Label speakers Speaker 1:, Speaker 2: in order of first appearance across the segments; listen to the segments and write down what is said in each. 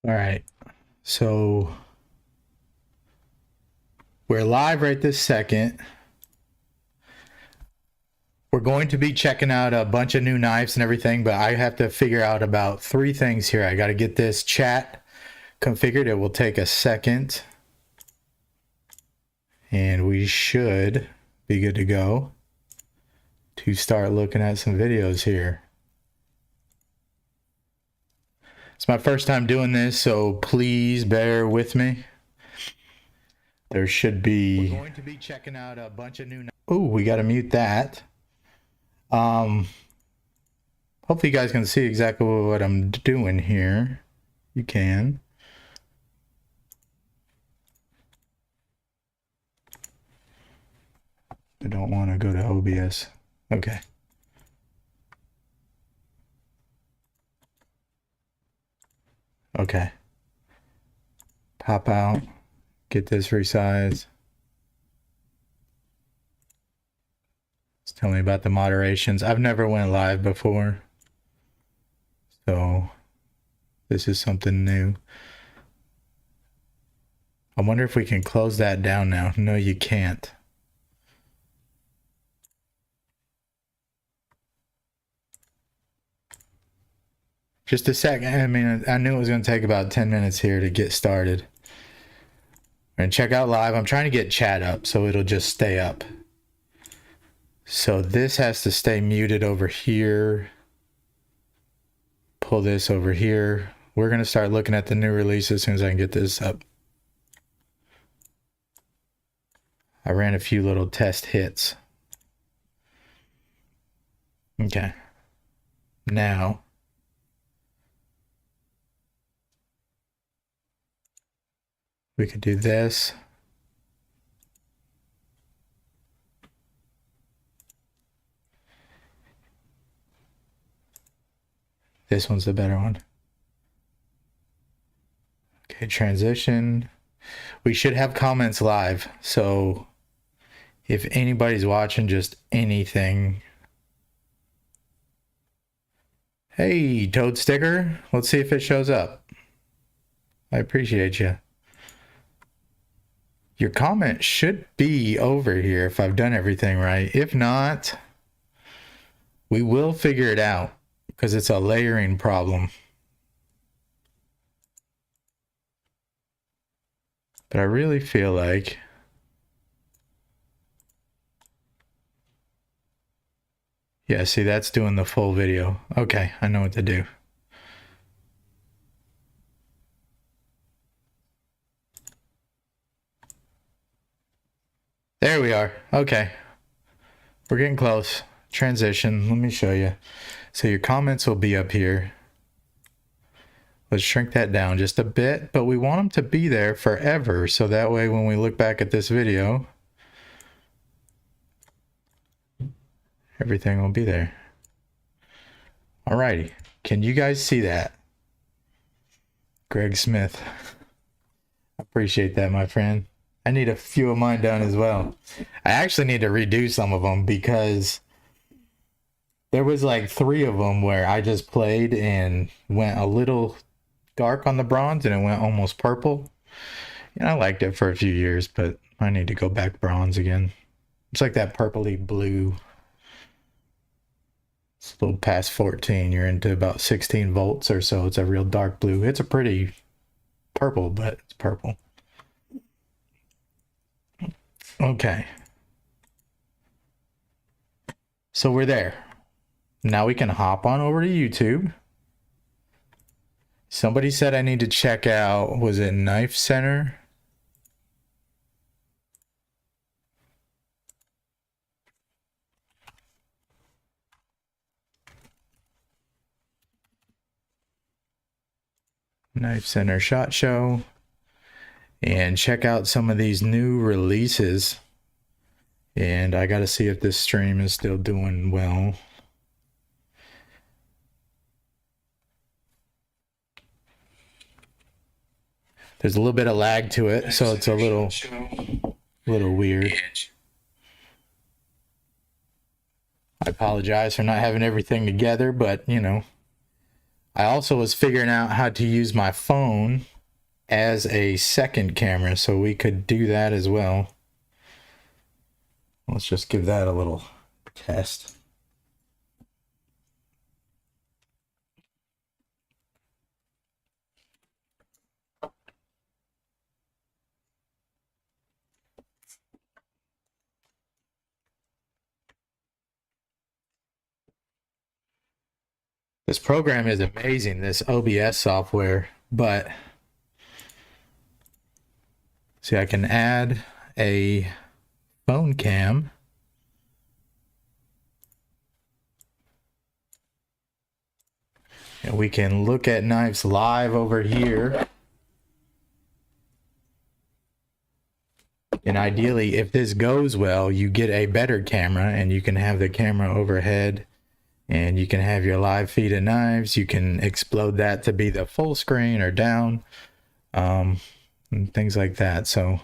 Speaker 1: All right, so we're live right this second. We're going to be checking out a bunch of new knives and everything, but I have to figure out about 3 things here. I got to get this chat configured. It will take a second, and we should be good to go to start looking at some videos here. It's my first time doing this, so please bear with me. There should be... We're going to be checking out a bunch of new... Oh, we got to mute that. Hopefully you guys can see exactly what I'm doing here. You can. I don't want to go to OBS. Okay. Okay. Pop out. Get this resized. Tell me about the moderations. I've never went live before, so this is something new. I wonder if we can close that down now. No, you can't. Just a second. I mean, I knew it was going to take about 10 minutes here to get started. And check out live. I'm trying to get chat up so it'll just stay up. So this has to stay muted over here. Pull this over here. We're going to start looking at the new release as soon as I can get this up. I ran a few little test hits. Okay. Now, we could do this. This one's the better one. Okay, transition. We should have comments live, so if anybody's watching just anything. Hey, Toad Sticker. Let's see if it shows up. I appreciate you. Your comment should be over here if I've done everything right. If not, we will figure it out because it's a layering problem. But I really feel like yeah, see, that's doing the full video. Okay, I know what to do. There we are. Okay. We're getting close. Transition. Let me show you. So your comments will be up here. Let's shrink that down just a bit, but we want them to be there forever. So that way when we look back at this video, everything will be there. Alrighty. Can you guys see that? Greg Smith. Appreciate that, my friend. I need a few of mine done as well. I actually need to redo some of them because there was like 3 of them where I just played and went a little dark on the bronze and it went almost purple. And I liked it for a few years, but I need to go back bronze again. It's like that purpley blue. It's a little past 14. You're into about 16 volts or so. It's a real dark blue. It's a pretty purple, but it's purple. Okay. So we're there. Now we can hop on over to YouTube. Somebody said I need to check out, was it Knife Center? Knife Center Shot Show. And check out some of these new releases. And I got to see if this stream is still doing well. There's a little bit of lag to it, so it's a little weird. I apologize for not having everything together, but you know, I also was figuring out how to use my phone as a second camera, so we could do that as well. Let's just give that a little test. This program is amazing, this OBS software, but see, I can add a phone cam. And we can look at knives live over here. And ideally, if this goes well, you get a better camera and you can have the camera overhead and you can have your live feed of knives. You can explode that to be the full screen or down, and things like that. So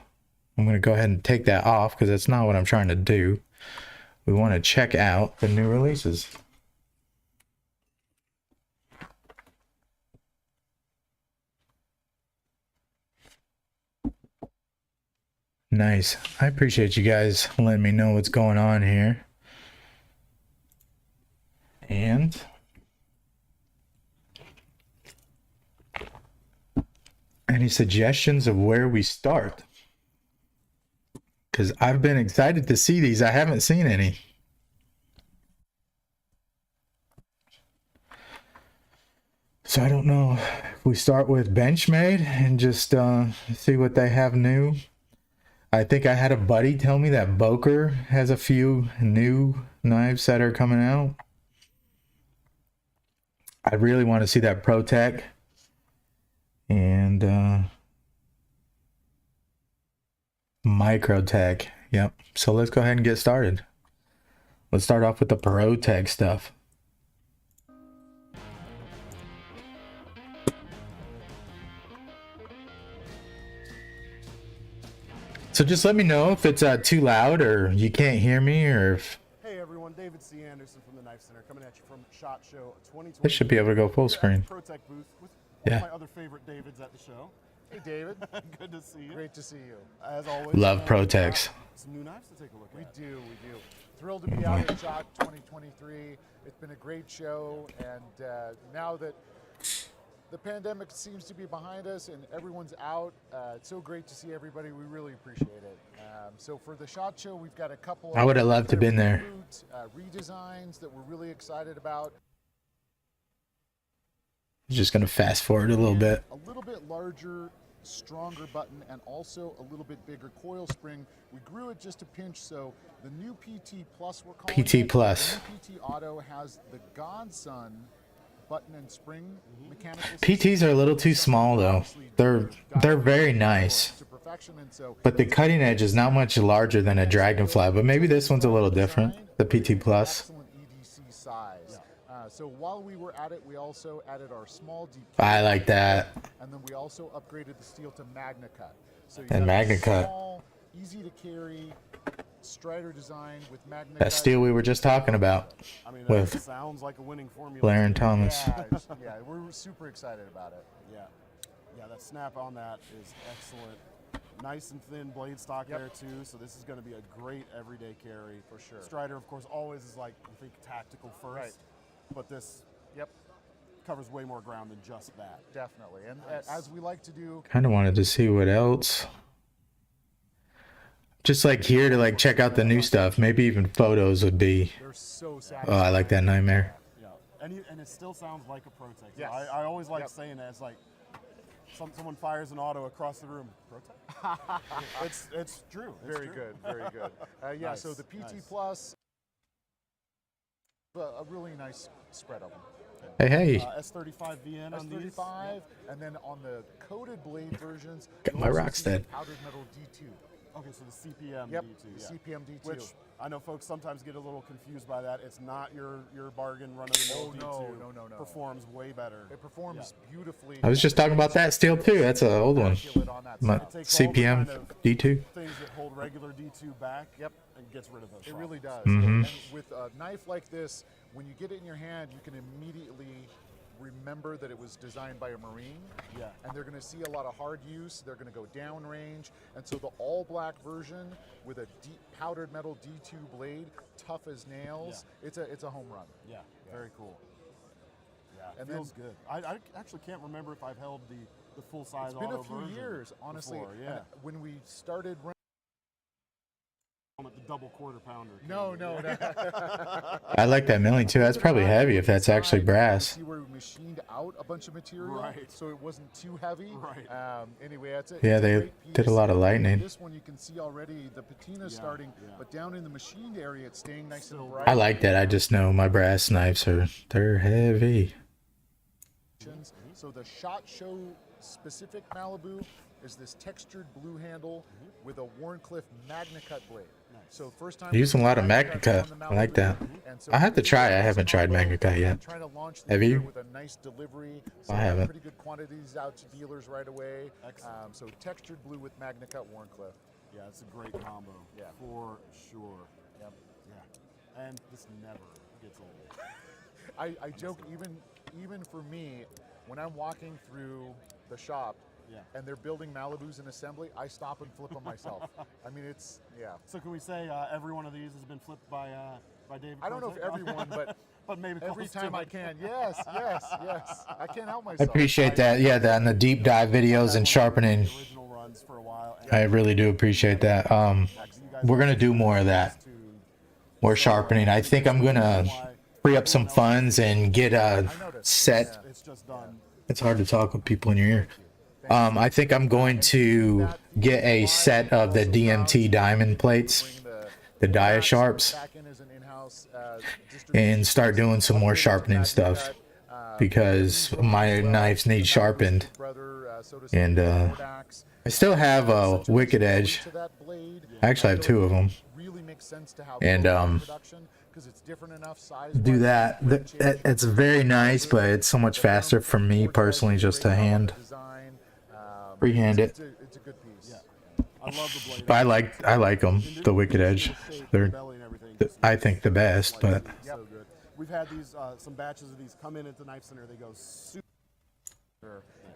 Speaker 1: I'm going to go ahead and take that off because that's not what I'm trying to do. We want to check out the new releases. Nice. I appreciate you guys letting me know what's going on here. And any suggestions of where we start? Because I've been excited to see these. I haven't seen any. So I don't know if we start with Benchmade and just see what they have new. I think I had a buddy tell me that Boker has a few new knives that are coming out. I really want to see that ProTech. And Microtech. Yep. So let's go ahead and get started. Let's start off with the ProTech stuff. So just let me know if it's too loud or you can't hear me, or if...
Speaker 2: Hey everyone, David C. Anderson from the Knife Center coming at you from SHOT Show 2020.
Speaker 1: This should be able to go full screen.
Speaker 2: ProTech booth with one of my other favorite Davids at the show.
Speaker 3: Hey David,
Speaker 2: Good to see you.
Speaker 3: great to see you.
Speaker 2: As always,
Speaker 1: Love ProTechs.
Speaker 2: some new knives to take a look
Speaker 3: We
Speaker 2: at.
Speaker 3: do. Thrilled to be out at SHOT 2023. It's been a great show, and now that the pandemic seems to be behind us and everyone's out, it's so great to see everybody. We really appreciate it. So for the SHOT Show, we've got a couple
Speaker 1: I would have loved to have been there.
Speaker 3: redesigns that we're really excited about.
Speaker 1: Just going to fast forward a little bit.
Speaker 3: A little bit larger, stronger button, and also a little bit bigger coil spring. We grew it just a pinch, so the new PT Plus we're calling
Speaker 1: PT
Speaker 3: it.
Speaker 1: Plus.
Speaker 3: The new PT Auto has the Godson button and spring mechanical
Speaker 1: PTs are a little too small though. They're very nice.
Speaker 3: to perfection, and so
Speaker 1: But the cutting edge is not much larger than a Dragonfly, but maybe this one's a little different, the PT Plus.
Speaker 3: excellent EDC size. So while we were at it, we also added our small deep.
Speaker 1: I like that.
Speaker 3: And then we also upgraded the steel to MagnaCut. So you
Speaker 1: And
Speaker 3: got a
Speaker 1: MagnaCut.
Speaker 3: small, easy to carry Strider design with MagnaCut.
Speaker 1: That steel we were just talking about
Speaker 2: I mean,
Speaker 1: with
Speaker 2: that sounds like a winning formula.
Speaker 1: Blair and Thomas.
Speaker 3: Yeah, we're super excited about it.
Speaker 2: Yeah, that snap on that is excellent. Nice and thin blade stock there too, so this is going to be a great everyday carry.
Speaker 3: For sure.
Speaker 2: Strider, of course, always is like, I think, tactical first.
Speaker 3: Right.
Speaker 2: But this
Speaker 3: Yep,
Speaker 2: covers way more ground than just that.
Speaker 3: definitely. And
Speaker 2: Nice.
Speaker 3: as we like to do,
Speaker 1: Kind of wanted to see what else. Just like here to like check out the new stuff. Maybe even photos would be.
Speaker 3: they're so
Speaker 1: Oh,
Speaker 3: satisfying.
Speaker 1: I like that Nightmare.
Speaker 2: Yeah, and it still sounds like a ProTech.
Speaker 3: Yes.
Speaker 2: I always like
Speaker 3: Yep.
Speaker 2: saying that. It's like someone fires an auto across the room. ProTech. it's true. It's
Speaker 3: Very
Speaker 2: true.
Speaker 3: good, very good. Yeah, so
Speaker 2: Nice,
Speaker 3: the PT
Speaker 2: nice.
Speaker 3: Plus, a really nice spread of them.
Speaker 1: Hey, hey.
Speaker 2: S35 VN on these.
Speaker 3: S35, and then on the coated blade versions,
Speaker 1: Got
Speaker 3: you'll
Speaker 1: my
Speaker 3: also
Speaker 1: Rockstead.
Speaker 3: see the powdered metal D2.
Speaker 2: Okay, so the CPM
Speaker 3: Yep,
Speaker 2: D2.
Speaker 3: the
Speaker 2: yeah.
Speaker 3: CPM D2.
Speaker 2: Which I know folks sometimes get a little confused by that. It's not your bargain run-of-the-mill
Speaker 3: Oh,
Speaker 2: D2.
Speaker 3: no.
Speaker 2: Performs way better.
Speaker 3: It performs beautifully.
Speaker 1: I was just talking about that steel too. That's an old one.
Speaker 3: Immaculate on that
Speaker 1: My
Speaker 3: side.
Speaker 2: It takes all the
Speaker 1: CPM
Speaker 2: kind of
Speaker 1: D2.
Speaker 2: things that hold regular D2 back.
Speaker 3: Yep.
Speaker 2: And gets rid of those.
Speaker 3: It really does.
Speaker 1: Mm-hmm.
Speaker 3: And with a knife like this, when you get it in your hand, you can immediately remember that it was designed by a Marine.
Speaker 2: Yeah.
Speaker 3: And they're going to see a lot of hard use. They're going to go downrange. And so the all black version with a deep powdered metal D2 blade, tough as nails, it's a home run.
Speaker 2: Yeah, very cool. Yeah,
Speaker 3: And
Speaker 2: feels good. I actually can't remember if I've held the full size
Speaker 3: It's been a
Speaker 2: auto
Speaker 3: few
Speaker 2: version
Speaker 3: years, honestly.
Speaker 2: before,
Speaker 3: And
Speaker 2: yeah.
Speaker 3: when we started running,
Speaker 2: At the double quarter pounder.
Speaker 3: no.
Speaker 1: I like that milling too. That's probably heavy if that's actually brass.
Speaker 3: See where we machined out a bunch of material,
Speaker 2: Right.
Speaker 3: so it wasn't too heavy.
Speaker 2: Right.
Speaker 3: Anyway, that's it.
Speaker 1: Yeah, they did a lot of lightning.
Speaker 3: This one you can see already the patina starting, but down in the machined area, it's staying nice and bright.
Speaker 1: I like that. I just know my brass knives they're heavy.
Speaker 3: So the SHOT Show specific Malibu is this textured blue handle with a Wharncliffe MagnaCut blade. So first time
Speaker 1: Using a lot of MagnaCut. I like that. I have to try. I haven't tried MagnaCut yet.
Speaker 3: Trying to launch the
Speaker 1: Have
Speaker 3: year
Speaker 1: you?
Speaker 3: with a nice delivery.
Speaker 1: I haven't.
Speaker 3: Pretty good quantities out to dealers right away. So textured blue with MagnaCut Wharncliffe.
Speaker 2: Yeah, it's a great combo.
Speaker 3: Yeah.
Speaker 2: For sure.
Speaker 3: Yep.
Speaker 2: Yeah. And this never gets old.
Speaker 3: I joke even for me, when I'm walking through the shop and they're building Malibus in assembly, I stop and flip them myself. I mean, it's
Speaker 2: So can we say every one of these has been flipped by David?
Speaker 3: I don't know if everyone, but
Speaker 2: but maybe
Speaker 3: every
Speaker 2: close to
Speaker 3: time I
Speaker 2: it.
Speaker 3: can. Yes. I can't help
Speaker 1: I
Speaker 3: myself.
Speaker 1: appreciate that. Yeah, on the deep dive videos and sharpening.
Speaker 2: The original runs for a while. And
Speaker 1: I really do appreciate that. We're gonna do more of that. More sharpening. I think I'm gonna free up some funds and get a set.
Speaker 2: It's just done.
Speaker 1: It's hard to talk with people in your ear. I think I'm going to get a set of the DMT diamond plates, the dia sharps, and start doing some more sharpening stuff because my knives need sharpened. And I still have a Wicked Edge. I actually have two of them. And do that. It's very nice, but it's so much faster for me personally just to freehand it.
Speaker 3: It's a good piece.
Speaker 2: I love the blade.
Speaker 1: But I like them, the Wicked Edge. They're,
Speaker 2: Belly and everything.
Speaker 1: I think, the best. But
Speaker 2: So good. We've had these some batches of these come in at the Knife Center. They go super.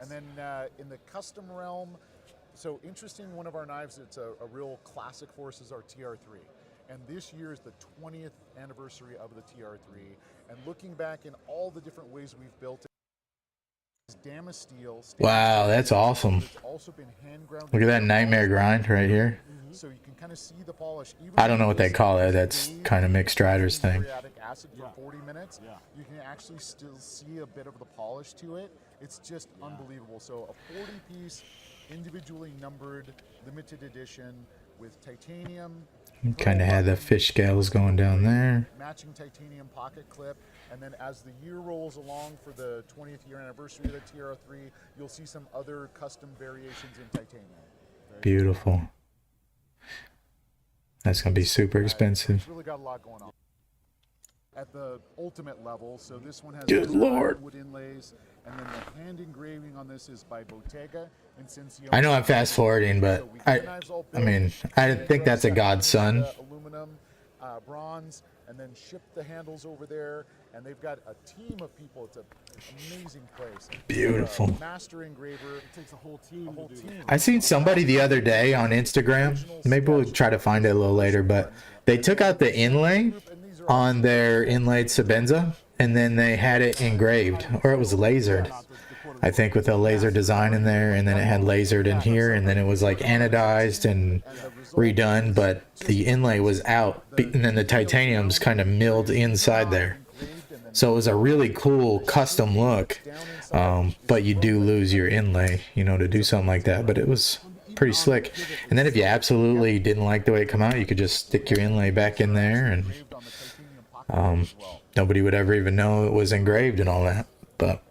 Speaker 3: And then in the custom realm, so interesting, one of our knives, it's a real classic for us, is our TR3. And this year is the 20th anniversary of the TR3. And looking back in all the different ways we've built it, Damas steel.
Speaker 1: wow, that's awesome.
Speaker 3: It's also been hand ground.
Speaker 1: Look at that nightmare grind right here.
Speaker 3: So you can kind of see the polish. Even
Speaker 1: I don't know what they call it. That's kind of mixed riders thing.
Speaker 3: Muriatic acid for 40 minutes. You can actually still see a bit of the polish to it. It's just unbelievable. So a 40-piece, individually numbered, limited edition with titanium.
Speaker 1: Kind of had the fish scales going down there.
Speaker 3: Matching titanium pocket clip. And then as the year rolls along for the 20th year anniversary of the TR3, you'll see some other custom variations in titanium.
Speaker 1: Beautiful. That's going to be super expensive.
Speaker 3: It's really got a lot going on. At the ultimate level, so this one has
Speaker 1: Good Lord.
Speaker 3: wood inlays, and then the hand engraving on this is by Bottega in Cinciano.
Speaker 1: I know I'm fast forwarding, but I mean, I think that's a godson.
Speaker 3: Aluminum, bronze, and then ship the handles over there. And they've got a team of people. It's an amazing place.
Speaker 1: Beautiful.
Speaker 3: Master engraver.
Speaker 2: It takes a whole team. To do
Speaker 1: I seen somebody the other day on Instagram. Maybe we'll try to find it a little later, but they took out the inlay on their inlaid Sabenza, and then they had it engraved, or it was lasered. I think with a laser design in there, and then it had lasered in here, and then it was like anodized and redone, but the inlay was out, and then the titanium's kind of milled inside there. So it was a really cool custom look, but you do lose your inlay, to do something like that. But it was pretty slick. And then if you absolutely didn't like the way it come out, you could just stick your inlay back in there, and nobody would ever even know it was engraved and all that. But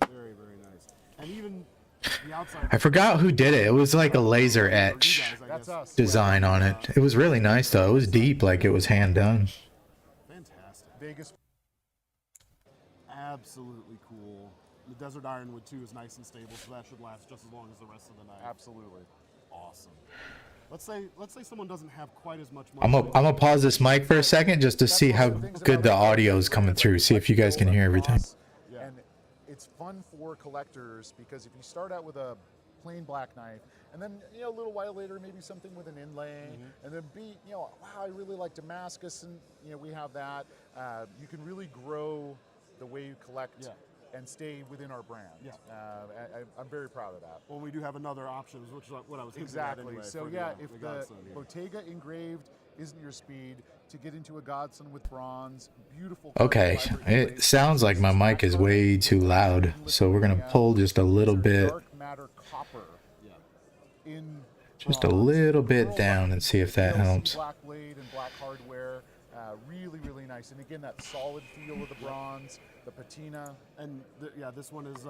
Speaker 2: very, very nice. And even the outside.
Speaker 1: I forgot who did it. It was like a laser etch
Speaker 3: That's us.
Speaker 1: design on it. It was really nice though. It was deep, like it was hand done.
Speaker 2: Fantastic.
Speaker 3: Vegas.
Speaker 2: Absolutely cool. The desert ironwood too is nice and stable, so that should last just as long as the rest of the night.
Speaker 3: Absolutely.
Speaker 2: Awesome. Let's say someone doesn't have quite as much money.
Speaker 1: I'm gonna pause this mic for a second just to see how good the audio is coming through. See if you guys can hear everything.
Speaker 3: And it's fun for collectors because if you start out with a plain black knife, and then a little while later maybe something with an inlay, and then wow, I really like Damascus, and we have that. You can really grow the way you collect and stay within our brand. I'm very proud of that.
Speaker 2: Well, we do have another option, which is what I was thinking
Speaker 3: Exactly.
Speaker 2: about anyway.
Speaker 3: So if the Bottega engraved isn't your speed, to get into a Godson with bronze, beautiful.
Speaker 1: Okay, it sounds like my mic is way too loud, so we're gonna pull just a little bit,
Speaker 3: Dark matter copper. In
Speaker 1: just a little bit down, and see if that helps.
Speaker 3: Black blade and black hardware, really, really nice. And again, that solid feel of the bronze, the patina.
Speaker 2: And this one is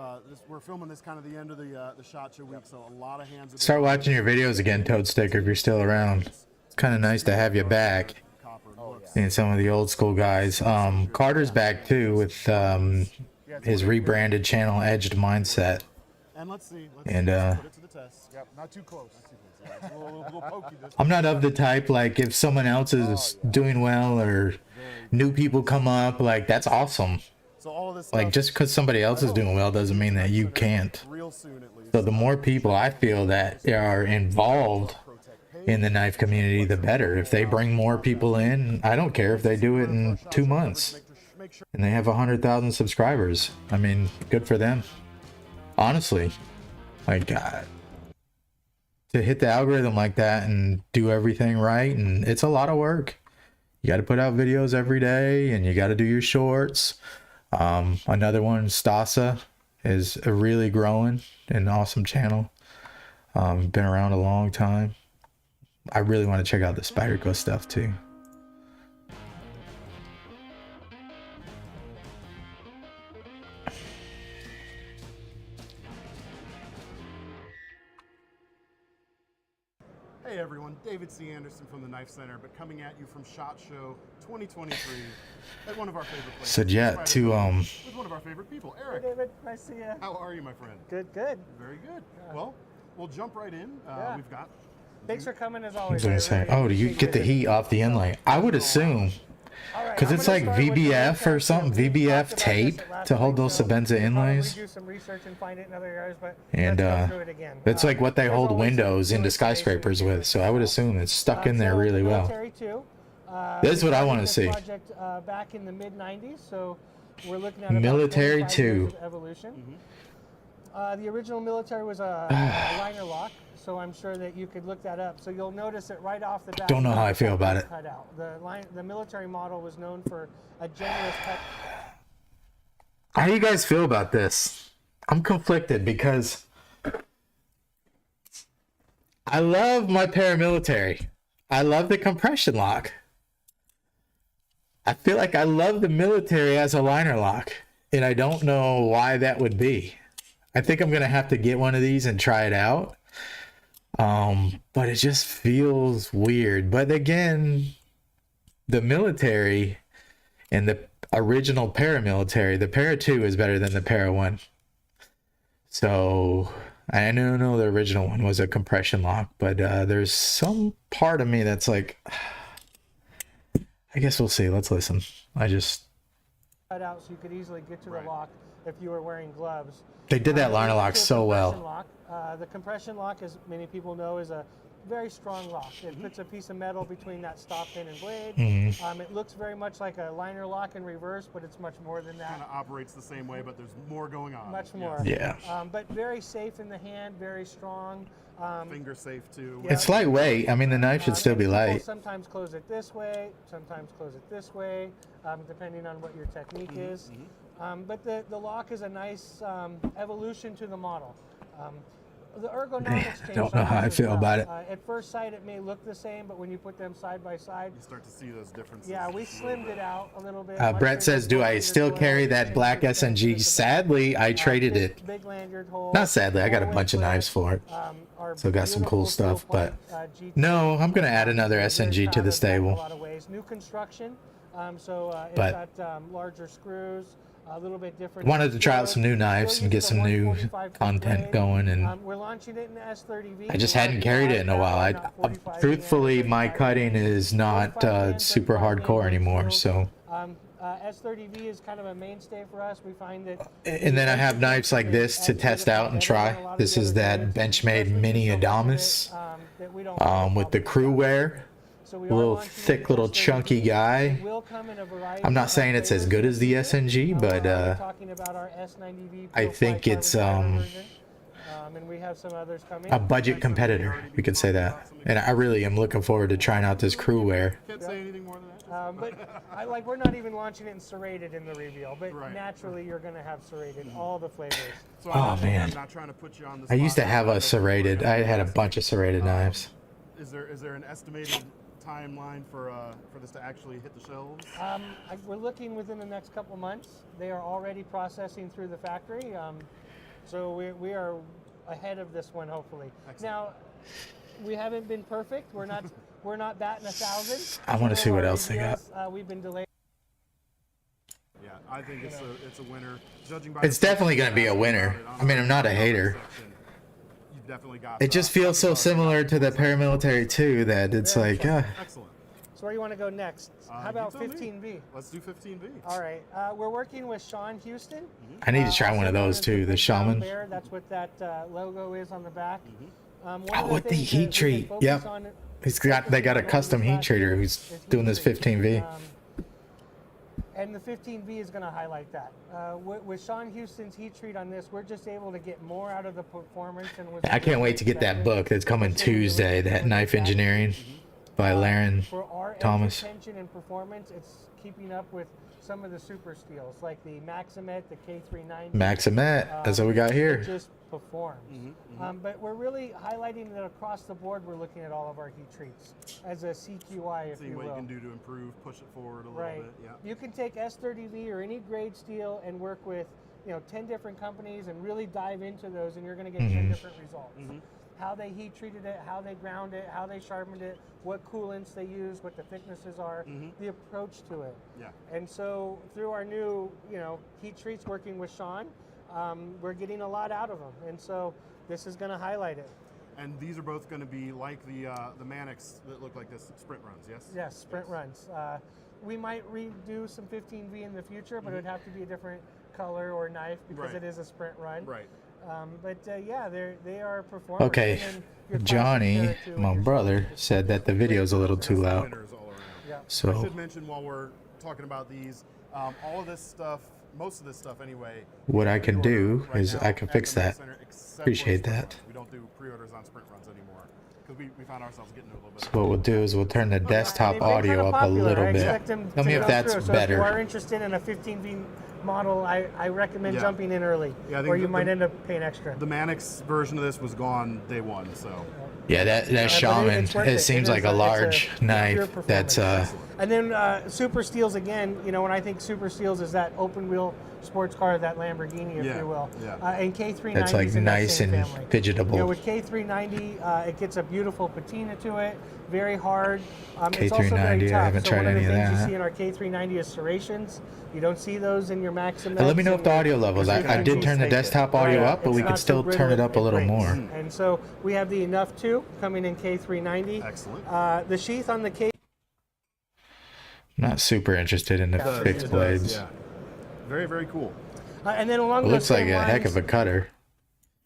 Speaker 2: we're filming this kind of the end of the SHOT Show week, so a lot of hands.
Speaker 1: Start watching your videos again, Toad Sticker, if you're still around. It's kind of nice to have you back. And some of the old school guys. Carter's back too with his rebranded channel, Edged Mindset.
Speaker 2: And let's see. Put
Speaker 1: And
Speaker 2: it to the test.
Speaker 3: Yep, not too close.
Speaker 2: It's a little pokey this
Speaker 1: I'm not of the type, like, if someone else is doing well or new people come up, like, that's awesome.
Speaker 2: So all of this
Speaker 1: Like,
Speaker 2: stuff
Speaker 1: just because somebody else is doing well doesn't mean that you can't.
Speaker 2: real soon at least.
Speaker 1: So the more people I feel that are involved in the knife community, the better. If they bring more people in, I don't care if they do it in 2 months and they have 100,000 subscribers. I mean, good for them. Honestly, like, to hit the algorithm like that and do everything right, and it's a lot of work. You got to put out videos every day, and you got to do your shorts. Another one, Stasa, is really growing, an awesome channel. Been around a long time. I really want to check out the Spyderco stuff too.
Speaker 2: Hey everyone, David C. Anderson from the Knife Center, but coming at you from SHOT Show 2023 at one of our favorite places.
Speaker 1: So yeah, to
Speaker 2: with one of our favorite people, Eric.
Speaker 4: Hey David, nice to see you.
Speaker 2: How are you, my friend?
Speaker 4: Good, good.
Speaker 2: Very good. Well, we'll jump right in.
Speaker 4: Yeah.
Speaker 2: We've got.
Speaker 4: Thanks for coming as
Speaker 1: I
Speaker 4: always.
Speaker 1: was gonna say, oh, do you get the heat off the inlay? I would assume, because it's like VBF or something, VBF tape to hold those Sabenza inlays.
Speaker 4: Do some research and find it in other areas, but
Speaker 1: And
Speaker 4: let's go through it again.
Speaker 1: it's like what they
Speaker 4: There's
Speaker 1: hold
Speaker 4: always
Speaker 1: windows
Speaker 4: some
Speaker 1: into skyscrapers with, so I would assume it's stuck in there really well.
Speaker 4: Military too.
Speaker 1: This is what I
Speaker 4: we
Speaker 1: want to
Speaker 4: started
Speaker 1: see.
Speaker 4: this Project back in the mid '90s, so we're looking at about
Speaker 1: Military
Speaker 4: 25
Speaker 1: too.
Speaker 4: years of evolution. The original military was a liner lock, so I'm sure that you could look that up. So you'll notice it right off the bat.
Speaker 1: Don't know how I feel about it.
Speaker 4: Cut out. The military model was known for a generous cut.
Speaker 1: How do you guys feel about this? I'm conflicted because I love my paramilitary. I love the compression lock. I feel like I love the military as a liner lock, and I don't know why that would be. I think I'm gonna have to get one of these and try it out. But it just feels weird. But again, the military and the original paramilitary, the Para 2 is better than the Para 1. So I know the original one was a compression lock, but there's some part of me that's like, I guess we'll see. Let's listen.
Speaker 4: Cut out so you could easily get to the lock if you were wearing gloves.
Speaker 1: They did that liner lock so well.
Speaker 4: The compression lock, as many people know, is a very strong lock. It puts a piece of metal between that stop pin and blade. It looks very much like a liner lock in reverse, but it's much more than that.
Speaker 2: Kind of operates the same way, but there's more going on.
Speaker 4: Much more.
Speaker 1: Yeah.
Speaker 4: But very safe in the hand, very strong.
Speaker 2: Finger safe too.
Speaker 4: Yeah.
Speaker 1: It's lightweight. I mean, the knife should still be
Speaker 4: People
Speaker 1: light.
Speaker 4: Sometimes close it this way, sometimes close it this way, depending on what your technique is. But the lock is a nice evolution to the model. The ergonomics change.
Speaker 1: I don't know how I feel about it.
Speaker 4: At first sight, it may look the same, but when you put them side by side,
Speaker 2: You start to see those differences.
Speaker 4: yeah, we slimmed it out a little bit.
Speaker 1: Brett says, do I still carry that black SNG? Sadly, I traded it.
Speaker 4: Big lanyard hole.
Speaker 1: Not sadly, I got a bunch of knives for it. So got some cool stuff, but no, I'm going to add another SNG to the
Speaker 4: A
Speaker 1: stable.
Speaker 4: lot of ways. New construction, so
Speaker 1: But-
Speaker 4: it's got larger screws, a little bit different.
Speaker 1: Wanted to try out some new knives and get some new content going, and
Speaker 4: we're launching it in the S30V.
Speaker 1: I just hadn't carried it in a while. Truthfully, my cutting is not super hardcore anymore, so
Speaker 4: S30V is kind of a mainstay for us. We find that.
Speaker 1: And then I have knives like this to test out and try. This is that Benchmade Mini Adamas with the crew wear. Little thick, little chunky guy. I'm not saying it's as good as the SNG, but I think it's
Speaker 4: and we have some others coming.
Speaker 1: a budget competitor. We could say that. And I really am looking forward to trying out this crew wear.
Speaker 2: Can't say anything more than that.
Speaker 4: But we're not even launching it in serrated in the reveal, but
Speaker 2: Right.
Speaker 4: naturally you're going to have serrated all the flavors.
Speaker 2: So
Speaker 1: Oh, man.
Speaker 2: I'm not trying to put you on the
Speaker 1: I used to
Speaker 2: spot.
Speaker 1: have a serrated. I had a bunch of serrated knives.
Speaker 2: Is there an estimated timeline for this to actually hit the shelves?
Speaker 4: We're looking within the next couple months. They are already processing through the factory, so we are ahead of this one hopefully.
Speaker 2: Excellent.
Speaker 4: Now, we haven't been perfect. We're not batting 1,000.
Speaker 1: I want to see what else they got.
Speaker 4: We've been delayed.
Speaker 2: Yeah, I think it's a winner. Judging by
Speaker 1: It's definitely going to be a winner. I mean, I'm not a hater.
Speaker 2: You've definitely got.
Speaker 1: It just feels so similar to the paramilitary too that it's like,
Speaker 2: Excellent.
Speaker 4: So where do you want to go next? How about
Speaker 2: you tell me.
Speaker 4: 15V?
Speaker 2: Let's do 15V.
Speaker 4: All right. We're working with Sean Houston.
Speaker 1: I need to try one of
Speaker 4: Also known
Speaker 1: those
Speaker 4: as
Speaker 1: too, the
Speaker 4: Big Brown
Speaker 1: Shaman.
Speaker 4: Bear. That's what that logo is on the back. One of
Speaker 1: Oh, with the
Speaker 4: things that
Speaker 1: heat
Speaker 4: we've been
Speaker 1: treat.
Speaker 4: focused
Speaker 1: Yep.
Speaker 4: on
Speaker 1: They got a custom heat treater who's doing this 15V.
Speaker 4: And the 15V is going to highlight that. With Sean Houston's heat treat on this, we're just able to get more out of the performance. And
Speaker 1: I can't wait to get that book that's coming Tuesday, that Knife Engineering by Laren
Speaker 4: For our
Speaker 1: Thomas.
Speaker 4: tension and performance, it's keeping up with some of the super steels, like the MagnaCut, the K390.
Speaker 1: MagnaCut, that's what we got
Speaker 4: It
Speaker 1: here.
Speaker 4: just performs. But we're really highlighting that across the board. We're looking at all of our heat treats as a CQI, if
Speaker 2: Seeing
Speaker 4: you
Speaker 2: what
Speaker 4: will.
Speaker 2: you can do to improve, push it forward a little
Speaker 4: Right.
Speaker 2: bit. Yeah.
Speaker 4: You can take S30V or any grade steel and work with 10 different companies and really dive into those, and you're going to get 10 different results. How they heat treated it, how they ground it, how they sharpened it, what coolants they use, what the thicknesses are, the approach to it.
Speaker 2: Yeah.
Speaker 4: And so through our new heat treats working with Sean, we're getting a lot out of them. And so this is going to highlight it.
Speaker 2: And these are both going to be like the Mannix that look like this, sprint runs, yes?
Speaker 4: Yes, sprint runs. We might redo some 15V in the future, but it would have to be a different color or knife because
Speaker 2: Right.
Speaker 4: it is a sprint run.
Speaker 2: Right.
Speaker 4: Yeah, they are performing.
Speaker 1: Okay, Johnny, my brother, said that the video's a little too loud.
Speaker 2: Winners all around.
Speaker 4: Yeah.
Speaker 2: I
Speaker 1: So
Speaker 2: should mention while we're talking about these, all of this stuff, most of this stuff anyway.
Speaker 1: what I can do
Speaker 2: right
Speaker 1: is
Speaker 2: now
Speaker 1: I can
Speaker 2: at
Speaker 1: fix
Speaker 2: the Mail
Speaker 1: that.
Speaker 2: Center, except for
Speaker 1: Appreciate
Speaker 2: sprint
Speaker 1: that.
Speaker 2: runs. We don't do pre-orders on sprint runs anymore because we found ourselves getting a little bit.
Speaker 1: So what we'll do is we'll turn the desktop
Speaker 4: They've been
Speaker 1: audio
Speaker 4: kinda
Speaker 1: up a
Speaker 4: popular.
Speaker 1: little
Speaker 4: I
Speaker 1: bit.
Speaker 4: expect them
Speaker 1: Tell me
Speaker 4: to
Speaker 1: if
Speaker 4: go
Speaker 1: that's
Speaker 4: through. So if you are
Speaker 1: better.
Speaker 4: interested in a 15V model, I recommend
Speaker 2: Yeah.
Speaker 4: jumping in early,
Speaker 2: Yeah, I think
Speaker 4: or you
Speaker 2: the-
Speaker 4: might end up paying extra.
Speaker 2: The Mannix version of this was gone day one, so.
Speaker 1: Yeah, that
Speaker 4: But
Speaker 1: Shaman,
Speaker 4: it's worth
Speaker 1: it seems
Speaker 4: It
Speaker 1: like
Speaker 4: is
Speaker 1: a
Speaker 4: it's
Speaker 1: large
Speaker 4: pure
Speaker 1: knife that's
Speaker 4: performance. And then super steels again. When I think super steels is that open wheel sports car, that Lamborghini, if
Speaker 2: Yeah,
Speaker 4: you will.
Speaker 2: yeah.
Speaker 4: And K390
Speaker 1: that's like
Speaker 4: in that
Speaker 1: nice
Speaker 4: same
Speaker 1: and
Speaker 4: family.
Speaker 1: fidgetable.
Speaker 4: With K390, it gets a beautiful patina to it, very hard. It's also
Speaker 1: K390,
Speaker 4: very tough.
Speaker 1: I haven't
Speaker 4: so
Speaker 1: tried
Speaker 4: one
Speaker 1: any
Speaker 4: of
Speaker 1: of
Speaker 4: the things
Speaker 1: that.
Speaker 4: you see in our K390 is serrations. You don't see those in your MagnaCut.
Speaker 1: Let me know if the audio levels. I did turn the desktop audio up, but we could still turn it up a little more.
Speaker 4: And so we have the Enough 2 coming in K390.
Speaker 2: Excellent.
Speaker 4: The sheath on the K.
Speaker 1: Not super interested in the
Speaker 2: It
Speaker 1: fixed
Speaker 2: does,
Speaker 1: blades.
Speaker 2: yeah. Very, very cool.
Speaker 4: And then along
Speaker 1: It
Speaker 4: those
Speaker 1: looks like
Speaker 4: same
Speaker 1: a heck
Speaker 4: lines,
Speaker 1: of a cutter.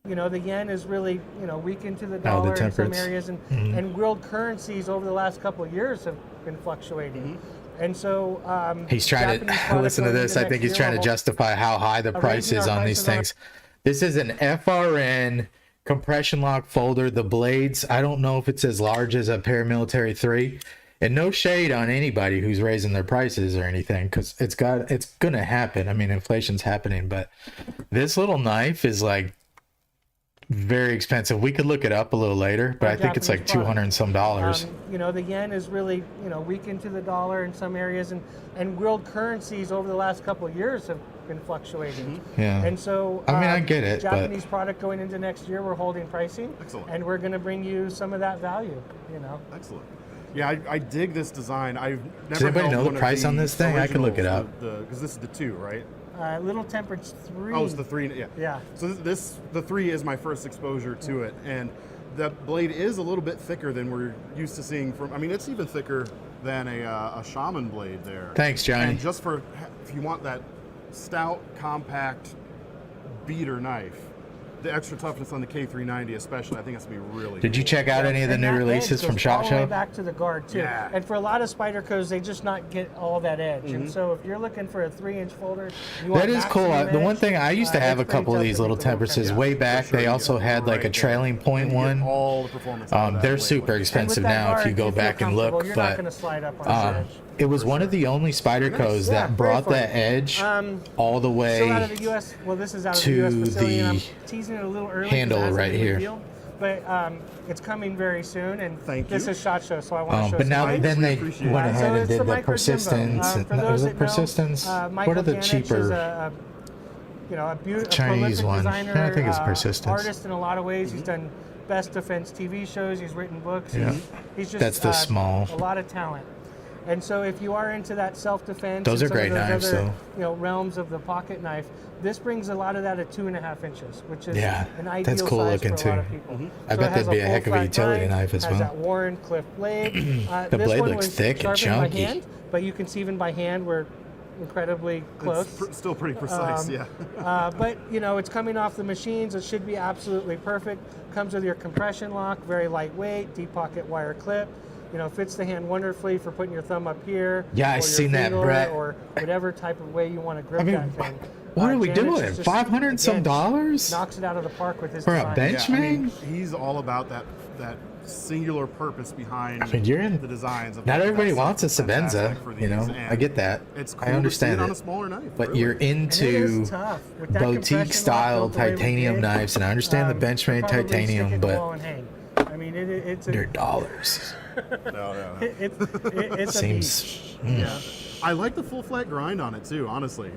Speaker 4: the yen is really, weakened to the
Speaker 1: Oh, the
Speaker 4: dollar in some
Speaker 1: temperates.
Speaker 4: areas, and world currencies over the last couple of years have been fluctuating. And so
Speaker 1: He's trying
Speaker 4: Japanese
Speaker 1: to
Speaker 4: product
Speaker 1: listen to
Speaker 4: going
Speaker 1: this.
Speaker 4: into
Speaker 1: I think
Speaker 4: next
Speaker 1: he's
Speaker 4: year
Speaker 1: trying to
Speaker 4: will-
Speaker 1: justify how high the price
Speaker 4: raising
Speaker 1: is
Speaker 4: our
Speaker 1: on these
Speaker 4: prices
Speaker 1: things. This is an FRN compression lock folder. The blades, I don't know if it's as large as a paramilitary 3. And no shade on anybody who's raising their prices or anything, because it's gonna happen. I mean, inflation's happening, but this little knife is like very expensive. We could look it up a little later, but I think it's like
Speaker 4: Japanese
Speaker 1: $200 and some dollars.
Speaker 4: the yen is really, weakened to the dollar in some areas, and world currencies over the last couple of years have been fluctuating.
Speaker 1: Yeah.
Speaker 4: And so,
Speaker 1: I mean, I get it, but-
Speaker 4: Japanese product going into next year, we're holding pricing,
Speaker 2: Excellent.
Speaker 4: and we're going to bring you some of that value.
Speaker 2: Excellent. Yeah, I dig this design. I've never
Speaker 1: Does anybody
Speaker 2: held
Speaker 1: know the
Speaker 2: one of
Speaker 1: price on this thing? I can look it
Speaker 2: originals,
Speaker 1: up.
Speaker 2: Because this is the 2, right?
Speaker 4: Little Temperance 3.
Speaker 2: Oh, it's the 3. Yeah.
Speaker 4: Yeah.
Speaker 2: So the 3 is my first exposure to it, and the blade is a little bit thicker than we're used to seeing from. I mean, it's even thicker than a shaman blade there.
Speaker 1: Thanks, Johnny.
Speaker 2: And just for, if you want that stout, compact beater knife, the extra toughness on the K390 especially, I think it's going to be really
Speaker 1: Did you
Speaker 2: cool.
Speaker 1: check out any of the
Speaker 4: And
Speaker 1: new
Speaker 4: that
Speaker 1: releases
Speaker 4: edge
Speaker 1: from
Speaker 4: goes
Speaker 1: SHOT
Speaker 4: all the way
Speaker 1: Show?
Speaker 4: back to the guard too.
Speaker 2: Yeah.
Speaker 4: And for a lot of Spydercos, they just not get all that edge. And so if you're looking for a 3-inch folder, you want
Speaker 1: That is cool.
Speaker 4: maximum
Speaker 1: The one
Speaker 4: edge,
Speaker 1: thing I used to have a
Speaker 4: it's pretty
Speaker 1: couple of
Speaker 4: tough
Speaker 1: these
Speaker 4: to
Speaker 1: little
Speaker 4: beat the
Speaker 1: temperatures
Speaker 4: temper.
Speaker 1: way back.
Speaker 2: For sure,
Speaker 1: They
Speaker 2: you
Speaker 1: also
Speaker 2: get
Speaker 1: had like a
Speaker 2: right
Speaker 1: trailing
Speaker 2: there.
Speaker 1: point
Speaker 2: And you get
Speaker 1: one.
Speaker 2: all the performance out of that
Speaker 1: They're
Speaker 2: blade
Speaker 1: super
Speaker 2: with it.
Speaker 4: And with
Speaker 1: expensive
Speaker 4: that
Speaker 1: now if
Speaker 4: guard,
Speaker 1: you go
Speaker 4: feel
Speaker 1: back and
Speaker 4: comfortable.
Speaker 1: look,
Speaker 4: You're not
Speaker 1: but
Speaker 4: going to slide up on the edge.
Speaker 1: it was one of the only Spydercos
Speaker 4: Yeah,
Speaker 1: that
Speaker 4: very
Speaker 1: brought
Speaker 4: fun.
Speaker 1: that edge all the
Speaker 4: Still out of
Speaker 1: way.
Speaker 4: the U.S. Well, this is out of
Speaker 1: to
Speaker 4: the U.S. facility, and I'm
Speaker 1: the
Speaker 4: teasing it a little early. 'cause it
Speaker 1: handle
Speaker 4: hasn't
Speaker 1: right
Speaker 4: been
Speaker 1: here.
Speaker 4: revealed, but it's coming very soon, and
Speaker 2: Thank
Speaker 4: this
Speaker 2: you.
Speaker 4: is SHOT Show, so I want to show
Speaker 1: But
Speaker 4: some
Speaker 1: now
Speaker 4: lights.
Speaker 1: then they
Speaker 2: appreciate it.
Speaker 1: went
Speaker 4: So
Speaker 1: ahead and
Speaker 4: it's
Speaker 1: did the
Speaker 4: Micro Jimbo.
Speaker 1: persistence.
Speaker 4: For those
Speaker 1: Was
Speaker 4: that
Speaker 1: it
Speaker 4: know,
Speaker 1: persistence? What are the
Speaker 4: MagnaCut
Speaker 1: cheaper?
Speaker 4: is a
Speaker 1: Chinese
Speaker 4: prolific
Speaker 1: one?
Speaker 4: designer,
Speaker 1: Yeah, I think it's persistence.
Speaker 4: artist in a lot of ways. He's done best defense TV shows. He's written books.
Speaker 1: Yeah.
Speaker 4: He's just
Speaker 1: That's the small.
Speaker 4: a lot of talent. And so if you are into that self-defense,
Speaker 1: Those
Speaker 4: and
Speaker 1: are
Speaker 4: some
Speaker 1: great
Speaker 4: of those
Speaker 1: knives,
Speaker 4: other,
Speaker 1: though.
Speaker 4: realms of the pocket knife, this brings a lot of that at 2.5 inches, which is
Speaker 1: Yeah,
Speaker 4: an ideal
Speaker 1: that's cool
Speaker 4: size
Speaker 1: looking
Speaker 4: for a lot
Speaker 1: too.
Speaker 4: of people.
Speaker 1: I
Speaker 4: So
Speaker 1: bet
Speaker 4: it has
Speaker 1: that'd be a
Speaker 4: full
Speaker 1: heck of a
Speaker 4: flat
Speaker 1: utility
Speaker 4: grind,
Speaker 1: knife as
Speaker 4: has
Speaker 1: well.
Speaker 4: that Warren Cliff blade.
Speaker 1: The
Speaker 4: This
Speaker 1: blade
Speaker 4: one
Speaker 1: looks
Speaker 4: was
Speaker 1: thick and
Speaker 4: sharpened by
Speaker 1: chunky.
Speaker 4: hand, but you can see even by hand we're incredibly close.
Speaker 2: It's still pretty precise, yeah.
Speaker 4: But it's coming off the machines. It should be absolutely perfect. Comes with your compression lock, very lightweight, deep pocket wire clip. Fits the hand wonderfully for putting your thumb up here.
Speaker 1: Yeah, I
Speaker 4: or your
Speaker 1: seen that,
Speaker 4: finger,
Speaker 1: Brett.
Speaker 4: Or whatever type of way you want to grip
Speaker 1: I mean,
Speaker 4: that thing.
Speaker 1: what are we
Speaker 4: Janet's
Speaker 1: doing?
Speaker 4: is just,
Speaker 1: 500 and some
Speaker 4: again,
Speaker 1: dollars
Speaker 4: knocks it out of the park with his
Speaker 1: for a
Speaker 4: design.
Speaker 1: bench?
Speaker 2: Yeah, I mean,
Speaker 1: Benchmade?
Speaker 2: he's all about that singular purpose behind
Speaker 1: you're in-
Speaker 2: the designs. Of
Speaker 1: Not
Speaker 2: that.
Speaker 1: everybody
Speaker 2: That's
Speaker 1: wants a
Speaker 2: fantastic
Speaker 1: Savenza,
Speaker 2: for these, and
Speaker 1: I get that.
Speaker 2: It's cool
Speaker 1: I understand
Speaker 2: to see it on
Speaker 1: it.
Speaker 2: a smaller knife,
Speaker 1: But
Speaker 2: really.
Speaker 1: you're
Speaker 4: And it
Speaker 1: into
Speaker 4: is tough. With that compression
Speaker 1: boutique
Speaker 4: lock
Speaker 1: style
Speaker 4: built the way we
Speaker 1: titanium
Speaker 4: did,
Speaker 1: knives, and I understand the
Speaker 4: you'll
Speaker 1: Benchmade
Speaker 4: probably stick
Speaker 1: titanium,
Speaker 4: it to the
Speaker 1: but
Speaker 4: wall and hang. I mean, it's a
Speaker 1: they're dollars.
Speaker 2: No.
Speaker 4: it's a
Speaker 1: Seems.
Speaker 4: beast.
Speaker 2: Yeah, I like the full flat grind on it too. Honestly,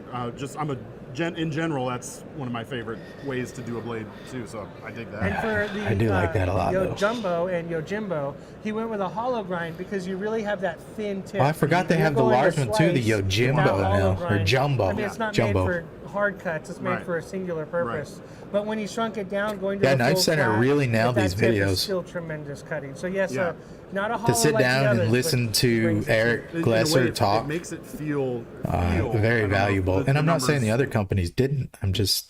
Speaker 2: in general, that's one of my favorite ways to do a blade too. So I dig that.
Speaker 4: And for the
Speaker 1: I do like that a lot, though.
Speaker 4: Jumbo and Yojimbo, he went with a hollow grind because you really have that thin tip.
Speaker 1: Oh, I forgot they
Speaker 4: You're
Speaker 1: have the
Speaker 4: going to
Speaker 1: large one too, the
Speaker 4: slice
Speaker 1: Yojimbo
Speaker 4: without hollow
Speaker 1: now, or
Speaker 4: grind.
Speaker 1: Jumbo.
Speaker 4: I mean, it's not
Speaker 1: Jumbo.
Speaker 4: made for hard cuts; it's made
Speaker 2: Right.
Speaker 4: for a singular purpose. But when he shrunk it down, going to
Speaker 1: Yeah,
Speaker 4: the
Speaker 1: Knife
Speaker 4: full
Speaker 1: Center
Speaker 4: flat,
Speaker 1: really nailed
Speaker 4: that
Speaker 1: these
Speaker 4: tip is
Speaker 1: videos.
Speaker 4: Still tremendous cutting. So yes,
Speaker 2: Yeah.
Speaker 4: not a hollow
Speaker 1: To sit
Speaker 4: like the
Speaker 1: down
Speaker 4: others,
Speaker 1: and
Speaker 4: but
Speaker 1: listen to
Speaker 4: brings it
Speaker 1: Eric
Speaker 2: In a way,
Speaker 1: Glesser
Speaker 2: it
Speaker 1: talk,
Speaker 2: makes it feel
Speaker 1: very
Speaker 2: I don't know,
Speaker 1: valuable.
Speaker 2: the
Speaker 1: And I'm not saying the
Speaker 2: numbers
Speaker 1: other companies didn't. I'm just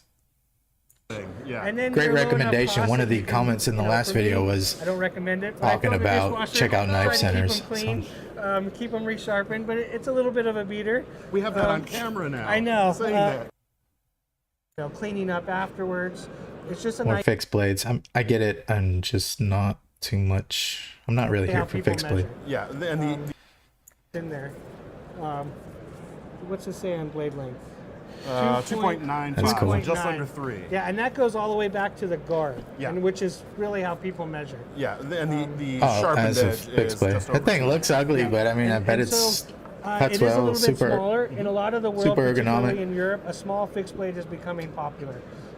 Speaker 2: thing. Yeah.
Speaker 4: And then
Speaker 1: great
Speaker 4: they're low enough
Speaker 1: recommendation.
Speaker 4: cost
Speaker 1: One
Speaker 4: that
Speaker 1: of the
Speaker 4: you can,
Speaker 1: comments in the last
Speaker 4: for me,
Speaker 1: video was
Speaker 4: I don't recommend it. But I
Speaker 1: talking
Speaker 4: throw the
Speaker 1: about
Speaker 4: dishwasher,
Speaker 1: check out
Speaker 4: try
Speaker 1: knife
Speaker 4: to
Speaker 1: centers.
Speaker 4: Keep them clean, keep them resharpened, but it's a little bit of a beater.
Speaker 2: we have that on camera now.
Speaker 4: I know.
Speaker 2: Saying that.
Speaker 4: Cleaning up afterwards. It's just a
Speaker 1: more
Speaker 4: nice
Speaker 1: fixed blades. I get it. I'm just not too much. I'm not really
Speaker 4: how
Speaker 1: here for
Speaker 4: people
Speaker 1: fixed
Speaker 4: measure
Speaker 1: blade.
Speaker 2: Yeah, and
Speaker 4: in there. What's it say on blade length?
Speaker 2: 2.95,
Speaker 1: That's cool.
Speaker 2: just under 3.
Speaker 4: Yeah, and that goes all the way back to the guard,
Speaker 2: Yeah.
Speaker 4: and which is really how people measure.
Speaker 2: Yeah, and the
Speaker 1: Oh,
Speaker 2: sharpened
Speaker 1: as a
Speaker 2: edge
Speaker 1: fixed
Speaker 2: is
Speaker 1: blade.
Speaker 2: just
Speaker 1: That
Speaker 2: over
Speaker 1: thing
Speaker 2: 3.
Speaker 1: looks ugly,
Speaker 4: Yeah.
Speaker 1: but I mean, I bet
Speaker 4: And
Speaker 1: it's
Speaker 4: so,
Speaker 1: cuts
Speaker 4: it is a
Speaker 1: well,
Speaker 4: little
Speaker 1: super.
Speaker 4: bit smaller. In a lot of the world,
Speaker 1: super
Speaker 4: particularly
Speaker 1: ergonomic.
Speaker 4: in Europe, a small fixed blade is becoming popular.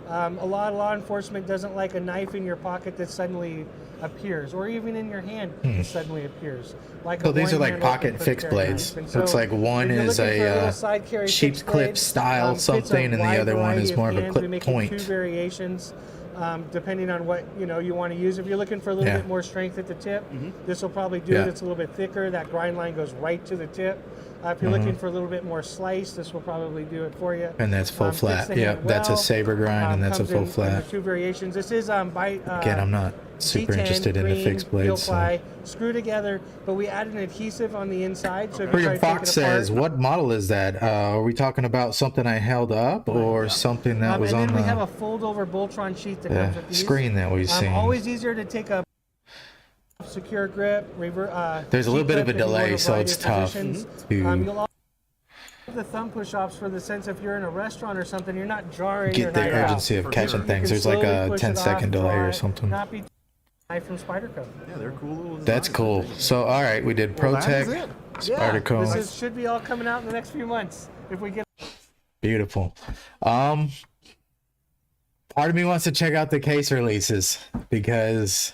Speaker 4: A lot of law enforcement doesn't like a knife in your pocket that suddenly appears, or even in your hand that suddenly appears. Like
Speaker 1: So
Speaker 4: a
Speaker 1: these are like
Speaker 4: one-handle
Speaker 1: pocket
Speaker 4: quick
Speaker 1: fixed
Speaker 4: carry
Speaker 1: blades.
Speaker 4: knife. And
Speaker 1: So it's like one
Speaker 4: if you're
Speaker 1: is
Speaker 4: looking for
Speaker 1: a
Speaker 4: little side carry
Speaker 1: sheep
Speaker 4: fixed
Speaker 1: clip
Speaker 4: blade,
Speaker 1: style
Speaker 4: fits a
Speaker 1: something, and the
Speaker 4: wide
Speaker 1: other one
Speaker 4: variety
Speaker 1: is
Speaker 4: of
Speaker 1: more of a
Speaker 4: hands.
Speaker 1: clip
Speaker 4: We make
Speaker 1: point.
Speaker 4: it 2 variations. Depending on what you want to use. If you're looking for a little
Speaker 1: Yeah.
Speaker 4: bit more strength at the tip, this will probably do
Speaker 1: Yeah.
Speaker 4: it. It's a little bit thicker. That grind line goes right to the tip. If you're looking for a little bit more slice, this will probably do it for you.
Speaker 1: And that's full
Speaker 4: Fits
Speaker 1: flat.
Speaker 4: the
Speaker 1: Yep,
Speaker 4: hand
Speaker 1: that's a
Speaker 4: well.
Speaker 1: saber grind, and that's a
Speaker 4: Comes
Speaker 1: full
Speaker 4: in
Speaker 1: flat.
Speaker 4: the 2 variations. This is by
Speaker 1: Again, I'm not super
Speaker 4: D10
Speaker 1: interested in the
Speaker 4: green,
Speaker 1: fixed
Speaker 4: steel
Speaker 1: blades. So.
Speaker 4: ply, screw together, but we add an adhesive on the inside. So if you try
Speaker 1: Freedom
Speaker 4: to take
Speaker 1: Fox
Speaker 4: it apart,
Speaker 1: says, "What model is that? Are we talking about something I held up, or something that was
Speaker 4: and
Speaker 1: on
Speaker 4: then we have a
Speaker 1: the
Speaker 4: fold-over Boltron sheet that comes with these.
Speaker 1: screen that we've seen?"
Speaker 4: Always easier to take a secure grip.
Speaker 1: There's a little bit of a
Speaker 4: G-clip in one
Speaker 1: delay,
Speaker 4: of
Speaker 1: so
Speaker 4: variety
Speaker 1: it's
Speaker 4: of
Speaker 1: tough
Speaker 4: positions.
Speaker 1: to
Speaker 4: You'll also have the thumb push-offs for the sense if you're in a restaurant or something, you're not jarring your
Speaker 1: get the
Speaker 4: knife out.
Speaker 1: urgency of
Speaker 2: For
Speaker 1: catching
Speaker 2: sure.
Speaker 4: You
Speaker 1: things.
Speaker 4: can
Speaker 1: There's like
Speaker 4: slowly
Speaker 1: a
Speaker 4: push
Speaker 1: 10-second
Speaker 4: it off,
Speaker 1: delay
Speaker 4: draw
Speaker 1: or
Speaker 4: it,
Speaker 1: something.
Speaker 4: Not be knife from Spyderco.
Speaker 2: Yeah, they're cool little designs.
Speaker 1: That's cool. So, all right, we did
Speaker 2: Well, that
Speaker 1: ProTech,
Speaker 2: is it.
Speaker 1: Spyderco.
Speaker 4: Should be all coming out in the next few months if we get.
Speaker 1: Beautiful. Part of me wants to check out the case releases because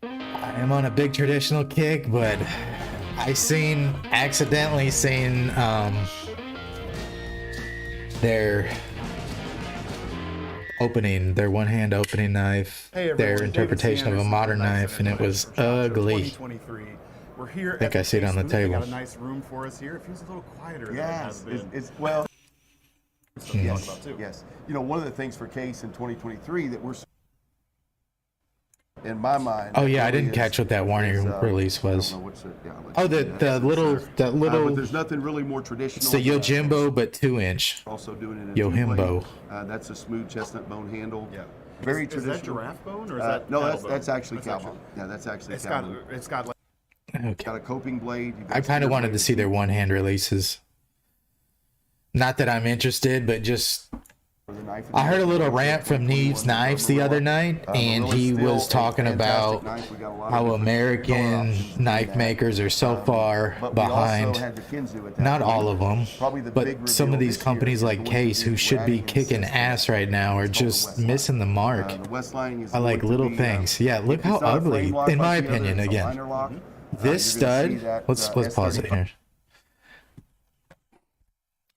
Speaker 1: I am on a big traditional kick, but I accidentally seen their one-hand opening knife,
Speaker 2: Hey, everyone,
Speaker 1: their
Speaker 2: David
Speaker 1: interpretation of a
Speaker 2: Sanders,
Speaker 1: modern
Speaker 2: Knife
Speaker 1: knife, and
Speaker 2: Center
Speaker 1: it was
Speaker 2: for SHOT Show
Speaker 1: ugly.
Speaker 2: 2023. We're here.
Speaker 1: I think
Speaker 2: at
Speaker 1: I see it
Speaker 2: Case
Speaker 1: on the
Speaker 2: booth. They
Speaker 1: table.
Speaker 2: got a nice room for us here. It feels a little quieter than it has
Speaker 5: Yes,
Speaker 2: been.
Speaker 5: it's well.
Speaker 2: Stuff to talk
Speaker 5: Yes,
Speaker 2: about too.
Speaker 5: yes. You know, one of the things for Case in 2023 that we're, in my mind.
Speaker 1: Oh yeah, I
Speaker 5: really
Speaker 1: didn't
Speaker 5: is-
Speaker 1: catch what that warning
Speaker 5: is,
Speaker 1: release
Speaker 5: I don't
Speaker 1: was.
Speaker 5: know what's it- yeah, I'll let
Speaker 1: Oh,
Speaker 5: you
Speaker 1: the
Speaker 5: do that.
Speaker 1: little.
Speaker 5: But there's nothing really more traditional.
Speaker 1: It's the Yojimbo, but 2-inch.
Speaker 5: Also doing it in
Speaker 1: Yohimbo.
Speaker 5: 2-blade. That's a smooth chestnut bone handle.
Speaker 2: Yeah.
Speaker 5: Very
Speaker 2: Is
Speaker 5: traditional.
Speaker 2: that giraffe bone or is that
Speaker 5: No,
Speaker 2: cattle
Speaker 5: that's
Speaker 2: bone?
Speaker 5: actually cow bone. Yeah, that's actually
Speaker 2: It's
Speaker 5: cow
Speaker 2: got
Speaker 5: bone.
Speaker 2: it's got like
Speaker 1: Okay.
Speaker 5: Got a coping blade. you've got
Speaker 1: I kind of
Speaker 5: steer
Speaker 1: wanted to
Speaker 5: blade.
Speaker 1: see their one-hand releases. Not that I'm interested, but just
Speaker 5: For the knife
Speaker 1: I heard a little
Speaker 5: and
Speaker 1: rant from
Speaker 5: 21
Speaker 1: Neves Knives the other night, and
Speaker 5: Marilla's
Speaker 1: he
Speaker 5: still
Speaker 1: was
Speaker 5: a
Speaker 1: talking
Speaker 5: fantastic
Speaker 1: about
Speaker 5: knife. We got a lot of
Speaker 1: how
Speaker 5: different
Speaker 1: American
Speaker 5: color options in
Speaker 1: knife
Speaker 5: that.
Speaker 1: makers are so far
Speaker 5: But we also
Speaker 1: behind.
Speaker 5: had the Kinzu at that
Speaker 1: Not
Speaker 5: point.
Speaker 1: all of them,
Speaker 5: Probably the big
Speaker 1: but some of
Speaker 5: reveal
Speaker 1: these
Speaker 5: this
Speaker 1: companies
Speaker 5: year is
Speaker 1: like
Speaker 5: going to
Speaker 1: Case,
Speaker 5: be
Speaker 1: who should be
Speaker 5: adding in
Speaker 1: kicking
Speaker 5: system.
Speaker 1: ass right now, are
Speaker 5: It's called the
Speaker 1: just
Speaker 5: West Line.
Speaker 1: missing the mark.
Speaker 5: The West Line is
Speaker 1: I like
Speaker 5: going to
Speaker 1: little
Speaker 5: be,
Speaker 1: things. Yeah, look
Speaker 5: if
Speaker 1: how
Speaker 5: it's not a
Speaker 1: ugly,
Speaker 5: frame lock
Speaker 1: in my
Speaker 5: like the other,
Speaker 1: opinion,
Speaker 5: it's a
Speaker 1: again.
Speaker 5: liner lock.
Speaker 1: This
Speaker 5: You're gonna see
Speaker 1: stud,
Speaker 5: that,
Speaker 1: let's pause it
Speaker 5: S35.
Speaker 1: here.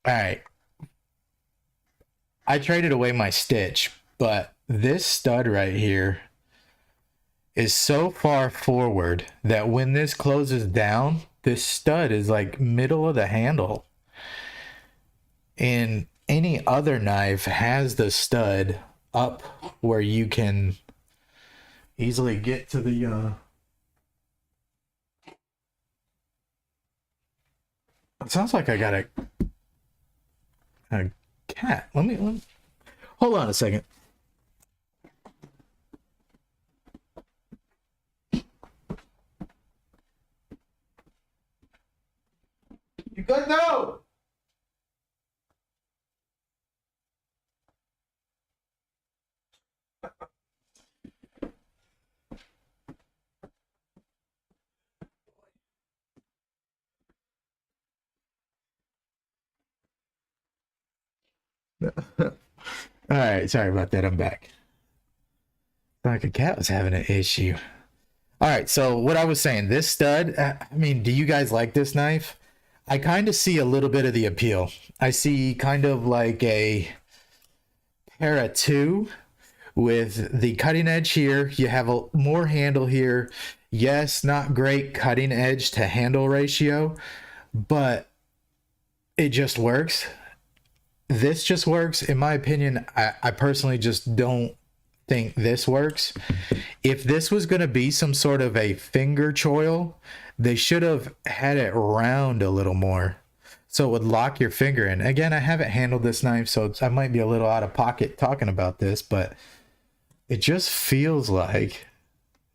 Speaker 1: All right. I traded away my Stitch, but this stud right here is so far forward that when this closes down, this stud is like middle of the handle. And any other knife has the stud up where you can easily get to the It sounds like I got a cat. Let me hold on a second. You good now? All right, sorry about that. I'm back. Like a cat was having an issue. All right, so what I was saying, this stud, I mean, do you guys like this knife? I kind of see a little bit of the appeal. I see kind of like a Para 2 with the cutting edge here. You have a more handle here. Yes, not great cutting edge to handle ratio, but it just works. This just works. In my opinion, I personally just don't think this works. If this was going to be some sort of a finger choil, they should have had it round a little more so it would lock your finger in. Again, I haven't handled this knife, so I might be a little out of pocket talking about this, but it just feels like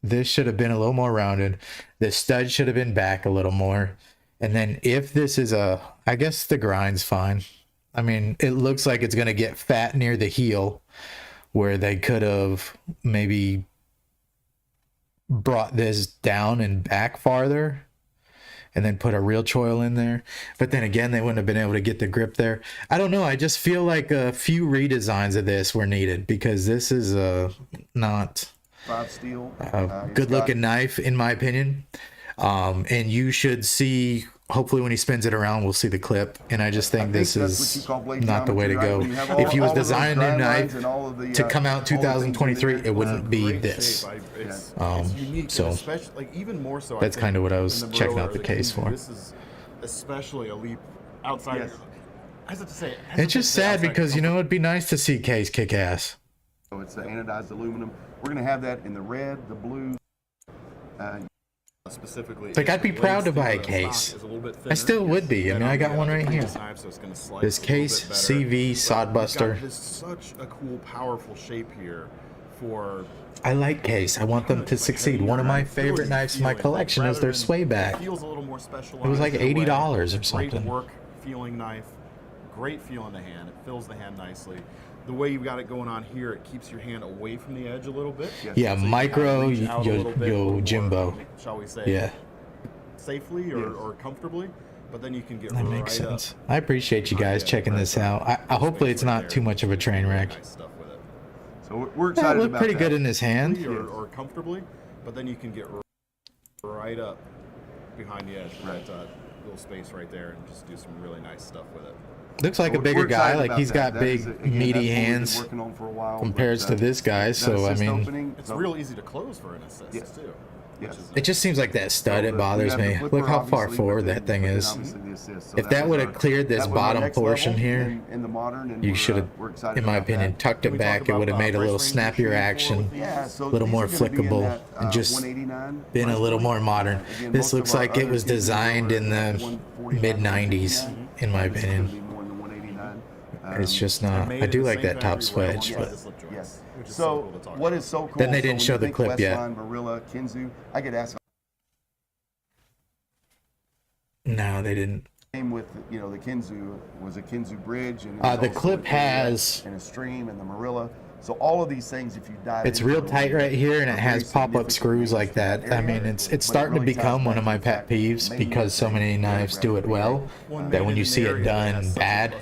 Speaker 1: this should have been a little more rounded. The stud should have been back a little more. And then if this is I guess the grind's fine. I mean, it looks like it's going to get fat near the heel, where they could have maybe brought this down and back farther and then put a real choil in there. But then again, they wouldn't have been able to get the grip there. I don't know. I just feel like a few redesigns of this were needed, because this is not
Speaker 5: 5 steel.
Speaker 1: a
Speaker 5: It's
Speaker 1: good looking
Speaker 5: got-
Speaker 1: knife, in my opinion. And you should see, hopefully when he spins it around, we'll see the clip. And I just think this
Speaker 5: that's what
Speaker 1: is
Speaker 5: you call blade
Speaker 1: not the way to
Speaker 5: geometry,
Speaker 1: go.
Speaker 5: right? When you have all-
Speaker 1: If he was
Speaker 5: all of those
Speaker 1: designing a new
Speaker 5: grind
Speaker 1: knife
Speaker 5: lines and all of the,
Speaker 1: to come out
Speaker 5: all the things in
Speaker 1: 2023,
Speaker 5: there,
Speaker 1: it wouldn't be
Speaker 2: great
Speaker 1: this.
Speaker 2: shape. It's
Speaker 1: Um,
Speaker 2: unique,
Speaker 1: so
Speaker 2: and especially like even more so.
Speaker 1: that's kinda what I was checking out the case for.
Speaker 2: This is especially a leap outside.
Speaker 5: Yes.
Speaker 2: I have to say,
Speaker 1: It's just sad because, you know, it'd be nice to see Case kick ass.
Speaker 5: So it's the anodized aluminum. We're going to have that in the red, the blue.
Speaker 2: specifically.
Speaker 1: Like, I'd be
Speaker 2: the
Speaker 1: proud to
Speaker 2: blade
Speaker 1: buy a
Speaker 2: steel
Speaker 1: case.
Speaker 2: is a little bit
Speaker 1: I
Speaker 2: thinner.
Speaker 1: still would be. I
Speaker 2: And
Speaker 1: mean, I
Speaker 2: on
Speaker 1: got
Speaker 2: the
Speaker 1: one right here.
Speaker 2: knife, so it's gonna slice
Speaker 1: This
Speaker 2: a little
Speaker 1: Case
Speaker 2: bit better.
Speaker 1: CV
Speaker 2: But
Speaker 1: Sodbuster.
Speaker 2: we've got this such a cool, powerful shape here for.
Speaker 1: I like Case. I want them to succeed. One of my favorite knives in my collection is their sway
Speaker 2: It
Speaker 1: back.
Speaker 2: feels a little more specialized.
Speaker 1: It was like
Speaker 2: in a way.
Speaker 1: $80 or
Speaker 2: Great
Speaker 1: something.
Speaker 2: work feeling knife, great feel in the hand. It fills the hand nicely. The way you've got it going on here, it keeps your hand away from the edge a little bit.
Speaker 5: Yes.
Speaker 1: Yeah,
Speaker 2: So you
Speaker 1: micro
Speaker 2: kinda reach out a little bit, a little more,
Speaker 1: Jimbo.
Speaker 2: shall we say?
Speaker 1: Yeah,
Speaker 2: Safely or,
Speaker 5: Yes.
Speaker 2: or comfortably, but then you can get
Speaker 1: that
Speaker 2: right
Speaker 1: makes sense.
Speaker 2: up.
Speaker 1: I appreciate you guys checking this out. I hopefully it's not too much of a train wreck.
Speaker 2: Nice stuff with it.
Speaker 5: So we're
Speaker 1: Yeah, it
Speaker 5: excited
Speaker 1: looked
Speaker 5: about
Speaker 1: pretty
Speaker 5: that.
Speaker 1: good in his hand.
Speaker 2: Or comfortably, but then you can get right up behind the edge,
Speaker 5: Right.
Speaker 2: that little space right there, and just do some really nice stuff with it.
Speaker 1: Looks like
Speaker 5: So
Speaker 1: a bigger
Speaker 5: we're
Speaker 1: guy.
Speaker 5: excited
Speaker 1: Like
Speaker 5: about
Speaker 1: he's
Speaker 5: that.
Speaker 1: got
Speaker 5: That is,
Speaker 1: big,
Speaker 5: again,
Speaker 1: meaty
Speaker 5: that's what we've been
Speaker 1: hands
Speaker 5: working on for a while,
Speaker 1: compared
Speaker 5: but,
Speaker 1: to this guy.
Speaker 5: that
Speaker 1: So I
Speaker 5: assist
Speaker 1: mean,
Speaker 5: opening,
Speaker 2: It's
Speaker 5: so-
Speaker 2: real easy to close for an assist
Speaker 5: Yes.
Speaker 2: too.
Speaker 5: Yes.
Speaker 1: It just seems like that stud, it bothers me. Look how far forward that thing is. If that would have cleared this bottom portion here,
Speaker 5: in the modern, and
Speaker 1: you should have, in my opinion, tucked it back. It would have made a little snappier action, a little more flickable, and just been a little more modern. This looks like it was designed in the mid-90s, in my opinion. It's just not. I do like that top swedge, but
Speaker 5: yes. So what is so cool?
Speaker 1: Then they didn't show the clip yet.
Speaker 5: Marilla, Kinzu. I get asked.
Speaker 1: no, they didn't.
Speaker 5: Same with the Kinzu was a Kinzu bridge, and
Speaker 1: The clip has,
Speaker 5: and a stream and the Marilla. So all of these things, if you dive,
Speaker 1: it's real tight right here, and it has pop-up screws like that. I mean, it's starting to become one of my pet peeves because so many knives do it well that when you see it done bad,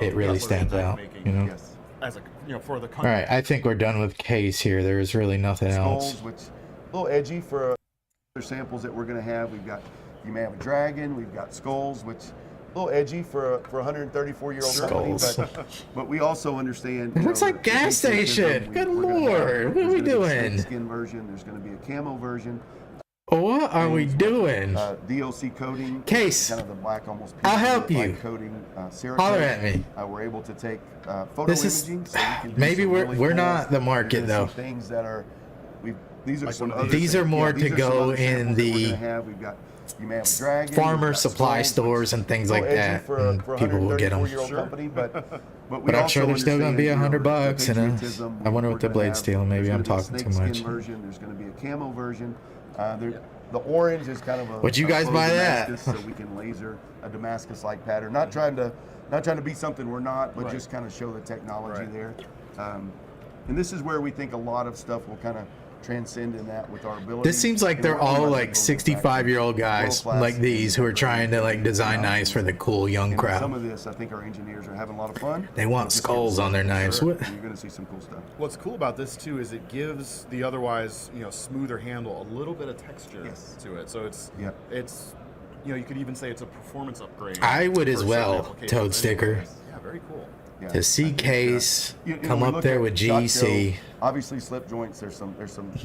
Speaker 1: it really stands out. You know.
Speaker 5: Yes.
Speaker 2: As a, for the
Speaker 1: All
Speaker 2: country.
Speaker 1: right, I think we're done with case here. There is really nothing else.
Speaker 5: Skulls, which a little edgy for other samples that we're going to have. We've got, you may have a dragon. We've got skulls, which a little edgy for a 134-year-old
Speaker 1: Skulls.
Speaker 5: company, but we also understand.
Speaker 1: It looks like gas station. Good lord, what are we doing?
Speaker 5: Skin version. There's going to be a camo version.
Speaker 1: What are we doing?
Speaker 5: DLC coating.
Speaker 1: Case.
Speaker 5: Kind of the black, almost.
Speaker 1: I'll help you.
Speaker 5: Coating.
Speaker 1: Holler at me.
Speaker 5: We're able to take photo
Speaker 1: This is-
Speaker 5: imaging. So we can do
Speaker 1: maybe
Speaker 5: some
Speaker 1: we're-
Speaker 5: really
Speaker 1: we're
Speaker 5: cool-
Speaker 1: not the market,
Speaker 5: you're gonna
Speaker 1: though.
Speaker 5: see things that are. These are
Speaker 2: Like
Speaker 5: some
Speaker 2: one of
Speaker 5: other
Speaker 1: these
Speaker 5: things.
Speaker 1: are more
Speaker 5: these
Speaker 1: to
Speaker 5: are some
Speaker 1: go
Speaker 5: other
Speaker 1: in
Speaker 5: samples that we're
Speaker 1: the
Speaker 5: gonna have. We've got. You may have a dragon.
Speaker 1: Farmer
Speaker 5: we've got
Speaker 1: supply
Speaker 5: skulls,
Speaker 1: stores and things like
Speaker 5: edgy
Speaker 1: that.
Speaker 5: for
Speaker 1: And
Speaker 5: a
Speaker 1: people will get them.
Speaker 5: 134-year-old company, but
Speaker 1: But I'm sure they're still gonna be $100. And I wonder what the blade steel. Maybe I'm talking too much.
Speaker 5: Version. There's going to be a camo version. The orange is kind of a.
Speaker 1: Would you
Speaker 5: a
Speaker 1: guys
Speaker 5: faux
Speaker 1: buy that?
Speaker 5: Damascus, so we can laser a Damascus-like pattern. Not trying to be something we're not, but just kind of show the technology there. And this is where we think a lot of stuff will kind of transcend in that with our ability.
Speaker 1: This seems like they're all like 65-year-old guys like these who are trying to like design knives for the cool young
Speaker 5: And some
Speaker 1: crowd.
Speaker 5: of this, I think our engineers are having a lot of fun.
Speaker 1: They want skulls on their knives. What?
Speaker 5: You're going to see some cool stuff.
Speaker 2: What's cool about this too is it gives the otherwise smoother handle a little bit of texture to it. So it's you could even say it's a performance upgrade.
Speaker 1: I would
Speaker 2: for
Speaker 1: as
Speaker 2: certain
Speaker 1: well,
Speaker 2: applications.
Speaker 1: toad sticker.
Speaker 2: Yeah, very cool.
Speaker 5: Yeah.
Speaker 1: To see case, come
Speaker 5: we
Speaker 1: up
Speaker 5: look
Speaker 1: there
Speaker 5: at
Speaker 1: with
Speaker 5: shot
Speaker 1: GEC.
Speaker 5: kill, obviously slip joints. There's some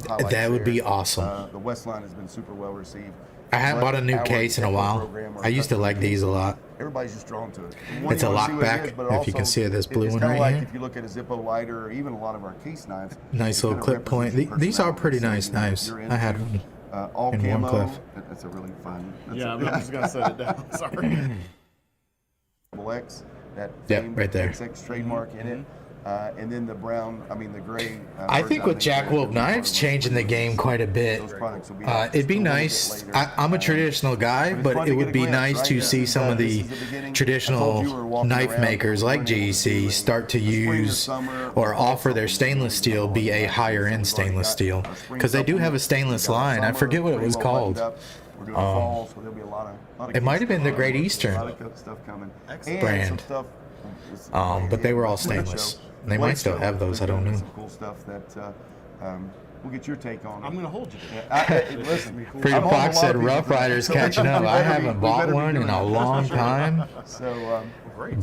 Speaker 5: highlights
Speaker 1: That would be
Speaker 5: there.
Speaker 1: awesome.
Speaker 5: The Westline has been super well received.
Speaker 1: I haven't
Speaker 5: But
Speaker 1: bought a new
Speaker 5: our
Speaker 1: case in a
Speaker 5: technical
Speaker 1: while.
Speaker 5: program, our
Speaker 1: I used to like
Speaker 5: custom
Speaker 1: these a lot.
Speaker 5: Everybody's just drawn to it.
Speaker 1: It's a lockback, if you can see this blue one right
Speaker 5: like
Speaker 1: here.
Speaker 5: if you look at a Zippo lighter or even a lot of our case knives.
Speaker 1: Nice
Speaker 5: it's
Speaker 1: little
Speaker 5: gonna
Speaker 1: clip point.
Speaker 5: represent your
Speaker 1: These are
Speaker 5: personality.
Speaker 1: pretty
Speaker 5: So,
Speaker 1: nice
Speaker 5: if
Speaker 1: knives.
Speaker 5: you're
Speaker 1: I had
Speaker 5: into,
Speaker 1: one.
Speaker 5: all
Speaker 1: in
Speaker 5: camo.
Speaker 1: Warncliffe.
Speaker 5: That's a really fun.
Speaker 2: I'm just gonna set it down. Sorry.
Speaker 5: X, that
Speaker 1: Yep,
Speaker 5: famed
Speaker 1: right there.
Speaker 5: XX trademark in it. And then the gray.
Speaker 1: I think with Jack Wolf knives changing the game quite a bit,
Speaker 5: Those products will be
Speaker 1: it'd be nice. I'm a traditional guy, but it would be nice to see some of the traditional knife makers like GEC start to use or offer their stainless steel be a higher end stainless steel, because they do have a stainless line. I forget what it was called. It might have been the Great Eastern brand. But they were all stainless. They might still have those. I don't know.
Speaker 5: Some cool stuff that we'll get your take on.
Speaker 2: I'm gonna hold you.
Speaker 5: Listen,
Speaker 1: Pretty
Speaker 5: I'm holding a
Speaker 1: Fox
Speaker 5: lot
Speaker 1: said
Speaker 5: of people
Speaker 1: Rough
Speaker 5: to-
Speaker 1: Riders
Speaker 5: so
Speaker 1: catching up.
Speaker 5: we
Speaker 1: I
Speaker 5: better be-
Speaker 1: haven't
Speaker 5: we
Speaker 1: bought
Speaker 5: better be
Speaker 1: one in
Speaker 5: doing
Speaker 1: a
Speaker 5: that.
Speaker 1: long time,
Speaker 5: So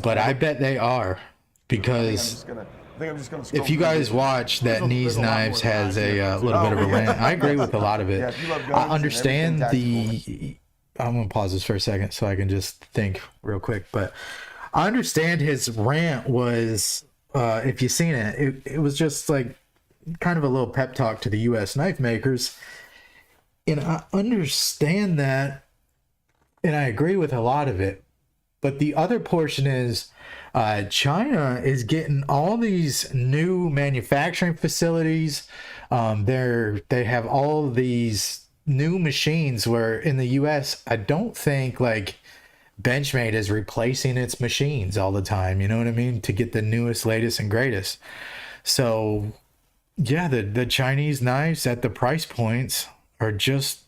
Speaker 1: but I bet they are, because if you guys watch that Knees Knives has a little bit of a rant. I agree with a lot of it. I understand the. I'm gonna pause this for a second so I can just think real quick. But I understand his rant was, if you've seen it, it was just like kind of a little pep talk to the U.S. knife makers, and I understand that, and I agree with a lot of it. But the other portion is, China is getting all these new manufacturing facilities. They have all these new machines where in the US, I don't think like Benchmade is replacing its machines all the time. You know what I mean? To get the newest, latest, and greatest. So yeah, the Chinese knives at the price points are just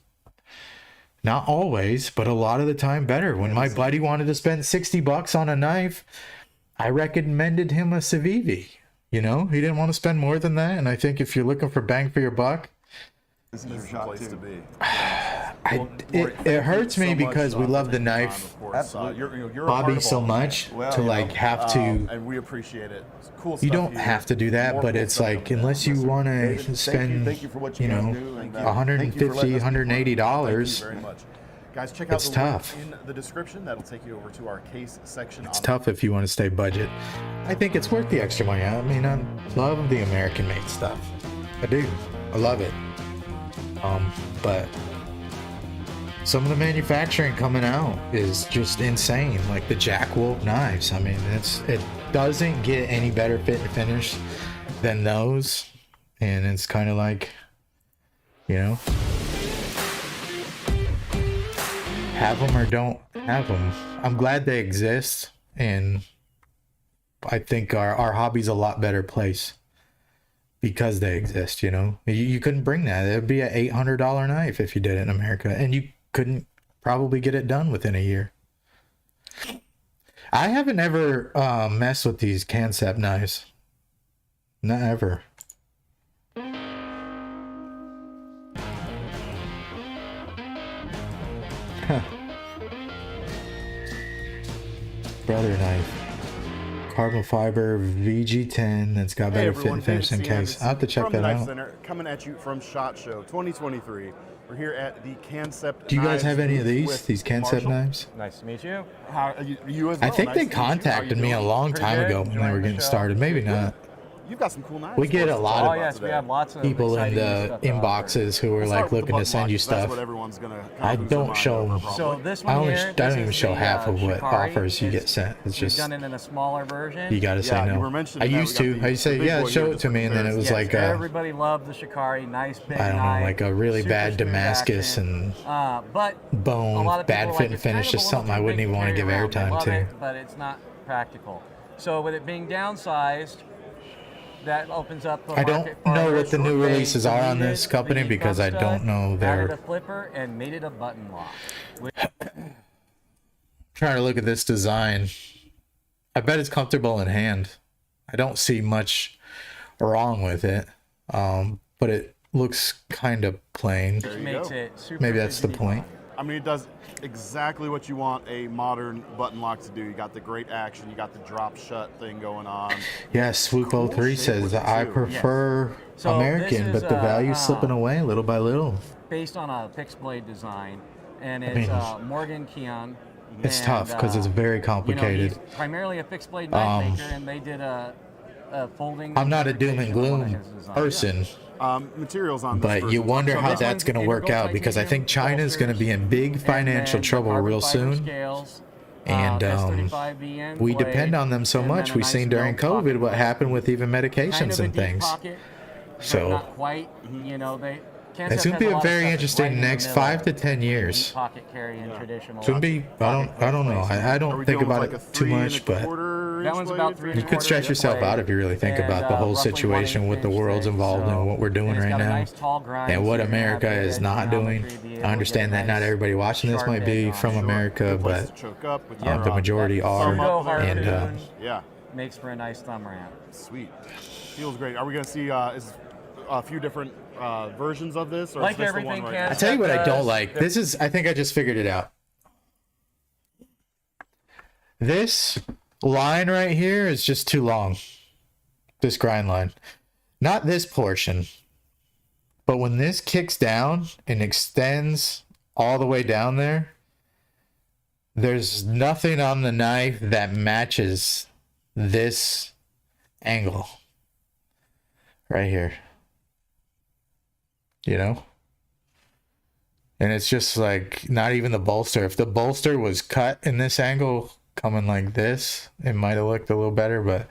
Speaker 1: not always, but a lot of the time better. When my buddy wanted to spend $60 on a knife, I recommended him a Savivi. He didn't want to spend more than that. And I think if you're looking for bang for your buck,
Speaker 5: this is your
Speaker 2: the
Speaker 5: shot
Speaker 2: place
Speaker 5: too.
Speaker 2: to be.
Speaker 1: It hurts me because we love the knife
Speaker 5: Absolutely.
Speaker 2: You're a part
Speaker 1: hobby
Speaker 2: of
Speaker 1: so
Speaker 2: all of
Speaker 1: much
Speaker 5: Well,
Speaker 1: to
Speaker 5: you
Speaker 1: like
Speaker 5: know,
Speaker 1: have to.
Speaker 2: and we appreciate it. It's cool
Speaker 1: You
Speaker 2: stuff
Speaker 1: don't
Speaker 2: here.
Speaker 1: have to do that,
Speaker 2: More
Speaker 1: but
Speaker 2: cool
Speaker 1: it's
Speaker 2: stuff
Speaker 1: like
Speaker 2: coming
Speaker 1: unless you
Speaker 2: down.
Speaker 1: want
Speaker 5: David,
Speaker 1: to spend,
Speaker 5: thank you for what you
Speaker 1: you
Speaker 5: guys
Speaker 1: know,
Speaker 5: do, and,
Speaker 2: thank you for
Speaker 1: 150,
Speaker 2: letting us be part of it.
Speaker 1: $180.
Speaker 2: Thank you very much. Guys, check out
Speaker 1: It's
Speaker 2: the
Speaker 1: tough.
Speaker 2: link in the description. That'll take you over to our case section.
Speaker 1: It's tough if you want to stay budget. I think it's worth the extra money. I mean, I love the American-made stuff. I do. I love it. But some of the manufacturing coming out is just insane. Like the Jack Wolf knives. I mean, it doesn't get any better fit and finish than those, and it's kind of like, you know, have them or don't have them. I'm glad they exist, and I think our hobby's a lot better place because they exist. You know, you couldn't bring that. It'd be an $800 knife if you did it in America, and you couldn't probably get it done within a year. I haven't ever messed with these Kansept knives. Not ever. Brother knife. Carbon fiber VG10 that's got better fit and finish in case. I'll have to check
Speaker 2: from the
Speaker 1: that
Speaker 2: Knife
Speaker 1: out.
Speaker 2: Center, coming at you from SHOT Show 2023. We're here at the Kansept.
Speaker 1: Do you guys have any of
Speaker 2: with
Speaker 1: these Kansept
Speaker 2: Marshall.
Speaker 1: knives?
Speaker 6: Nice to meet you.
Speaker 2: How, you as well.
Speaker 1: I think
Speaker 2: Nice
Speaker 1: they
Speaker 2: to meet you. How you
Speaker 1: contacted me a
Speaker 2: doing?
Speaker 1: long
Speaker 6: Pretty
Speaker 1: time
Speaker 6: good.
Speaker 1: ago when they
Speaker 6: Enjoying
Speaker 1: were
Speaker 6: the
Speaker 1: getting
Speaker 6: show.
Speaker 1: started. Maybe not.
Speaker 2: You've got some cool knives.
Speaker 1: We get
Speaker 2: for
Speaker 1: a
Speaker 2: us to
Speaker 1: lot
Speaker 2: talk
Speaker 1: of
Speaker 6: Oh
Speaker 2: about
Speaker 6: yes,
Speaker 2: today.
Speaker 6: we have lots of
Speaker 1: People in
Speaker 6: exciting
Speaker 1: the
Speaker 6: stuff to offer.
Speaker 1: inboxes who are
Speaker 2: Let's
Speaker 1: like
Speaker 2: start with
Speaker 1: looking
Speaker 2: the
Speaker 1: to send you
Speaker 2: butt lock. That's
Speaker 1: stuff.
Speaker 2: what everyone's gonna kind of
Speaker 1: I
Speaker 2: lose their
Speaker 1: don't
Speaker 2: mind
Speaker 1: show
Speaker 2: over,
Speaker 1: them.
Speaker 2: probably.
Speaker 6: So this
Speaker 1: I
Speaker 6: one
Speaker 1: don't,
Speaker 6: here,
Speaker 1: I don't
Speaker 6: this
Speaker 1: even
Speaker 6: is
Speaker 1: show
Speaker 6: the,
Speaker 1: half of what
Speaker 6: Shikari.
Speaker 1: offers you
Speaker 6: It's-
Speaker 1: get sent. It's
Speaker 6: We've
Speaker 1: just
Speaker 6: done it in a smaller version.
Speaker 1: you gotta say
Speaker 2: Yeah, you
Speaker 1: no.
Speaker 2: were mentioning
Speaker 1: I
Speaker 2: that. We
Speaker 1: used
Speaker 2: got
Speaker 1: to.
Speaker 2: the-
Speaker 1: I say
Speaker 2: the big
Speaker 1: yeah,
Speaker 2: boy
Speaker 1: show
Speaker 2: here
Speaker 1: it
Speaker 2: just
Speaker 1: to me, and then it
Speaker 2: compares.
Speaker 1: was
Speaker 6: Yes,
Speaker 1: like
Speaker 6: everybody loved the Shikari. Nice big
Speaker 1: I don't know,
Speaker 6: knife,
Speaker 1: like a really
Speaker 6: super
Speaker 1: bad
Speaker 6: smooth
Speaker 1: Damascus
Speaker 6: action.
Speaker 1: and
Speaker 6: but a
Speaker 1: bone,
Speaker 6: lot of
Speaker 1: bad
Speaker 6: people
Speaker 1: fit
Speaker 6: like,
Speaker 1: and
Speaker 6: it's kind
Speaker 1: finish.
Speaker 6: of a
Speaker 1: Just
Speaker 6: little
Speaker 1: something I
Speaker 6: too
Speaker 1: wouldn't
Speaker 6: big
Speaker 1: even want to give
Speaker 6: carry around. They
Speaker 1: airtime
Speaker 6: love
Speaker 1: to.
Speaker 6: it, but it's not practical. So with it being downsized, that opens up the
Speaker 1: I don't
Speaker 6: market for
Speaker 1: know
Speaker 6: our
Speaker 1: what the new
Speaker 6: short
Speaker 1: releases
Speaker 6: range
Speaker 1: are on
Speaker 6: deleted
Speaker 1: this company
Speaker 6: the
Speaker 1: because I
Speaker 6: front
Speaker 1: don't
Speaker 6: stud,
Speaker 1: know
Speaker 6: added
Speaker 1: their.
Speaker 6: a flipper and made it a button lock.
Speaker 1: Trying to look at this design. I bet it's comfortable in hand. I don't see much wrong with it, but it looks kind of plain.
Speaker 6: Which makes it super
Speaker 1: Maybe that's the
Speaker 6: easy to
Speaker 1: point.
Speaker 6: lock.
Speaker 2: I mean, it does exactly what you want a modern button lock to do. You got the great action. You got the drop shut thing going on.
Speaker 1: Yeah, Swoop 03
Speaker 2: shape
Speaker 1: says
Speaker 2: with it,
Speaker 1: I
Speaker 2: too.
Speaker 1: prefer
Speaker 6: So
Speaker 1: American,
Speaker 6: this is,
Speaker 1: but the value's slipping away little by little.
Speaker 6: Based on a fixed blade design, and it's
Speaker 1: mean,
Speaker 6: Morgan Keon.
Speaker 1: It's
Speaker 6: and,
Speaker 1: tough because it's very complicated.
Speaker 6: You know, he's primarily a fixed blade knife maker, and they did a folding.
Speaker 1: I'm not a doom and
Speaker 6: interpretation of one of
Speaker 1: gloom
Speaker 6: his designs.
Speaker 1: person,
Speaker 2: Materials on this
Speaker 1: but you
Speaker 2: version.
Speaker 1: wonder
Speaker 6: So
Speaker 1: how
Speaker 6: this
Speaker 1: that's
Speaker 6: one's
Speaker 1: going to work
Speaker 6: integral
Speaker 1: out because I think
Speaker 6: titanium
Speaker 1: China's going to be in big
Speaker 6: and
Speaker 1: financial
Speaker 6: then the
Speaker 1: trouble
Speaker 6: carbon
Speaker 1: real
Speaker 6: fiber
Speaker 1: soon.
Speaker 6: Scales,
Speaker 1: And
Speaker 6: S35 end
Speaker 1: we
Speaker 6: blade,
Speaker 1: depend on them so
Speaker 6: and
Speaker 1: much.
Speaker 6: then a
Speaker 1: We've seen
Speaker 6: nice
Speaker 1: during
Speaker 6: milk pocket
Speaker 1: COVID what
Speaker 6: blade.
Speaker 1: happened with even medications
Speaker 6: Kind of a
Speaker 1: and
Speaker 6: deep
Speaker 1: things.
Speaker 6: pocket, but
Speaker 1: So
Speaker 6: not quite. You know,
Speaker 1: it's
Speaker 6: Kansept
Speaker 1: going to
Speaker 6: has
Speaker 1: be
Speaker 6: a
Speaker 1: a
Speaker 6: lot of
Speaker 1: very
Speaker 6: stuff that's
Speaker 1: interesting
Speaker 6: right in the
Speaker 1: next
Speaker 6: middle.
Speaker 1: 5 to 10
Speaker 6: Deep
Speaker 1: years.
Speaker 6: pocket carry and traditional.
Speaker 1: It's going to be. I don't know. I
Speaker 2: Are
Speaker 1: don't
Speaker 2: we
Speaker 1: think
Speaker 2: dealing with
Speaker 1: about
Speaker 2: like a
Speaker 1: it too
Speaker 2: 3
Speaker 1: much, but
Speaker 2: 1/4
Speaker 6: That
Speaker 2: inch
Speaker 6: one's
Speaker 2: blade,
Speaker 6: about
Speaker 2: 3
Speaker 6: 3
Speaker 1: you could stretch yourself out if you really think about the whole situation with the world's involved in what we're doing right now and what America is not doing. I understand that not everybody watching this might be from America,
Speaker 2: Place to
Speaker 1: but
Speaker 2: choke up with
Speaker 1: the majority are. And
Speaker 2: yeah,
Speaker 6: makes for a nice thumb ramp.
Speaker 2: sweet. Feels great. Are we going to see is a few different versions of this, or
Speaker 6: Like
Speaker 2: is this
Speaker 6: everything
Speaker 2: the one right
Speaker 1: I
Speaker 2: now?
Speaker 1: tell you what I don't like. This is, I think I just figured it out. This line right here is just too long. This grind line. Not this portion. But when this kicks down and extends all the way down there, there's nothing on the knife that matches this angle. Right here. You know? And it's just like not even the bolster. If the bolster was cut in this angle coming like this, it might have looked a little better, but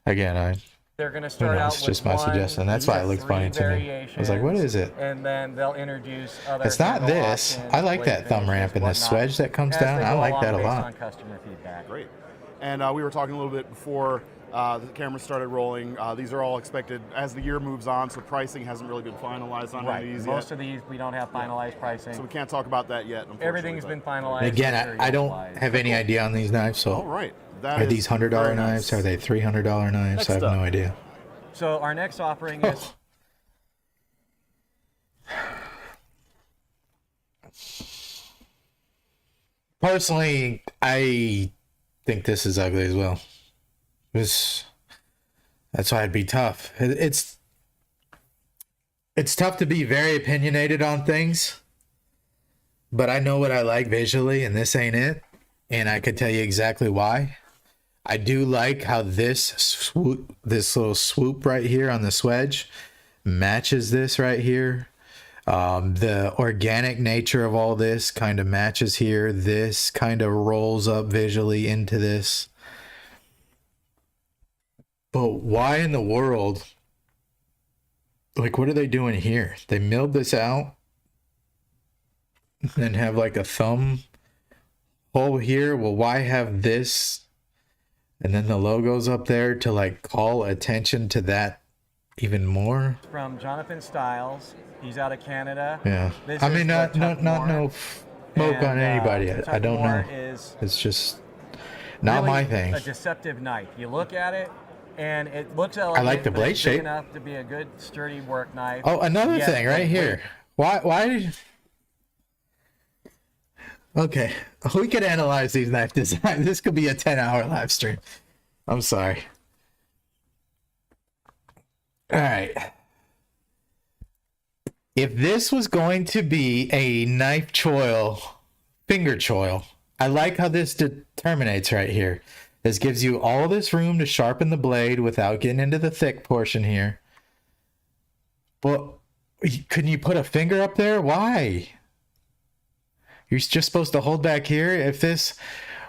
Speaker 1: again,
Speaker 6: They're going to
Speaker 1: who
Speaker 6: start out
Speaker 1: knows?
Speaker 6: with
Speaker 1: Just my suggestion. That's why it looked funny to me. I was like, what is it?
Speaker 6: And then they'll introduce other
Speaker 1: It's not
Speaker 6: handle
Speaker 1: this.
Speaker 6: options,
Speaker 1: I like
Speaker 6: blade
Speaker 1: that thumb
Speaker 6: finishes,
Speaker 1: ramp and the
Speaker 6: whatnot,
Speaker 1: swedge that comes
Speaker 6: as
Speaker 1: down.
Speaker 6: they
Speaker 1: I
Speaker 6: go
Speaker 1: like
Speaker 6: along
Speaker 1: that a
Speaker 6: based
Speaker 1: lot.
Speaker 6: on customer feedback.
Speaker 2: Great. And we were talking a little bit before the camera started rolling. These are all expected as the year moves on, so pricing hasn't really been finalized on
Speaker 6: Right.
Speaker 2: any of these
Speaker 6: Most
Speaker 2: yet.
Speaker 6: of these we don't have finalized pricing.
Speaker 2: So we can't talk about that yet. Unfortunately,
Speaker 6: Everything's
Speaker 2: but-
Speaker 6: been finalized.
Speaker 1: And again,
Speaker 6: I'm sure
Speaker 1: I
Speaker 6: you'll
Speaker 1: don't
Speaker 6: fly.
Speaker 1: have any idea on these knives,
Speaker 2: All
Speaker 1: so
Speaker 2: right. That
Speaker 1: are
Speaker 2: is
Speaker 1: these $100
Speaker 2: very
Speaker 1: knives?
Speaker 2: nice.
Speaker 1: Are they $300 knives?
Speaker 2: Next
Speaker 1: I have
Speaker 2: up.
Speaker 1: no idea.
Speaker 6: So our next offering is
Speaker 1: Personally, I think this is ugly as well. That's why it'd be tough. It's tough to be very opinionated on things, but I know what I like visually, and this ain't it. And I could tell you exactly why. I do like how this little swoop right here on the swedge matches this right here. The organic nature of all this kind of matches here. This kind of rolls up visually into this. But why in the world, like, what are they doing here? They milled this out and have like a thumb hole here. Well, why have this and then the logo's up there to like call attention to that even more?
Speaker 6: From Jonathan Styles. He's out of Canada.
Speaker 1: Yeah.
Speaker 6: This
Speaker 1: I
Speaker 6: is
Speaker 1: mean,
Speaker 6: the
Speaker 1: not
Speaker 6: Tuck
Speaker 1: no
Speaker 6: Moor.
Speaker 1: smoke on anybody.
Speaker 6: The
Speaker 1: I don't know.
Speaker 6: Tuck Moor is
Speaker 1: It's just not
Speaker 6: really
Speaker 1: my thing.
Speaker 6: a deceptive knife. You look at it, and it looks elegant.
Speaker 1: like the
Speaker 6: but
Speaker 1: blade
Speaker 6: it's big
Speaker 1: shape.
Speaker 6: enough to be a good sturdy work knife.
Speaker 1: Oh, another
Speaker 6: Yet
Speaker 1: thing right here. Why? Okay, we could analyze these knife designs. This could be a 10-hour live stream. I'm sorry. All right. If this was going to be a knife choil, finger choil, I like how this terminates right here. This gives you all this room to sharpen the blade without getting into the thick portion here. But couldn't you put a finger up there? Why? You're just supposed to hold back here. If this,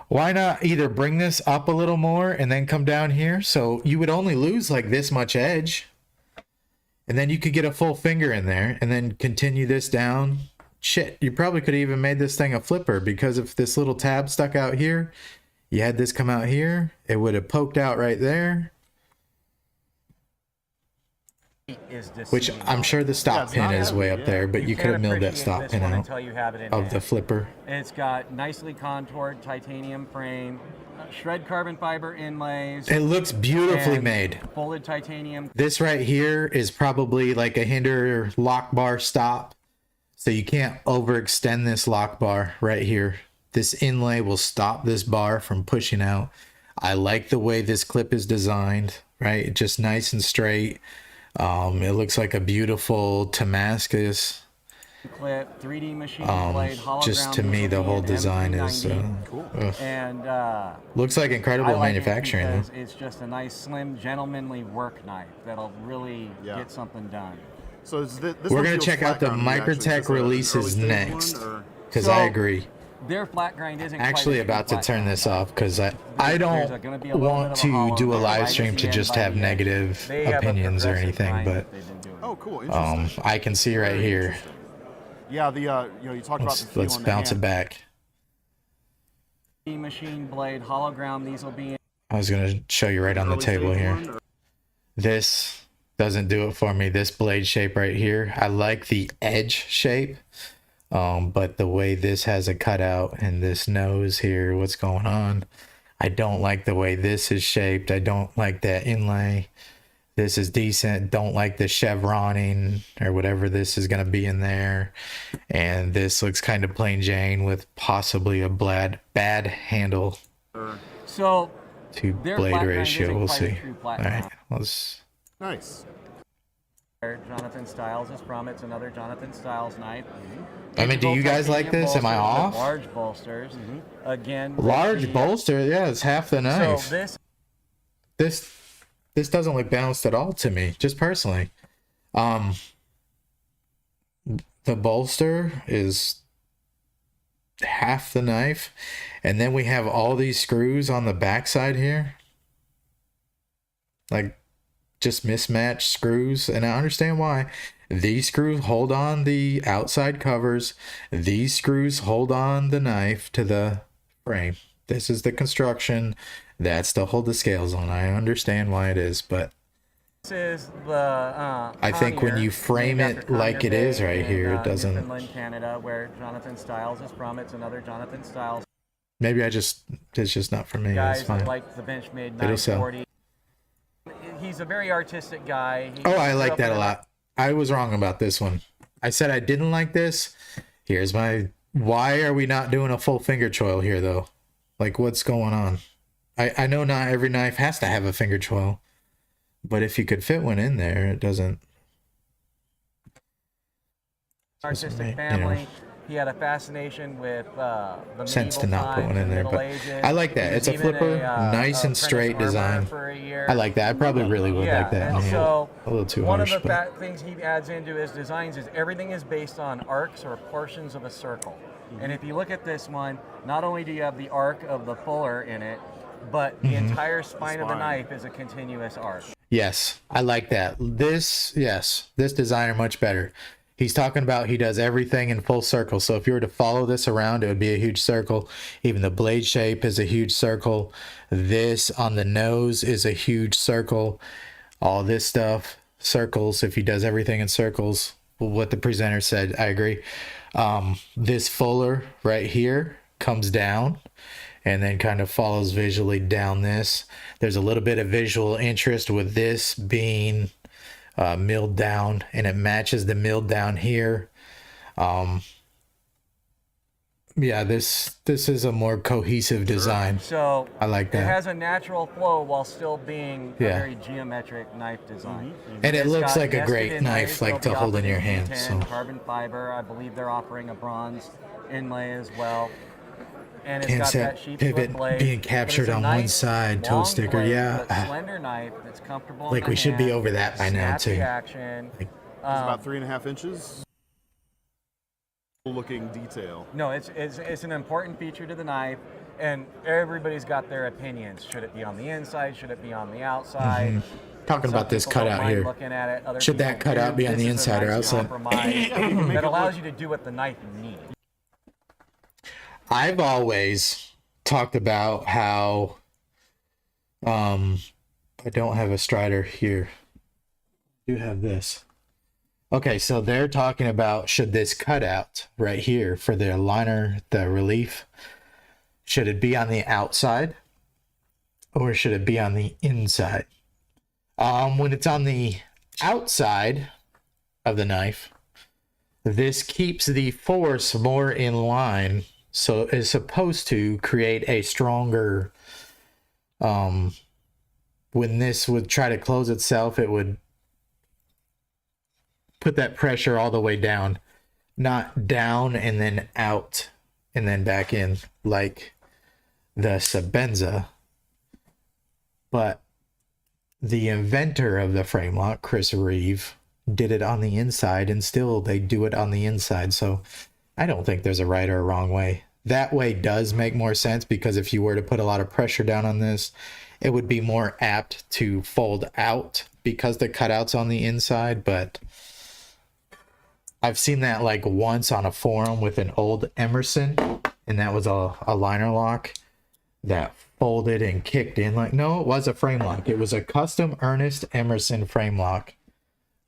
Speaker 1: why not either bring this up a little more and then come down here? So you would only lose like this much edge. And then you could get a full finger in there and then continue this down. Shit, you probably could have even made this thing a flipper, because if this little tab stuck out here, you had this come out here, it would have poked out right there. Which I'm sure the stop pin is way up there, but you could have milled that stop pin out of the flipper.
Speaker 6: It's got nicely contoured titanium frame, shred carbon fiber inlays.
Speaker 1: It looks beautifully
Speaker 6: and
Speaker 1: made.
Speaker 6: Folded titanium.
Speaker 1: This right here is probably like a hinder lock bar stop. So you can't overextend this lock bar right here. This inlay will stop this bar from pushing out. I like the way this clip is designed, right? Just nice and straight. It looks like a beautiful Damascus.
Speaker 6: Clip, 3D machine blade, hologram.
Speaker 1: Just to me, the whole design is
Speaker 6: cool. And
Speaker 1: looks like incredible
Speaker 6: I like
Speaker 1: manufacturing.
Speaker 6: it because it's just a nice, slim, gentlemanly work knife that'll really get something done.
Speaker 2: So is this
Speaker 1: We're
Speaker 2: one
Speaker 1: gonna
Speaker 2: feels
Speaker 1: check
Speaker 2: flat
Speaker 1: out the
Speaker 2: ground to me, actually. Is
Speaker 1: Microtech
Speaker 2: this an
Speaker 1: releases
Speaker 2: early stage
Speaker 1: next,
Speaker 2: one, or-
Speaker 1: because
Speaker 6: So,
Speaker 1: I agree.
Speaker 6: Their flat grind isn't
Speaker 1: Actually
Speaker 6: quite
Speaker 1: about to
Speaker 6: flat
Speaker 1: turn
Speaker 6: grind.
Speaker 1: this off because I
Speaker 6: There's
Speaker 1: don't
Speaker 6: gonna be a little
Speaker 1: want
Speaker 6: bit of a
Speaker 1: to
Speaker 6: hollow
Speaker 1: do a
Speaker 6: there
Speaker 1: live
Speaker 6: right
Speaker 1: stream
Speaker 6: at
Speaker 1: to
Speaker 6: the
Speaker 1: just
Speaker 6: end by
Speaker 1: have
Speaker 6: the edge.
Speaker 1: negative
Speaker 6: They have a
Speaker 1: opinions or
Speaker 6: progressive
Speaker 1: anything,
Speaker 6: grind
Speaker 1: but
Speaker 6: that they've been doing.
Speaker 2: Oh, cool. Interesting.
Speaker 1: I can see right here.
Speaker 2: Yeah, the you talked about the feel
Speaker 1: Let's
Speaker 2: in the
Speaker 1: bounce it
Speaker 2: hand.
Speaker 1: back.
Speaker 6: Machine blade, hologram. These will be
Speaker 1: I was gonna show you right on the
Speaker 2: Early
Speaker 1: table
Speaker 2: stage
Speaker 1: here.
Speaker 2: one, or-
Speaker 1: This doesn't do it for me. This blade shape right here. I like the edge shape. But the way this has a cutout and this nose here, what's going on? I don't like the way this is shaped. I don't like that inlay. This is decent. Don't like the chevroning or whatever this is going to be in there. And this looks kind of plain Jane with possibly a bad handle
Speaker 6: so
Speaker 1: to
Speaker 6: their
Speaker 1: blade
Speaker 6: flat grind
Speaker 1: ratio.
Speaker 6: isn't
Speaker 1: We'll
Speaker 6: quite a
Speaker 1: see.
Speaker 6: true
Speaker 1: All
Speaker 6: flat
Speaker 1: right,
Speaker 6: grind.
Speaker 1: let's.
Speaker 2: Nice.
Speaker 6: Jonathan Styles is from. It's another Jonathan Styles knife.
Speaker 1: I mean, do you guys like this? Am I off?
Speaker 6: Large bolsters. Again.
Speaker 1: Large bolster, yeah, it's half the knife.
Speaker 6: So this
Speaker 1: This doesn't look balanced at all to me, just personally. The bolster is half the knife, and then we have all these screws on the backside here, like just mismatched screws, and I understand why. These screws hold on the outside covers. These screws hold on the knife to the frame. This is the construction. That's to hold the scales on. I understand why it is, but
Speaker 6: is the
Speaker 1: I think when you frame
Speaker 6: named
Speaker 1: it
Speaker 6: after
Speaker 1: like
Speaker 6: Conyer
Speaker 1: it is
Speaker 6: Bay
Speaker 1: right
Speaker 6: in,
Speaker 1: here, it doesn't.
Speaker 6: Newfoundland, Canada, where Jonathan Styles is from. It's another Jonathan Styles.
Speaker 1: Maybe it's just not for me. That's
Speaker 6: Guys
Speaker 1: fine.
Speaker 6: that like the Benchmade
Speaker 1: It'll sell.
Speaker 6: 940. He's a very artistic guy.
Speaker 1: Oh, I like that a lot. I was wrong about this one. I said I didn't like this, Here's my... Why are we not doing a full finger choil here, though? Like, what's going on? I know not every knife has to have a finger choil, but if you could fit one in there, it doesn't...
Speaker 6: Artistic family. He had a fascination with the
Speaker 1: Sense to
Speaker 6: medieval
Speaker 1: not put
Speaker 6: times,
Speaker 1: one in
Speaker 6: the
Speaker 1: there,
Speaker 6: Middle
Speaker 1: but
Speaker 6: Ages.
Speaker 1: I like that.
Speaker 6: He
Speaker 1: It's
Speaker 6: was
Speaker 1: a
Speaker 6: even
Speaker 1: flipper, nice and
Speaker 6: apprentice
Speaker 1: straight
Speaker 6: armor
Speaker 1: design.
Speaker 6: for a year.
Speaker 1: I like that. I probably really would like that in
Speaker 6: and
Speaker 1: hand.
Speaker 6: so
Speaker 1: A little too
Speaker 6: one
Speaker 1: harsh,
Speaker 6: of the
Speaker 1: but...
Speaker 6: things he adds into his designs is everything is based on arcs or portions of a circle. And if you look at this one, not only do you have the arc of the fuller in it, but the entire spine of the knife is a continuous arc.
Speaker 1: Yes, I like that. This designer much better. He's talking about he does everything in full circle. So if you were to follow this around, it would be a huge circle. Even the blade shape is a huge circle. This on the nose is a huge circle. All this stuff, circles. If he does everything in circles, what the presenter said, I agree. This fuller right here comes down and then kind of follows visually down this. There's a little bit of visual interest with this being milled down, and it matches the milled down here. Yeah, this is a more cohesive design.
Speaker 6: So
Speaker 1: I like that.
Speaker 6: It has a natural flow while still being a
Speaker 1: Yeah.
Speaker 6: very geometric knife design.
Speaker 1: And it
Speaker 6: It's
Speaker 1: looks
Speaker 6: got
Speaker 1: like a
Speaker 6: nested
Speaker 1: great
Speaker 6: inlays.
Speaker 1: knife, like
Speaker 6: They'll
Speaker 1: to
Speaker 6: be
Speaker 1: hold in
Speaker 6: offered
Speaker 1: your
Speaker 6: in
Speaker 1: hand.
Speaker 6: G10,
Speaker 1: So
Speaker 6: carbon fiber. I believe they're offering a bronze inlay as well. And it's got that
Speaker 1: Kansept
Speaker 6: sheep's
Speaker 1: pivot
Speaker 6: foot blade,
Speaker 1: being
Speaker 6: but
Speaker 1: captured
Speaker 6: it's a
Speaker 1: on one
Speaker 6: nice,
Speaker 1: side, toe
Speaker 6: long
Speaker 1: sticker.
Speaker 6: blade,
Speaker 1: Yeah.
Speaker 6: but slender knife that's comfortable. in
Speaker 1: Like
Speaker 6: the
Speaker 1: we should be
Speaker 6: hand,
Speaker 1: over that by now
Speaker 6: snappy
Speaker 1: too.
Speaker 6: action.
Speaker 2: It's about 3.5 inches. Looking detail.
Speaker 6: No, it's an important feature to the knife, and everybody's got their opinions. Should it be on the inside? Should it be on the outside?
Speaker 1: Talking
Speaker 6: Some
Speaker 1: about this
Speaker 6: people don't
Speaker 1: cutout
Speaker 6: mind
Speaker 1: here.
Speaker 6: looking at it. Other
Speaker 1: Should that
Speaker 6: people
Speaker 1: cutout
Speaker 6: do.
Speaker 1: be on the
Speaker 6: This is a
Speaker 1: inside or
Speaker 6: nice
Speaker 1: outside?
Speaker 6: compromise that allows you to do what the knife needs.
Speaker 1: I've always talked about how I don't have a strider here. I do have this. Okay, so they're talking about, should this cutout right here for the liner, the relief, should it be on the outside or should it be on the inside? When it's on the outside of the knife, this keeps the force more in line, so it's supposed to create a stronger, when this would try to close itself, it would put that pressure all the way down, not down and then out and then back in like the Sabenza. But the inventor of the frame lock, Chris Reeve, did it on the inside, and still they do it on the inside. So I don't think there's a right or a wrong way. That way does make more sense, because if you were to put a lot of pressure down on this, it would be more apt to fold out because the cutout's on the inside. But I've seen that like once on a forum with an old Emerson, and that was a liner lock that folded and kicked in. Like, no, it was a frame lock. It was a custom Ernest Emerson frame lock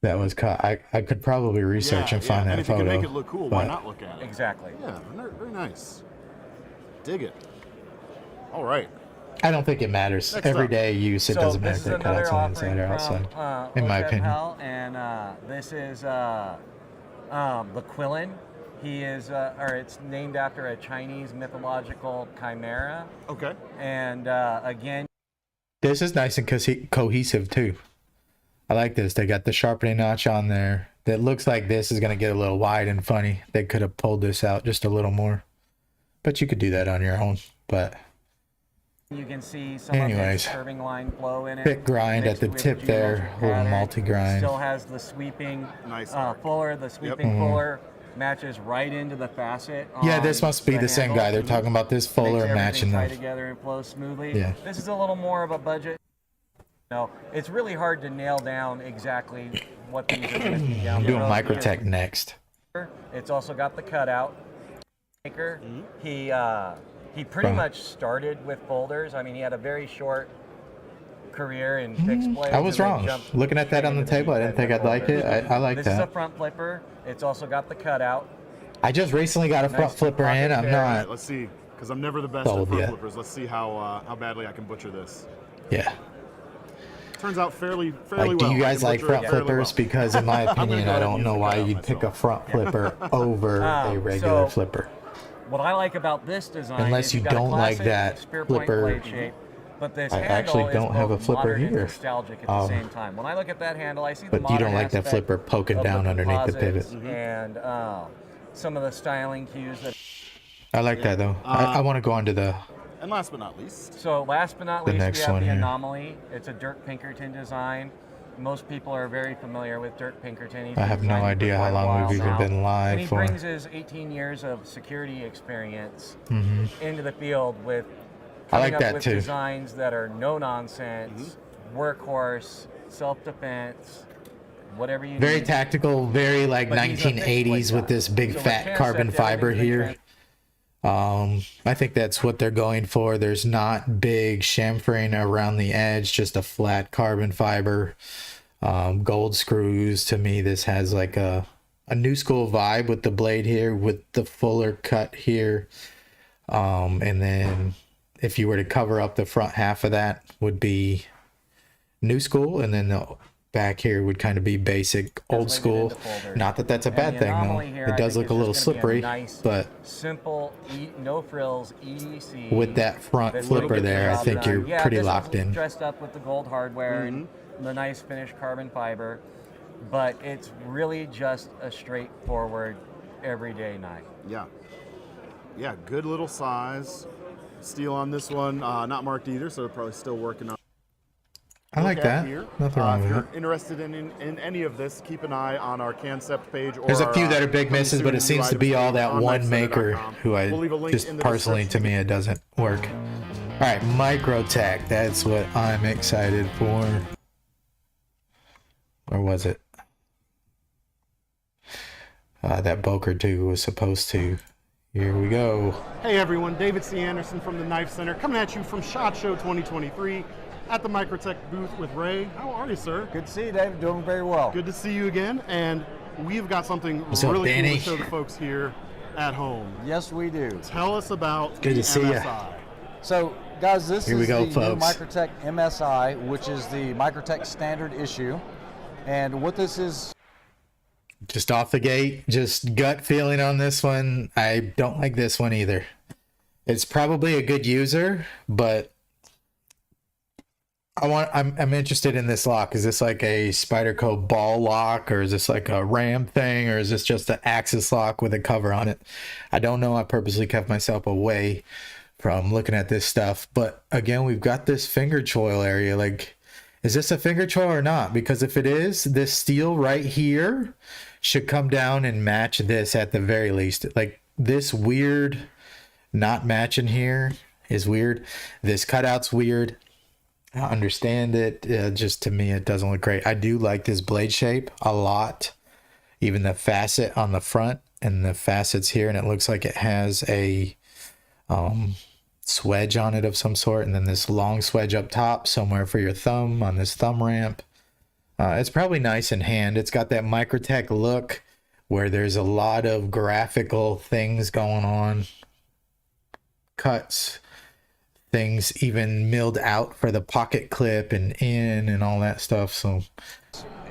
Speaker 1: that was cut. I could probably research and find that
Speaker 2: and if
Speaker 1: photo.
Speaker 2: you can make it look cool, why not look at it?
Speaker 6: Exactly.
Speaker 2: Yeah, very nice. Dig it. All right.
Speaker 1: I don't think it matters.
Speaker 2: Next
Speaker 1: Everyday use, it
Speaker 6: So
Speaker 1: doesn't
Speaker 6: this
Speaker 1: matter
Speaker 6: is
Speaker 1: if the
Speaker 6: another
Speaker 1: cutout's on the
Speaker 6: offering
Speaker 1: inside or outside,
Speaker 6: from,
Speaker 1: in my
Speaker 6: Boker
Speaker 1: opinion.
Speaker 6: Pal, and this is the Quillen. He is, or it's named after a Chinese mythological chimera.
Speaker 2: Okay.
Speaker 6: And again,
Speaker 1: This is nice and cohesive too. I like this. They got the sharpening notch on there. That looks like this is going to get a little wide and funny. They could have pulled this out just a little more. But you could do that on your own. But
Speaker 6: you can see some
Speaker 1: anyways,
Speaker 6: of the curving line flow in it.
Speaker 1: thick grind at
Speaker 6: mixed
Speaker 1: the
Speaker 6: with
Speaker 1: tip there.
Speaker 6: geometric
Speaker 1: A little
Speaker 6: pattern.
Speaker 1: multi-grind.
Speaker 6: Still has the sweeping
Speaker 2: Nice.
Speaker 6: fuller. The sweeping fuller matches right into the facet.
Speaker 1: Yeah, this must be the same
Speaker 6: handle.
Speaker 1: guy. They're talking about this
Speaker 6: Makes
Speaker 1: fuller
Speaker 6: everything
Speaker 1: matching
Speaker 6: tie
Speaker 1: them.
Speaker 6: together and flow smoothly.
Speaker 1: Yeah.
Speaker 6: This is a little more of a budget. No, it's really hard to nail down exactly what these are going to be down
Speaker 1: I'm
Speaker 6: the
Speaker 1: doing
Speaker 6: road
Speaker 1: Microtech next.
Speaker 6: because It's also got the cutout. Maker. He pretty much started with folders. I mean, he had a very short career in fixed blades.
Speaker 1: I was
Speaker 6: and then
Speaker 1: wrong.
Speaker 6: jumped
Speaker 1: Looking at that
Speaker 6: straight
Speaker 1: on the
Speaker 6: into
Speaker 1: table, I
Speaker 6: deep
Speaker 1: didn't think
Speaker 6: end
Speaker 1: I'd like
Speaker 6: folders.
Speaker 1: it. I like
Speaker 6: This is a
Speaker 1: that.
Speaker 6: front flipper. It's also got the cutout.
Speaker 1: I just recently got a front
Speaker 6: Nice
Speaker 1: flipper in. I'm
Speaker 6: pocket there.
Speaker 2: All right,
Speaker 1: not.
Speaker 2: let's see, because I'm never the best
Speaker 1: Sold
Speaker 2: at front
Speaker 1: yet.
Speaker 2: flippers. Let's see how badly I can butcher this.
Speaker 1: Yeah.
Speaker 2: turns out fairly
Speaker 1: Like,
Speaker 2: well.
Speaker 1: do you
Speaker 2: I
Speaker 1: guys
Speaker 2: can
Speaker 1: like
Speaker 2: butcher it
Speaker 1: front
Speaker 2: fairly
Speaker 1: flippers?
Speaker 2: well.
Speaker 1: Because in my opinion,
Speaker 2: go
Speaker 1: I
Speaker 2: ahead and
Speaker 1: don't
Speaker 2: use
Speaker 1: know
Speaker 2: the
Speaker 1: why
Speaker 2: cutout
Speaker 1: you'd pick a
Speaker 2: myself.
Speaker 1: front flipper over a regular
Speaker 6: so
Speaker 1: flipper.
Speaker 6: What I like about this design
Speaker 1: Unless
Speaker 6: is
Speaker 1: you
Speaker 6: you've got a
Speaker 1: don't like
Speaker 6: classic
Speaker 1: that
Speaker 6: spear point
Speaker 1: flipper.
Speaker 6: blade shape, but this
Speaker 1: I
Speaker 6: handle
Speaker 1: actually
Speaker 6: is
Speaker 1: don't have
Speaker 6: both
Speaker 1: a flipper
Speaker 6: modern and
Speaker 1: here.
Speaker 6: nostalgic at the same time. When I look at that handle, I see the
Speaker 1: But you don't
Speaker 6: modern
Speaker 1: like that
Speaker 6: aspect
Speaker 1: flipper poking
Speaker 6: of
Speaker 1: down underneath the pivot.
Speaker 6: composites and some of the styling cues that.
Speaker 1: I like that though. I want to go on to the.
Speaker 2: And last but not least,
Speaker 6: So last but not
Speaker 1: The
Speaker 6: least, we
Speaker 1: next
Speaker 6: have
Speaker 1: one
Speaker 6: the
Speaker 1: here.
Speaker 6: Anomaly. It's a Dirk Pinkerton design. Most people are very familiar with Dirk Pinkerton. He's
Speaker 1: I have
Speaker 6: been
Speaker 1: no
Speaker 6: designing for
Speaker 1: idea how
Speaker 6: quite a
Speaker 1: long
Speaker 6: while
Speaker 1: we've even
Speaker 6: now.
Speaker 1: been live
Speaker 6: And he
Speaker 1: for.
Speaker 6: brings his 18 years of security experience into the field with
Speaker 1: I
Speaker 6: coming
Speaker 1: like
Speaker 6: up
Speaker 1: that
Speaker 6: with
Speaker 1: too.
Speaker 6: designs that are no nonsense, workhorse, self-defense, whatever you
Speaker 1: Very
Speaker 6: need.
Speaker 1: tactical, very like
Speaker 6: But he's a fixed
Speaker 1: 1980s
Speaker 6: blade
Speaker 1: with
Speaker 6: guy.
Speaker 1: this big
Speaker 6: So with
Speaker 1: fat
Speaker 6: Kansept,
Speaker 1: carbon fiber
Speaker 6: everything's been
Speaker 1: here. I think that's what they're going for. There's not big chamfering around the edge, just a flat carbon fiber. Gold screws. To me, this has like a new school vibe with the blade here, with the fuller cut here. And then if you were to cover up the front half of that, would be new school, and then the back here would kind of be basic old
Speaker 6: Translated
Speaker 1: school.
Speaker 6: into folders.
Speaker 1: Not that that's a
Speaker 6: And
Speaker 1: bad
Speaker 6: the
Speaker 1: thing though.
Speaker 6: Anomaly here,
Speaker 1: It
Speaker 6: I
Speaker 1: does
Speaker 6: think,
Speaker 1: look a
Speaker 6: is
Speaker 1: little
Speaker 6: just gonna be
Speaker 1: slippery,
Speaker 6: nice,
Speaker 1: but
Speaker 6: simple, no frills, EDC.
Speaker 1: with that front
Speaker 6: that really
Speaker 1: flipper
Speaker 6: gets the
Speaker 1: there, I
Speaker 6: job
Speaker 1: think
Speaker 6: done.
Speaker 1: you're
Speaker 6: Yeah,
Speaker 1: pretty
Speaker 6: this
Speaker 1: locked
Speaker 6: is
Speaker 1: in.
Speaker 6: dressed up with the gold hardware and the nice finished carbon fiber, but it's really just a straightforward everyday knife.
Speaker 2: yeah, good little size. Steel on this one, not marked either, so they're probably still working on.
Speaker 1: I like
Speaker 2: Look at
Speaker 1: that.
Speaker 2: here.
Speaker 1: Nothing wrong
Speaker 2: If
Speaker 1: with
Speaker 2: you're
Speaker 1: it.
Speaker 2: interested in any of this, keep an eye on our Kansept page. Or
Speaker 1: There's a few
Speaker 2: our,
Speaker 1: that are big
Speaker 2: coming
Speaker 1: misses,
Speaker 2: soon
Speaker 1: but it
Speaker 2: new
Speaker 1: seems to
Speaker 2: items
Speaker 1: be all
Speaker 2: page
Speaker 1: that
Speaker 2: on
Speaker 1: one maker
Speaker 2: knifecenter.com.
Speaker 1: who
Speaker 2: We'll leave a
Speaker 1: I
Speaker 2: link
Speaker 1: just
Speaker 2: in the
Speaker 1: personally, to
Speaker 2: description.
Speaker 1: me, it doesn't work. All right, Microtech. That's what I'm excited for. Or was it? That Boker 2 was supposed to. Here we go.
Speaker 2: Hey everyone, David C. Anderson from the Knife Center, coming at you from SHOT Show 2023 at the Microtech booth with Ray. How are you, sir?
Speaker 7: Good to see you, David. Doing very well.
Speaker 2: Good to see you again, and we've got something
Speaker 1: What's up,
Speaker 2: really cool
Speaker 1: Danny?
Speaker 2: to show the folks here at home.
Speaker 7: Yes, we do.
Speaker 2: Tell us about
Speaker 1: Good
Speaker 2: the
Speaker 1: to see ya.
Speaker 2: MSI.
Speaker 7: So, guys, this
Speaker 1: Here we
Speaker 7: is
Speaker 1: go,
Speaker 7: the
Speaker 1: folks.
Speaker 7: new Microtech MSI, which is the Microtech standard issue. And what this is,
Speaker 1: Just off the gate, just gut feeling on this one. I don't like this one either. It's probably a good user, but I'm interested in this lock. Is this like a Spyderco ball lock, or is this like a RAM thing, or is this just an Axis lock with a cover on it? I don't know. I purposely kept myself away from looking at this stuff. But again, we've got this finger choil area. Like, is this a finger choil or not? Because if it is, this steel right here should come down and match this at the very least. Like, this weird not matching here is weird. This cutout's weird. I understand it. Just to me, it doesn't look great. I do like this blade shape a lot. Even the facet on the front and the facets here, and it looks like it has a swedge on it of some sort, and then this long swedge up top somewhere for your thumb on this thumb ramp. It's probably nice in hand. It's got that Microtech look where there's a lot of graphical things going on. Cuts, things even milled out for the pocket clip and in and all that stuff. So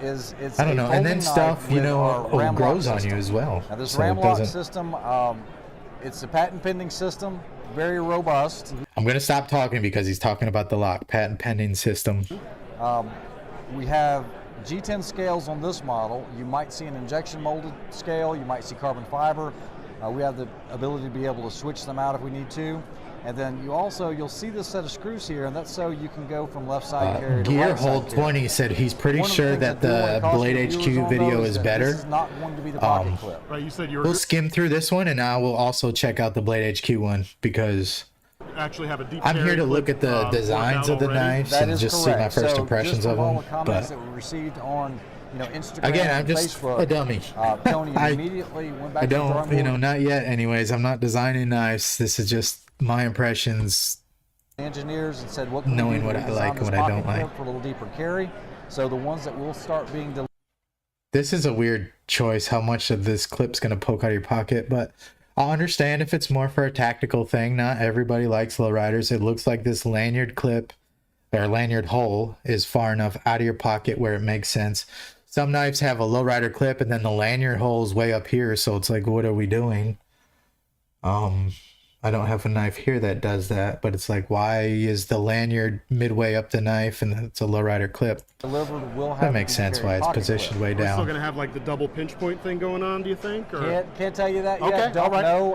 Speaker 7: it's
Speaker 1: I don't
Speaker 7: a
Speaker 1: know. And then
Speaker 7: folding
Speaker 1: stuff,
Speaker 7: knife
Speaker 1: you
Speaker 7: with
Speaker 1: know,
Speaker 7: our ram
Speaker 1: grows
Speaker 7: lock
Speaker 1: on you
Speaker 7: system.
Speaker 1: as well.
Speaker 7: Now, this
Speaker 1: So
Speaker 7: ram
Speaker 1: it
Speaker 7: lock
Speaker 1: doesn't.
Speaker 7: system, it's a patent pending system, very robust.
Speaker 1: I'm gonna stop talking because he's talking about the lock. Patent pending system.
Speaker 7: We have G10 scales on this model. You might see an injection molded scale, you might see carbon fiber. We have the ability to be able to switch them out if we need to. And then you'll see this set of screws here, and that's so you can go from left side carrier to right side
Speaker 1: Gearhold
Speaker 7: carrier.
Speaker 1: 20 said he's pretty
Speaker 7: One of the
Speaker 1: sure
Speaker 7: things
Speaker 1: that
Speaker 7: I do wanna
Speaker 1: the
Speaker 7: caution
Speaker 1: Blade
Speaker 7: the viewers
Speaker 1: HQ
Speaker 7: on,
Speaker 1: video
Speaker 7: though,
Speaker 1: is
Speaker 7: that
Speaker 1: better.
Speaker 7: This is not going to be the pocket clip.
Speaker 2: Right, you said you were
Speaker 1: We'll skim through this one, and I will also check out the Blade HQ one because
Speaker 2: actually have a deep
Speaker 1: I'm here
Speaker 2: cherry
Speaker 1: to look
Speaker 2: clip,
Speaker 1: at the
Speaker 2: worked
Speaker 1: designs
Speaker 2: out
Speaker 1: of the
Speaker 2: already.
Speaker 1: knives
Speaker 7: That
Speaker 1: and
Speaker 7: is
Speaker 1: just
Speaker 7: correct.
Speaker 1: see my first
Speaker 7: So
Speaker 1: impressions
Speaker 7: just
Speaker 1: of
Speaker 7: from all
Speaker 1: them.
Speaker 7: the comments
Speaker 1: But
Speaker 7: that we received on, Instagram
Speaker 1: again, I'm
Speaker 7: and
Speaker 1: just
Speaker 7: Facebook,
Speaker 1: a dummy.
Speaker 7: Tony
Speaker 1: I-
Speaker 7: immediately went back
Speaker 1: I
Speaker 7: to the drawing
Speaker 1: don't,
Speaker 7: board.
Speaker 1: not yet. Anyways, I'm not designing knives. This is just my impressions.
Speaker 7: Engineers and said, what can
Speaker 1: Knowing
Speaker 7: we do
Speaker 1: what
Speaker 7: to
Speaker 1: I
Speaker 7: redesign
Speaker 1: like and
Speaker 7: this
Speaker 1: what I
Speaker 7: pocket
Speaker 1: don't like.
Speaker 7: clip for a little deeper carry? So the ones that will start being delivered.
Speaker 1: This is a weird choice, how much of this clip's going to poke out of your pocket, but I'll understand if it's more for a tactical thing. Not everybody likes lowriders. It looks like this lanyard clip, or lanyard hole is far enough out of your pocket where it makes sense. Some knives have a lowrider clip and then the lanyard hole is way up here, so it's like, what are we doing? I don't have a knife here that does that, but it's like, why is the lanyard midway up the knife and it's a lowrider clip?
Speaker 7: Delivered will have
Speaker 1: That makes sense why it's positioned way
Speaker 2: We're still
Speaker 1: down.
Speaker 2: gonna have like the double pinch point thing going on, do you think? Or?
Speaker 7: Can't tell you that
Speaker 2: Okay,
Speaker 7: yet. Don't
Speaker 2: all right.
Speaker 7: know.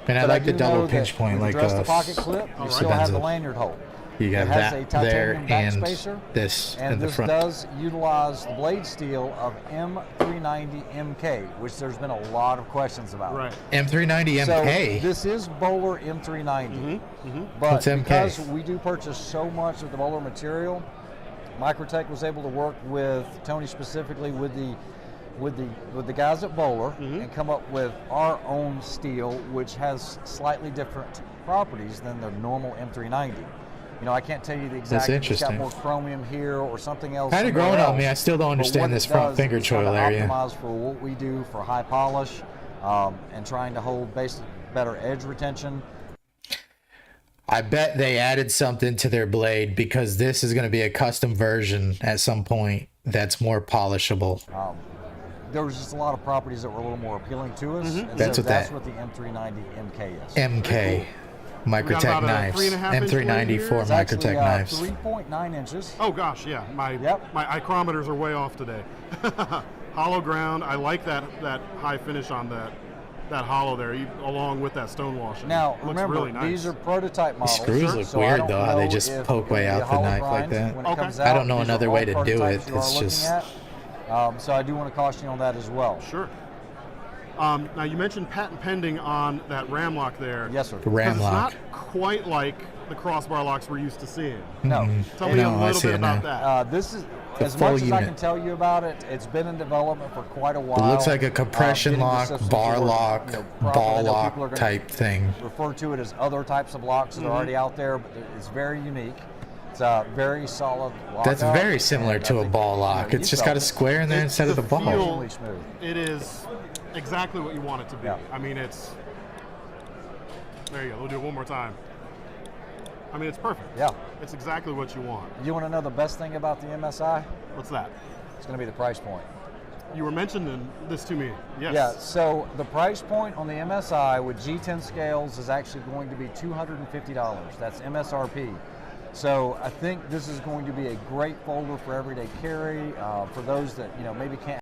Speaker 1: And I
Speaker 7: but
Speaker 1: like the
Speaker 7: do
Speaker 1: double
Speaker 7: know
Speaker 1: pinch
Speaker 7: that
Speaker 1: point,
Speaker 7: when you
Speaker 1: like
Speaker 7: dress
Speaker 1: a
Speaker 7: the pocket clip, you still
Speaker 1: Sebenza.
Speaker 7: have the lanyard hole.
Speaker 1: You
Speaker 7: It
Speaker 1: have
Speaker 7: has a
Speaker 1: that
Speaker 7: titanium
Speaker 1: there and
Speaker 7: backspacer,
Speaker 1: this
Speaker 7: and
Speaker 1: in the
Speaker 7: this
Speaker 1: front.
Speaker 7: does utilize the blade steel of M390 MK, which there's been a lot of questions about.
Speaker 2: Right.
Speaker 1: M390
Speaker 7: So
Speaker 1: MK.
Speaker 7: this is Bowler M390, but
Speaker 1: What's MK?
Speaker 7: because we do purchase so much of the Bowler material, Microtech was able to work with Tony specifically with the guys at Bowler and come up with our own steel, which has slightly different properties than the normal M390. You know, I can't tell you the exact.
Speaker 1: That's
Speaker 7: It's got
Speaker 1: interesting.
Speaker 7: more chromium here or something else.
Speaker 1: Kind of
Speaker 7: somewhere
Speaker 1: growing on
Speaker 7: else.
Speaker 1: me. I still don't
Speaker 7: But
Speaker 1: understand
Speaker 7: what
Speaker 1: this
Speaker 7: it
Speaker 1: front
Speaker 7: does
Speaker 1: finger
Speaker 7: is kinda
Speaker 1: choil area.
Speaker 7: Optimize for what we do for high polish and trying to hold better edge retention.
Speaker 1: I bet they added something to their blade because this is going to be a custom version at some point that's more polishable.
Speaker 7: There was just a lot of properties that were a little more appealing to us. And
Speaker 1: That's
Speaker 7: so
Speaker 1: what
Speaker 7: that's
Speaker 1: that-
Speaker 7: what the M390 MK is.
Speaker 1: MK.
Speaker 2: We got
Speaker 1: Microtech
Speaker 2: about a
Speaker 1: knives.
Speaker 2: 3.5 inch blade
Speaker 1: M390
Speaker 2: here.
Speaker 1: for
Speaker 7: It's actually,
Speaker 1: Microtech knives.
Speaker 7: 3.9 inches.
Speaker 2: Oh gosh, yeah. My
Speaker 7: Yep.
Speaker 2: my micrometers are way off today. Hollow ground. I like that high finish on that hollow there, along with that stone washing.
Speaker 7: Now,
Speaker 2: Looks
Speaker 7: remember,
Speaker 2: really nice.
Speaker 7: these are prototype models.
Speaker 1: screws look
Speaker 7: so I
Speaker 1: weird,
Speaker 7: don't
Speaker 1: though, how they
Speaker 7: know
Speaker 1: just
Speaker 7: if
Speaker 1: poke way
Speaker 7: it'll be
Speaker 1: out
Speaker 7: a
Speaker 1: the
Speaker 7: hollow
Speaker 1: knife like
Speaker 7: grind
Speaker 1: that.
Speaker 7: when it
Speaker 2: Okay.
Speaker 7: comes
Speaker 1: I
Speaker 7: out.
Speaker 1: don't know
Speaker 7: These are
Speaker 1: another
Speaker 7: all
Speaker 1: way to do
Speaker 7: prototypes
Speaker 1: it.
Speaker 7: you are
Speaker 1: It's
Speaker 7: looking
Speaker 1: just-
Speaker 7: at. So I do want to caution you on that as well.
Speaker 2: Sure. Now you mentioned patent pending on that ram lock there.
Speaker 7: Yes, sir.
Speaker 1: The ram
Speaker 2: It's
Speaker 1: lock.
Speaker 2: not quite like the crossbar locks we're used to seeing.
Speaker 7: No.
Speaker 2: Tell me a
Speaker 1: No, I
Speaker 2: little
Speaker 1: see
Speaker 2: bit
Speaker 1: it now.
Speaker 2: about that.
Speaker 7: This is,
Speaker 1: The
Speaker 7: as
Speaker 1: full
Speaker 7: much as I
Speaker 1: unit.
Speaker 7: can tell you about it, it's been in development for quite a while.
Speaker 1: It looks like a compression
Speaker 7: Getting the
Speaker 1: lock,
Speaker 7: systems
Speaker 1: bar
Speaker 7: to work,
Speaker 1: lock,
Speaker 7: properly.
Speaker 1: ball
Speaker 7: I know
Speaker 1: lock
Speaker 7: people are gonna
Speaker 1: type thing.
Speaker 7: refer to it as other types of locks that are already out there, but it's very unique. It's a very solid lock.
Speaker 1: That's very similar to a ball lock. It's just got a square in there
Speaker 2: It's
Speaker 1: instead of
Speaker 2: the
Speaker 1: the ball.
Speaker 2: feel-
Speaker 7: Extremely smooth.
Speaker 2: It is exactly what you want it to be.
Speaker 7: Yeah.
Speaker 2: I mean, it's. There you go. We'll do it one more time. I mean, it's perfect.
Speaker 7: Yeah.
Speaker 2: It's exactly what you want.
Speaker 7: You want to know the best thing about the MSI?
Speaker 2: What's that?
Speaker 7: It's going to be the price point.
Speaker 2: You were mentioning this to me. Yes.
Speaker 7: Yeah, so the price point on the MSI with G10 scales is actually going to be $250. That's MSRP. So I think this is going to be a great folder for everyday carry for those that maybe can't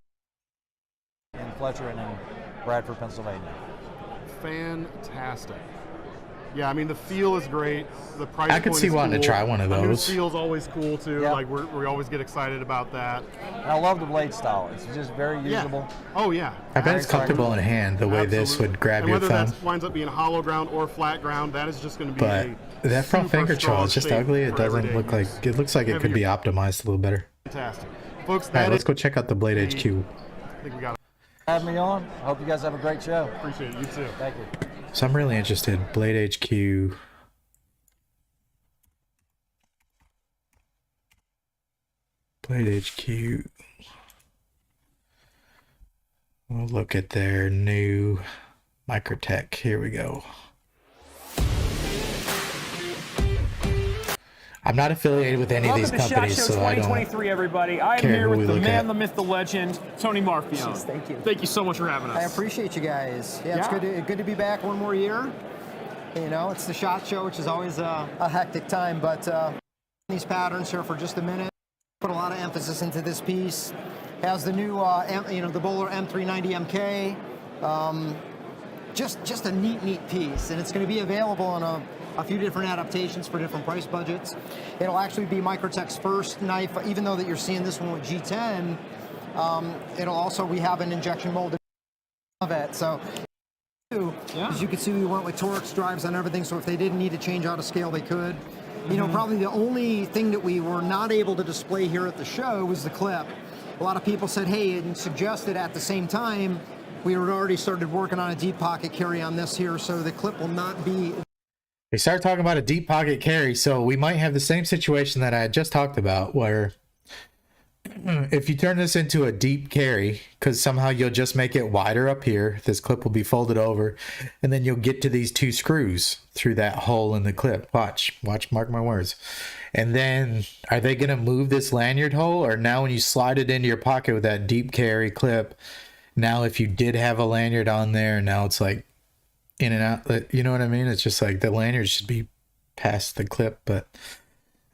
Speaker 7: in Fletcher and in Bradford, Pennsylvania.
Speaker 2: Fantastic. Yeah, I mean the feel is great. The price.
Speaker 1: I could
Speaker 2: point
Speaker 1: see
Speaker 2: is
Speaker 1: wanting to
Speaker 2: cool.
Speaker 1: try one of
Speaker 2: A new
Speaker 1: those.
Speaker 2: feel's always cool too.
Speaker 7: Yeah.
Speaker 2: Like we always get excited about that.
Speaker 7: And I love the blade style. It's just very
Speaker 2: Yeah.
Speaker 7: usable.
Speaker 2: Oh yeah.
Speaker 1: I bet it's comfortable in hand the way this
Speaker 2: Absolutely.
Speaker 1: would grab
Speaker 2: and
Speaker 1: your
Speaker 2: whether
Speaker 1: thumb.
Speaker 2: that winds up being hollow ground or flat ground, that is just going to be
Speaker 1: But
Speaker 2: a
Speaker 1: that front
Speaker 2: super
Speaker 1: finger
Speaker 2: strong
Speaker 1: troll is just
Speaker 2: shape
Speaker 1: ugly. It
Speaker 2: for
Speaker 1: doesn't
Speaker 2: everyday
Speaker 1: look like
Speaker 2: use.
Speaker 1: it looks like it could be optimized a little better.
Speaker 2: Fantastic, folks.
Speaker 1: All right,
Speaker 2: That
Speaker 1: let's
Speaker 2: is,
Speaker 1: go check out the Blade HQ.
Speaker 2: I think we got.
Speaker 7: Have me on. I hope you guys have a great show.
Speaker 2: Appreciate it. You too.
Speaker 7: Thank you.
Speaker 1: So I'm really interested. Blade HQ. Blade HQ. We'll look at their new Microtech. Here we go. I'm not affiliated with any of these
Speaker 8: Welcome to
Speaker 1: companies,
Speaker 8: SHOT Show
Speaker 1: so I don't.
Speaker 8: 2023, everybody. I'm
Speaker 1: care
Speaker 8: here
Speaker 1: who we
Speaker 8: with the
Speaker 1: look
Speaker 8: man,
Speaker 1: at.
Speaker 8: the myth, the legend, Tony Marfione.
Speaker 9: Thank you.
Speaker 8: Thank you so much for having us.
Speaker 9: I appreciate you guys. Yeah, it's
Speaker 8: Yeah.
Speaker 9: good to be back one more year. You know, it's the SHOT Show, which is always a hectic time, but these patterns here for just a minute. Put a lot of emphasis into this piece. Has the new, the Bowler M390 MK. Just a neat piece, and it's going to be available on a few different adaptations for different price budgets. It'll actually be Microtech's first knife, even though that you're seeing this one with G10. We have an injection molded of it. So, as you can see, we went with Torx drives on everything. So if they didn't need to change out a scale, they could. You know, probably the only thing that we were not able to display here at the show was the clip. A lot of people said, hey, and suggested at the same time, we had already started working on a deep pocket carry on this here, so the clip will not be.
Speaker 1: They started talking about a deep pocket carry, so we might have the same situation that I had just talked about, where if you turn this into a deep carry, because somehow you'll just make it wider up here, this clip will be folded over, and then you'll get to these 2 screws through that hole in the clip. Watch, mark my words. And then are they going to move this lanyard hole, or now when you slide it into your pocket with that deep carry clip, now if you did have a lanyard on there, now it's like in and out, you know what I mean? It's just like the lanyard should be past the clip, but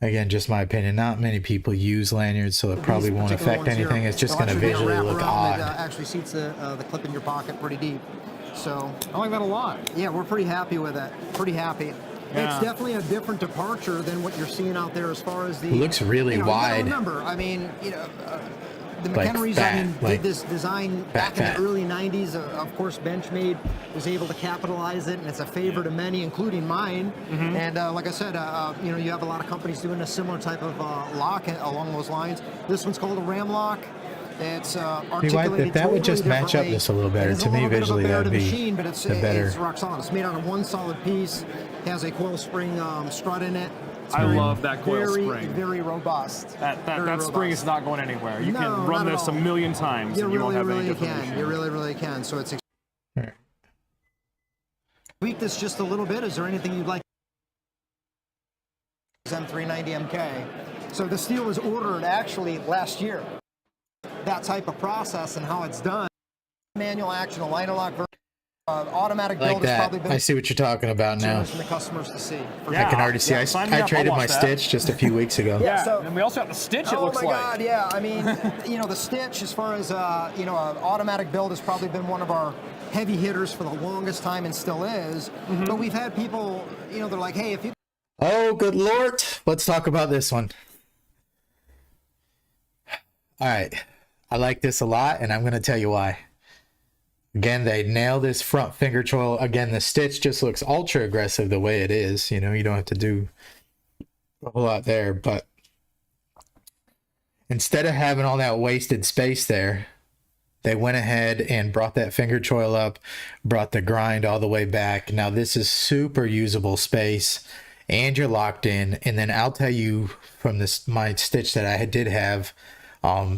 Speaker 1: again, just my opinion. Not many people use lanyards, so it probably won't affect anything. It's just going to visually look odd.
Speaker 9: It actually seats the clip in your pocket pretty deep. So
Speaker 8: I like that a lot.
Speaker 9: yeah, we're pretty happy with it. Pretty happy.
Speaker 8: Yeah.
Speaker 9: It's definitely a different departure than what you're seeing out there as far as the.
Speaker 1: It looks really
Speaker 9: you gotta
Speaker 1: wide.
Speaker 9: remember, I mean, the
Speaker 1: Like
Speaker 9: McHenrys,
Speaker 1: fat,
Speaker 9: did this design back in
Speaker 1: fat.
Speaker 9: the early 90s. Of course, Benchmade was able to capitalize it, and it's a favorite of many, including mine. And like I said, you have a lot of companies doing a similar type of lock along those lines. This one's called a ram lock. It's articulated
Speaker 1: if that would just match up
Speaker 9: differently.
Speaker 1: just a little better,
Speaker 9: It is
Speaker 1: to
Speaker 9: a
Speaker 1: me
Speaker 9: little bit of a
Speaker 1: visually, that'd
Speaker 9: better
Speaker 1: be
Speaker 9: machine, but it's
Speaker 1: better.
Speaker 9: rock solid. It's made out of one solid piece. Has a coil spring strut in it. It's
Speaker 8: I love that coil spring.
Speaker 9: Very robust.
Speaker 8: That
Speaker 9: Very
Speaker 8: spring
Speaker 9: robust.
Speaker 8: is not going anywhere. You
Speaker 9: No,
Speaker 8: can run
Speaker 9: not at
Speaker 8: this a
Speaker 9: all.
Speaker 8: million times
Speaker 9: You
Speaker 8: and you won't
Speaker 9: really,
Speaker 8: have any
Speaker 9: really
Speaker 8: different
Speaker 9: can. You really, really can. So it's tweak this just a little bit. Is there anything you'd like? M390MK. So the steel was ordered actually last year. That type of process and how it's done. Manual action, a liner lock version, automatic
Speaker 1: Like
Speaker 9: build has
Speaker 1: that.
Speaker 9: probably been
Speaker 1: I see what you're talking about now.
Speaker 9: from the customers to see. For
Speaker 8: Yeah.
Speaker 1: I can already see.
Speaker 8: Yeah, sign me
Speaker 1: I
Speaker 8: up. I'll
Speaker 1: traded my
Speaker 8: watch that.
Speaker 1: stitch just a few weeks ago.
Speaker 8: Yeah,
Speaker 9: so-
Speaker 8: and we also have the stitch, it
Speaker 9: Oh
Speaker 8: looks
Speaker 9: my
Speaker 8: like.
Speaker 9: God, yeah. I mean, the stitch, as far as, an automatic build has probably been one of our heavy hitters for the longest time and still is. But we've had people, they're like, hey, if you
Speaker 1: Oh, good Lord. Let's talk about this one. All right. I like this a lot, and I'm going to tell you why. Again, they nail this front finger choil. Again, the stitch just looks ultra aggressive the way it is. You don't have to do a whole lot there, but instead of having all that wasted space there, they went ahead and brought that finger choil up, brought the grind all the way back. Now this is super usable space, and you're locked in. And then I'll tell you from my stitch that I did have,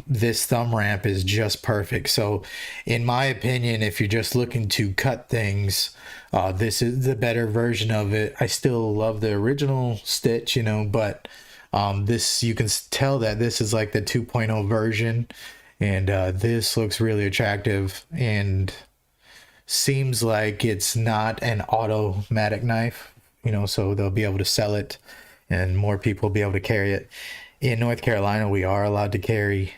Speaker 1: this thumb ramp is just perfect. So in my opinion, if you're just looking to cut things, this is the better version of it. I still love the original stitch, but this, you can tell that this is like the 2.0 version, and this looks really attractive and seems like it's not an automatic knife, so they'll be able to sell it and more people will be able to carry it. In North Carolina, we are allowed to carry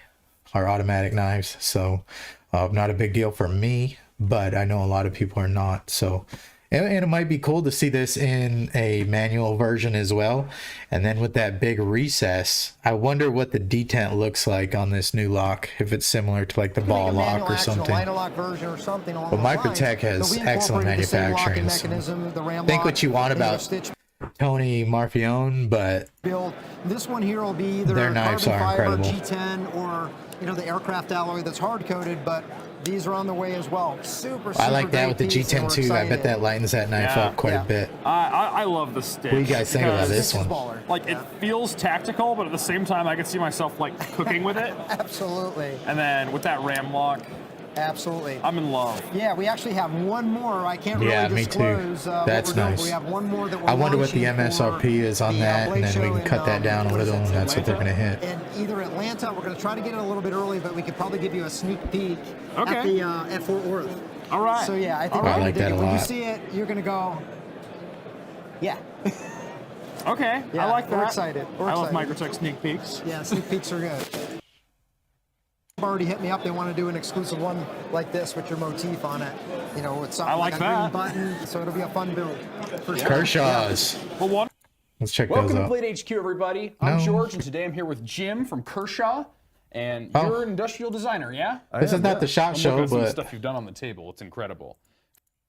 Speaker 1: our automatic knives, so not a big deal for me, but I know a lot of people are not. So, and it might be cool to see this in a manual version as well. And then with that big recess, I wonder what the detent looks like on this new lock, if it's similar to like the ball lock or something.
Speaker 9: liner lock version or something along
Speaker 1: But
Speaker 9: those
Speaker 1: Microtech
Speaker 9: lines.
Speaker 1: has
Speaker 9: So we
Speaker 1: excellent
Speaker 9: incorporated the same locking
Speaker 1: manufacturing, so
Speaker 9: mechanism, the ram
Speaker 1: think
Speaker 9: lock,
Speaker 1: what you want
Speaker 9: and your
Speaker 1: about
Speaker 9: stitch
Speaker 1: Tony Marfione, but
Speaker 9: build. This one here will be either
Speaker 1: Their knives
Speaker 9: carbon
Speaker 1: are
Speaker 9: fiber
Speaker 1: incredible.
Speaker 9: G10 or the aircraft alloy that's hard coated, but these are on the way as well. Super.
Speaker 1: I like that with the
Speaker 9: great piece, and
Speaker 1: G10
Speaker 9: we're
Speaker 1: too. I bet
Speaker 9: excited.
Speaker 1: that lightens that knife
Speaker 8: Yeah.
Speaker 1: up quite
Speaker 9: Yeah.
Speaker 1: a bit.
Speaker 8: I love the stitch.
Speaker 1: What do you guys think about
Speaker 8: because,
Speaker 1: this
Speaker 9: This is
Speaker 1: one?
Speaker 9: baller.
Speaker 8: Like, it feels tactical, but at the same time, I could see myself, like, cooking with it.
Speaker 9: Absolutely.
Speaker 8: And then with that ram lock,
Speaker 9: Absolutely.
Speaker 8: I'm in love.
Speaker 9: Yeah, we actually have one more. I can't
Speaker 1: Yeah,
Speaker 9: really
Speaker 1: me too.
Speaker 9: disclose
Speaker 1: That's
Speaker 9: what we're doing.
Speaker 1: nice.
Speaker 9: We have one more that we're
Speaker 1: I wonder what the
Speaker 9: launching
Speaker 1: MSRP
Speaker 9: for
Speaker 1: is on
Speaker 9: the,
Speaker 1: that, and
Speaker 9: Blade
Speaker 1: then we
Speaker 9: Show
Speaker 1: can cut that down a
Speaker 9: what is
Speaker 1: little,
Speaker 9: it,
Speaker 1: and that's what they're going to hit.
Speaker 9: in either Atlanta. We're going to try to get it a little bit early, but we could probably give you a sneak peek
Speaker 8: Okay.
Speaker 9: at the at Fort Worth.
Speaker 8: All right.
Speaker 9: So yeah, I think
Speaker 8: All
Speaker 9: we're
Speaker 8: right.
Speaker 9: gonna
Speaker 1: I like
Speaker 9: dig
Speaker 1: that
Speaker 9: it.
Speaker 1: a
Speaker 9: When you
Speaker 1: lot.
Speaker 9: see it, you're going to go, yeah.
Speaker 8: Okay,
Speaker 9: Yeah,
Speaker 8: I like that.
Speaker 9: we're excited. We're
Speaker 8: I love
Speaker 9: excited.
Speaker 8: Microtech sneak peeks.
Speaker 9: Yeah, sneak peeks are good. Already hit me up. They want to do an exclusive one like this with your motif on it. With something
Speaker 8: I like
Speaker 9: a
Speaker 8: that.
Speaker 9: green button. So it'll be a fun build. For sure.
Speaker 1: Kershaw's.
Speaker 8: Well, one.
Speaker 1: Let's check
Speaker 10: Welcome
Speaker 1: those
Speaker 10: to
Speaker 1: out.
Speaker 10: Blade HQ, everybody. I'm
Speaker 1: No.
Speaker 10: George, and today I'm here with Jim from Kershaw. And
Speaker 1: Oh.
Speaker 10: you're an industrial designer, yeah?
Speaker 1: This is not the shot
Speaker 10: I'm
Speaker 1: show,
Speaker 10: looking at some
Speaker 1: but
Speaker 10: stuff you've done on the table. It's incredible.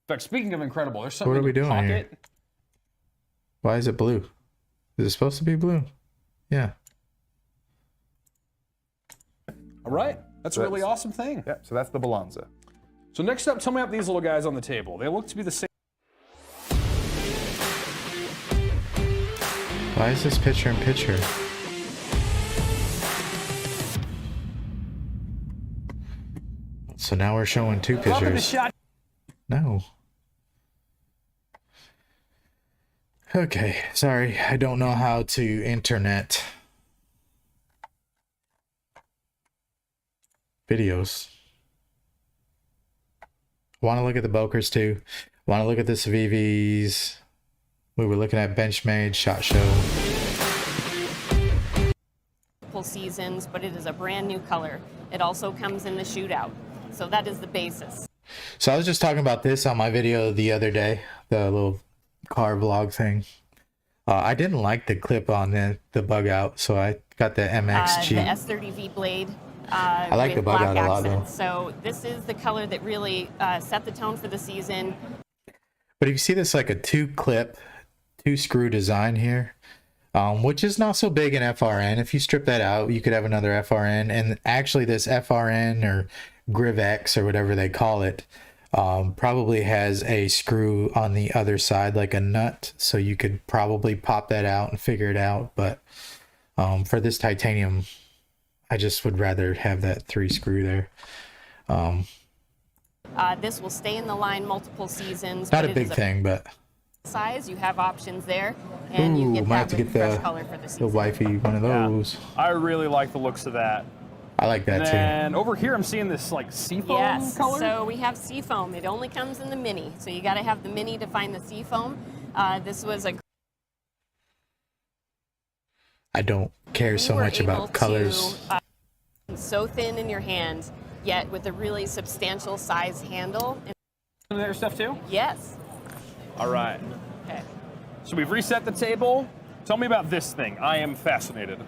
Speaker 10: In fact, speaking of incredible, there's
Speaker 1: What
Speaker 10: something
Speaker 1: are we
Speaker 10: in your
Speaker 1: doing here?
Speaker 10: pocket.
Speaker 1: why is it blue? Is it supposed to be blue? Yeah.
Speaker 10: All right, that's a really awesome thing.
Speaker 2: Yeah, so that's the Balanza.
Speaker 10: So next up, tell me about these little guys on the table. They look to be the same.
Speaker 1: Why is this picture in picture? So now we're showing two
Speaker 10: Welcome to
Speaker 1: pictures.
Speaker 10: shot.
Speaker 1: No. Okay, sorry. I don't know how to internet videos. Want to look at the Bokers too. Want to look at the Savivis. We were looking at Benchmade, SHOT Show.
Speaker 11: Seasons, but it is a brand new color. It also comes in the shootout. So that is the basis.
Speaker 1: So I was just talking about this on my video the other day, the little car vlog thing. I didn't like the clip on the bug out, so I got the MXG.
Speaker 11: The S30V blade.
Speaker 1: I like the
Speaker 11: with
Speaker 1: bug
Speaker 11: black
Speaker 1: out a lot though.
Speaker 11: accents. So this is the color that really set the tone for the season.
Speaker 1: But if you see this like a two screw design here, which is not so big in FRN. If you strip that out, you could have another FRN. And actually this FRN or GrivX or whatever they call it, probably has a screw on the other side, like a nut. So you could probably pop that out and figure it out. But for this titanium, I just would rather have that 3 screw there.
Speaker 11: This will stay in the line multiple seasons.
Speaker 1: Not a big thing, but
Speaker 11: size, you have options there, and you get
Speaker 1: might
Speaker 11: that
Speaker 1: have to
Speaker 11: with
Speaker 1: get
Speaker 11: fresh
Speaker 1: the
Speaker 11: color for the season.
Speaker 1: wifey one of those.
Speaker 10: I really like the looks of that.
Speaker 1: I like that too.
Speaker 10: And over here, I'm seeing this like seafoam
Speaker 11: Yes,
Speaker 10: color.
Speaker 11: so we have seafoam. It only comes in the mini, so you got to have the mini to find the seafoam. This was a.
Speaker 1: I don't care so much about colors.
Speaker 11: So thin in your hand, yet with a really substantial size handle.
Speaker 10: And their stuff too?
Speaker 11: Yes.
Speaker 10: All right.
Speaker 11: Okay.
Speaker 10: So we've reset the table. Tell me about this thing. I am fascinated.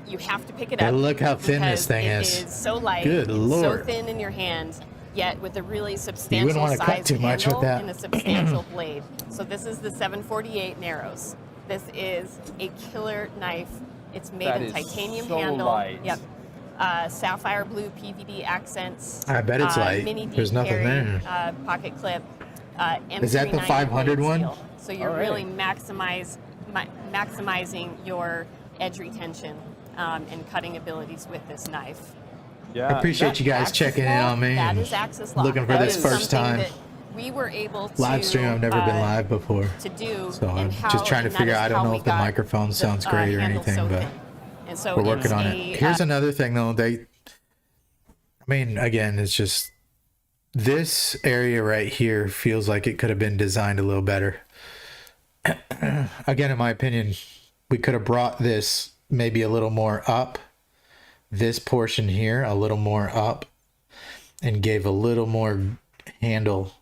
Speaker 11: You have to pick it
Speaker 1: Yeah,
Speaker 11: up.
Speaker 1: look how thin this thing
Speaker 11: is. It is so light.
Speaker 1: Good
Speaker 11: it's
Speaker 1: Lord.
Speaker 11: so thin in your hand, yet with a really
Speaker 1: You
Speaker 11: substantial
Speaker 1: wouldn't want to cut
Speaker 11: size
Speaker 1: too much
Speaker 11: handle
Speaker 1: with that.
Speaker 11: and a substantial blade. So this is the 748 Narrows. This is a killer knife. It's made
Speaker 10: That
Speaker 11: in
Speaker 10: is
Speaker 11: titanium
Speaker 10: so
Speaker 11: handle.
Speaker 10: light.
Speaker 11: Yep. Sapphire blue PVD accents.
Speaker 1: I bet it's light.
Speaker 11: Mini
Speaker 1: There's nothing
Speaker 11: carry,
Speaker 1: there.
Speaker 11: Pocket clip.
Speaker 1: Is that the
Speaker 11: M390
Speaker 1: 500
Speaker 11: blade
Speaker 1: one?
Speaker 11: steel. So you're
Speaker 10: All right.
Speaker 11: really maximizing your edge retention and cutting abilities with this knife.
Speaker 10: Yeah.
Speaker 1: I appreciate you guys checking in on me.
Speaker 11: That
Speaker 1: and
Speaker 11: is Axis Lock.
Speaker 1: looking for
Speaker 11: That
Speaker 1: this
Speaker 11: is
Speaker 1: first
Speaker 11: something
Speaker 1: time.
Speaker 11: that we were able to
Speaker 1: Live stream, I've never been live before.
Speaker 11: to do.
Speaker 1: So I'm
Speaker 11: and how,
Speaker 1: just trying to
Speaker 11: and that
Speaker 1: figure
Speaker 11: is
Speaker 1: out. I
Speaker 11: how
Speaker 1: don't know
Speaker 11: we
Speaker 1: if the
Speaker 11: got
Speaker 1: microphone sounds
Speaker 11: the,
Speaker 1: great or
Speaker 11: handle
Speaker 1: anything,
Speaker 11: so
Speaker 1: but
Speaker 11: thin. And so
Speaker 1: we're working
Speaker 11: it's
Speaker 1: on
Speaker 11: a,
Speaker 1: it. Here's another thing though. I mean, again, it's just this area right here feels like it could have been designed a little better. Again, in my opinion, we could have brought this maybe a little more up. This portion here a little more up and gave a little more handle.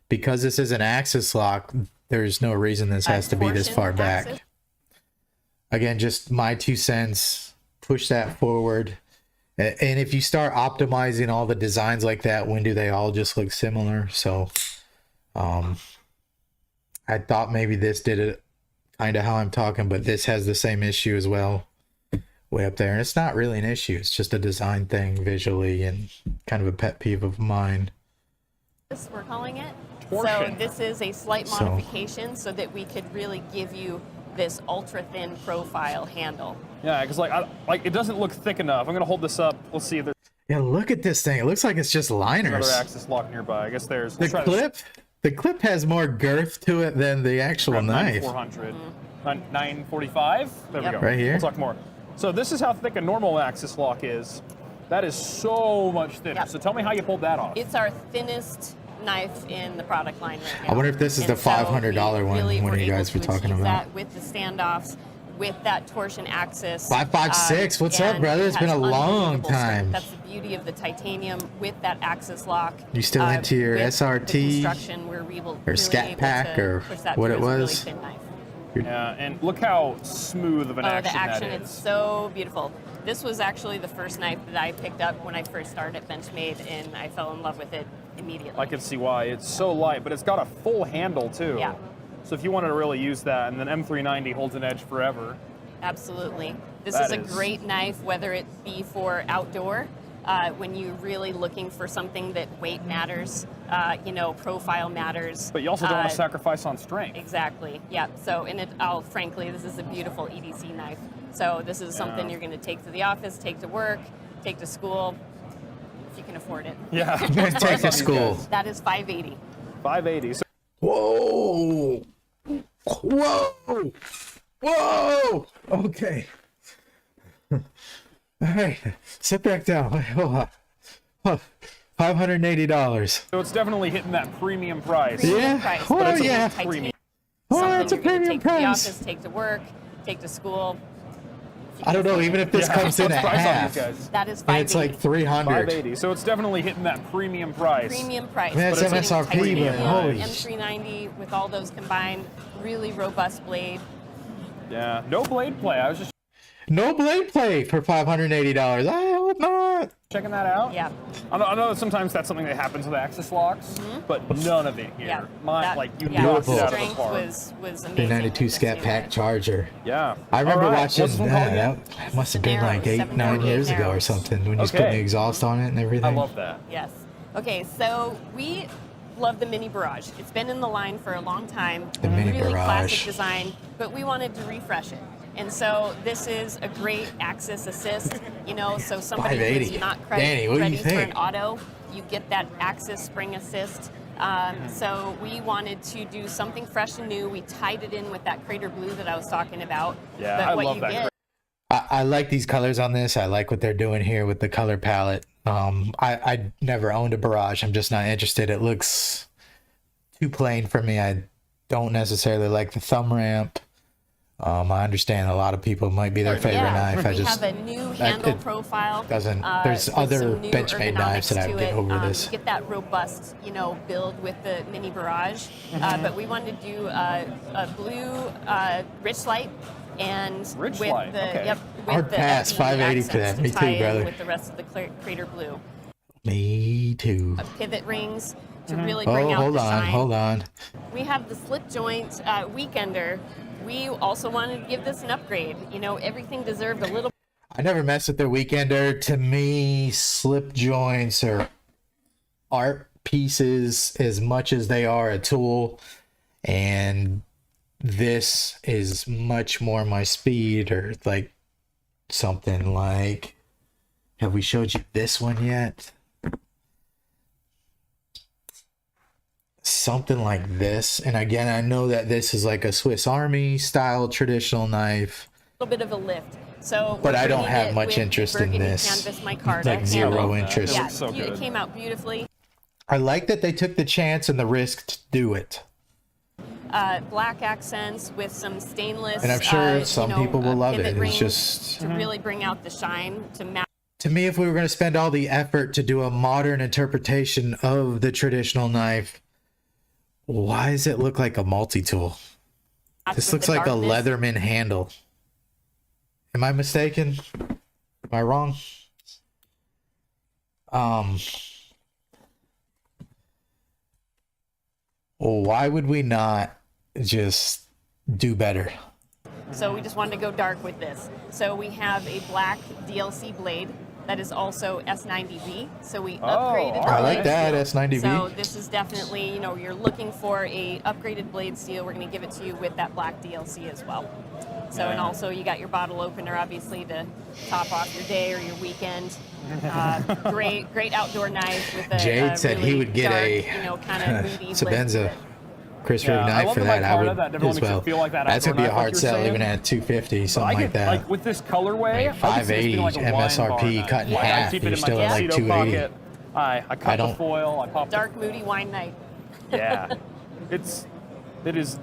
Speaker 1: Because this is an axis lock, there's no reason this has to be this far back.
Speaker 11: axis.
Speaker 1: Again, just my 2 cents. Push that forward. And if you start optimizing all the designs like that, when do they all just look similar? So I thought maybe this did it kind of how I'm talking, but this has the same issue as well way up there. And it's not really an issue. It's just a design thing visually and kind of a pet peeve of mine.
Speaker 11: This we're calling it.
Speaker 10: Torsion.
Speaker 11: So this is a slight
Speaker 1: So-
Speaker 11: modification so that we could really give you this ultra thin profile handle.
Speaker 10: Yeah, because like it doesn't look thick enough. I'm gonna hold this up. Let's see if there's
Speaker 1: Yeah, look at this thing. It looks like it's just liners.
Speaker 10: another Axis lock nearby. I guess there's.
Speaker 1: The clip has more girth to it than the actual knife.
Speaker 10: 400. 945. There we
Speaker 11: Yep.
Speaker 10: go.
Speaker 1: Right here?
Speaker 10: We'll talk more. So this is how thick a normal Axis lock is. That is so much thinner.
Speaker 11: Yep.
Speaker 10: So tell me how you pulled that off.
Speaker 11: It's our thinnest knife in the product line right now.
Speaker 1: I wonder if this is
Speaker 11: And
Speaker 1: the $500 one,
Speaker 11: really
Speaker 1: one
Speaker 11: were
Speaker 1: you guys
Speaker 11: able
Speaker 1: were
Speaker 11: to
Speaker 1: talking
Speaker 11: achieve
Speaker 1: about.
Speaker 11: that with the standoffs, with that torsion axis.
Speaker 1: 556, what's up,
Speaker 11: and
Speaker 1: brother?
Speaker 11: it
Speaker 1: It's been
Speaker 11: has
Speaker 1: a long
Speaker 11: unbelievable strength.
Speaker 1: time.
Speaker 11: That's the beauty of the titanium with that axis lock.
Speaker 1: You still into your
Speaker 11: with
Speaker 1: SRT
Speaker 11: the construction, we're really
Speaker 1: Scat
Speaker 11: able
Speaker 1: Pack
Speaker 11: to
Speaker 1: or
Speaker 11: push that
Speaker 1: what
Speaker 11: through
Speaker 1: it
Speaker 11: as a really
Speaker 1: was?
Speaker 11: thin knife.
Speaker 10: Yeah, and look how smooth of an
Speaker 11: Oh,
Speaker 10: action
Speaker 11: the action,
Speaker 10: that
Speaker 11: it's
Speaker 10: is.
Speaker 11: so beautiful. This was actually the first knife that I picked up when I first started at Benchmade, and I fell in love with it immediately.
Speaker 10: I can see why. It's so light, but it's got a full handle too.
Speaker 11: Yeah.
Speaker 10: So if you wanted to really use that, and then M390 holds an edge forever.
Speaker 11: Absolutely. This
Speaker 10: That
Speaker 11: is a
Speaker 10: is-
Speaker 11: great knife, whether it be for outdoor, when you're really looking for something that weight matters, profile matters.
Speaker 10: But you also don't want to sacrifice on strength.
Speaker 11: Exactly. Yeah. So, frankly, this is a beautiful EDC knife. So this is something you're going to take to the office, take to work, take to school. if you can afford it.
Speaker 10: Yeah.
Speaker 1: Take to school.
Speaker 11: That is $580.
Speaker 10: $580. So
Speaker 1: Whoa! Whoa! Whoa! Okay. All right, sit back down. Wait, hold on. Oh, $580.
Speaker 10: so it's definitely hitting that premium price.
Speaker 11: Premium
Speaker 1: Yeah.
Speaker 11: price,
Speaker 1: Oh,
Speaker 11: but it's a
Speaker 1: yeah.
Speaker 11: little titanium.
Speaker 1: Oh,
Speaker 11: Something
Speaker 1: it's a
Speaker 11: you're gonna
Speaker 1: premium
Speaker 11: take to the
Speaker 1: price.
Speaker 11: office, take to work, take to school.
Speaker 1: I don't know, even if this comes in
Speaker 10: What's
Speaker 1: at
Speaker 10: the price on
Speaker 1: half,
Speaker 10: these guys?
Speaker 11: That is
Speaker 1: and
Speaker 11: $580.
Speaker 1: it's like 300.
Speaker 10: $580. So it's definitely hitting that premium price.
Speaker 11: Premium price.
Speaker 1: Man,
Speaker 11: But
Speaker 1: it's
Speaker 11: it's
Speaker 1: MSRP,
Speaker 11: getting
Speaker 1: but
Speaker 11: titanium,
Speaker 1: holy
Speaker 11: M390 with all those combined, really robust blade.
Speaker 10: Yeah. No blade play. I was just
Speaker 1: No blade play for $580. I hope not.
Speaker 10: checking that out.
Speaker 11: Yeah.
Speaker 10: I know that sometimes that's something that happens with Axis locks, but none of it here.
Speaker 11: Yeah.
Speaker 10: Mine,
Speaker 11: That-
Speaker 10: like you
Speaker 11: yeah,
Speaker 10: knocked
Speaker 11: the
Speaker 10: it out of the
Speaker 11: strength
Speaker 10: park.
Speaker 11: was amazing.
Speaker 1: 392
Speaker 11: Let's
Speaker 1: scat
Speaker 11: see
Speaker 1: pack
Speaker 11: that.
Speaker 1: charger.
Speaker 10: Yeah.
Speaker 1: I remember
Speaker 10: All right.
Speaker 1: watching
Speaker 10: What's this one called again?
Speaker 1: that. Must have been like
Speaker 11: Narrows,
Speaker 1: 8, 9
Speaker 11: 748
Speaker 1: years ago or
Speaker 11: Narrows.
Speaker 1: something when you just put
Speaker 10: Okay.
Speaker 1: the exhaust on it and everything.
Speaker 10: I love that.
Speaker 11: Yes. Okay, so we love the Mini Barrage. It's been in the line for a long time.
Speaker 1: The Mini
Speaker 11: really
Speaker 1: Barrage.
Speaker 11: classic design, but we wanted to refresh it. And so this is a great Axis assist, you know, so somebody who's
Speaker 1: 580.
Speaker 11: not
Speaker 1: Danny, what do
Speaker 11: ready
Speaker 1: you
Speaker 11: for an
Speaker 1: think?
Speaker 11: auto, you get that Axis spring assist. So we wanted to do something fresh and new. We tied it in with that Crater Blue that I was talking about.
Speaker 10: Yeah,
Speaker 11: but
Speaker 10: I
Speaker 11: what
Speaker 10: love
Speaker 11: you
Speaker 10: that
Speaker 11: get
Speaker 1: I like these colors on this. I like what they're doing here with the color palette. I never owned a Barrage. I'm just not interested. It looks too plain for me. I don't necessarily like the thumb ramp. I understand a lot of people might be their favorite knife. I
Speaker 11: we
Speaker 1: just
Speaker 11: have a new handle
Speaker 1: it
Speaker 11: profile.
Speaker 1: doesn't. There's
Speaker 11: with
Speaker 1: other
Speaker 11: some new
Speaker 1: Benchmade knives that I would
Speaker 11: ergonomics
Speaker 1: get
Speaker 11: to
Speaker 1: over
Speaker 11: it.
Speaker 1: this.
Speaker 11: You get that robust, you know, build with the Mini Barrage, but we wanted to do a blue rich light and
Speaker 10: Rich
Speaker 11: with
Speaker 10: light,
Speaker 11: the
Speaker 10: okay.
Speaker 11: with
Speaker 1: Hard
Speaker 11: the
Speaker 1: pass,
Speaker 11: FE
Speaker 1: 580 for
Speaker 11: accents
Speaker 1: that. Me
Speaker 11: to
Speaker 1: too,
Speaker 11: tie in
Speaker 1: brother.
Speaker 11: with the rest of the Crater Blue.
Speaker 1: Me too.
Speaker 11: Pivot rings to really bring
Speaker 1: Oh,
Speaker 11: out
Speaker 1: hold
Speaker 11: the
Speaker 1: on,
Speaker 11: shine.
Speaker 1: hold on.
Speaker 11: We have the slip joint Weekender. We also wanted to give this an upgrade. You know, everything deserved a little.
Speaker 1: I never messed with their Weekender. To me, slip joints are art pieces as much as they are a tool, and this is much more my speed, or like something like. Have we showed you this one yet? Something like this. And again, I know that this is like a Swiss Army style traditional knife.
Speaker 11: Little bit of a lift. So,
Speaker 1: But
Speaker 11: we're
Speaker 1: I don't
Speaker 11: bringing
Speaker 1: have
Speaker 11: it
Speaker 1: much
Speaker 11: with
Speaker 1: interest in
Speaker 11: burgundy
Speaker 1: this.
Speaker 11: Canvas micarta
Speaker 1: Like zero
Speaker 11: handle.
Speaker 1: interest.
Speaker 11: Yeah,
Speaker 10: looks so
Speaker 11: it
Speaker 10: good.
Speaker 11: came out beautifully.
Speaker 1: I like that they took the chance and the risk to do it.
Speaker 11: Black accents with some stainless.
Speaker 1: And I'm sure
Speaker 11: you
Speaker 1: some
Speaker 11: know,
Speaker 1: people will love
Speaker 11: pivot
Speaker 1: it. It's
Speaker 11: rings
Speaker 1: just,
Speaker 11: to really bring out the shine to match.
Speaker 1: to me, if we were going to spend all the effort to do a modern interpretation of the traditional knife, why does it look like a multi-tool? This
Speaker 11: with
Speaker 1: looks
Speaker 11: the
Speaker 1: like
Speaker 11: darkness.
Speaker 1: a Leatherman handle. Am I mistaken? Am I wrong? Why would we not just do better?
Speaker 11: So we just wanted to go dark with this. So we have a black DLC blade that is also S90V. So we upgraded the
Speaker 1: I like
Speaker 11: blade
Speaker 1: that,
Speaker 11: steel.
Speaker 1: S90V.
Speaker 11: So this is definitely, you know, you're looking for a upgraded blade steel. We're going to give it to you with that black DLC as well. So and also you got your bottle opener, obviously, to top off your day or your weekend. Great outdoor knife with a
Speaker 1: Jade said he
Speaker 11: really
Speaker 1: would get
Speaker 11: dark,
Speaker 1: a
Speaker 11: you know, kind of moody lift to
Speaker 1: Sabenza
Speaker 11: it.
Speaker 1: Chris
Speaker 10: Yeah,
Speaker 1: Rig
Speaker 10: I
Speaker 1: knife
Speaker 10: love
Speaker 1: for
Speaker 10: the
Speaker 1: that. I
Speaker 10: micarta.
Speaker 1: would
Speaker 10: That definitely
Speaker 1: as
Speaker 10: makes it
Speaker 1: well.
Speaker 10: feel like that
Speaker 1: That's
Speaker 10: outdoor
Speaker 1: gonna be a
Speaker 10: knife, like
Speaker 1: hard
Speaker 10: you're
Speaker 1: sell,
Speaker 10: saying.
Speaker 1: even at 250, something like that.
Speaker 10: Like with this colorway, I could see this being
Speaker 1: 580
Speaker 10: like a wine
Speaker 1: MSRP
Speaker 10: bar knife.
Speaker 1: cut in
Speaker 10: Like, I
Speaker 1: half.
Speaker 10: keep it
Speaker 1: You're
Speaker 10: in my
Speaker 1: still at like
Speaker 10: tuxedo
Speaker 1: 280.
Speaker 10: pocket. I cut the
Speaker 1: don't-
Speaker 10: foil. I pop.
Speaker 11: Dark, moody wine night.
Speaker 10: Yeah, it is.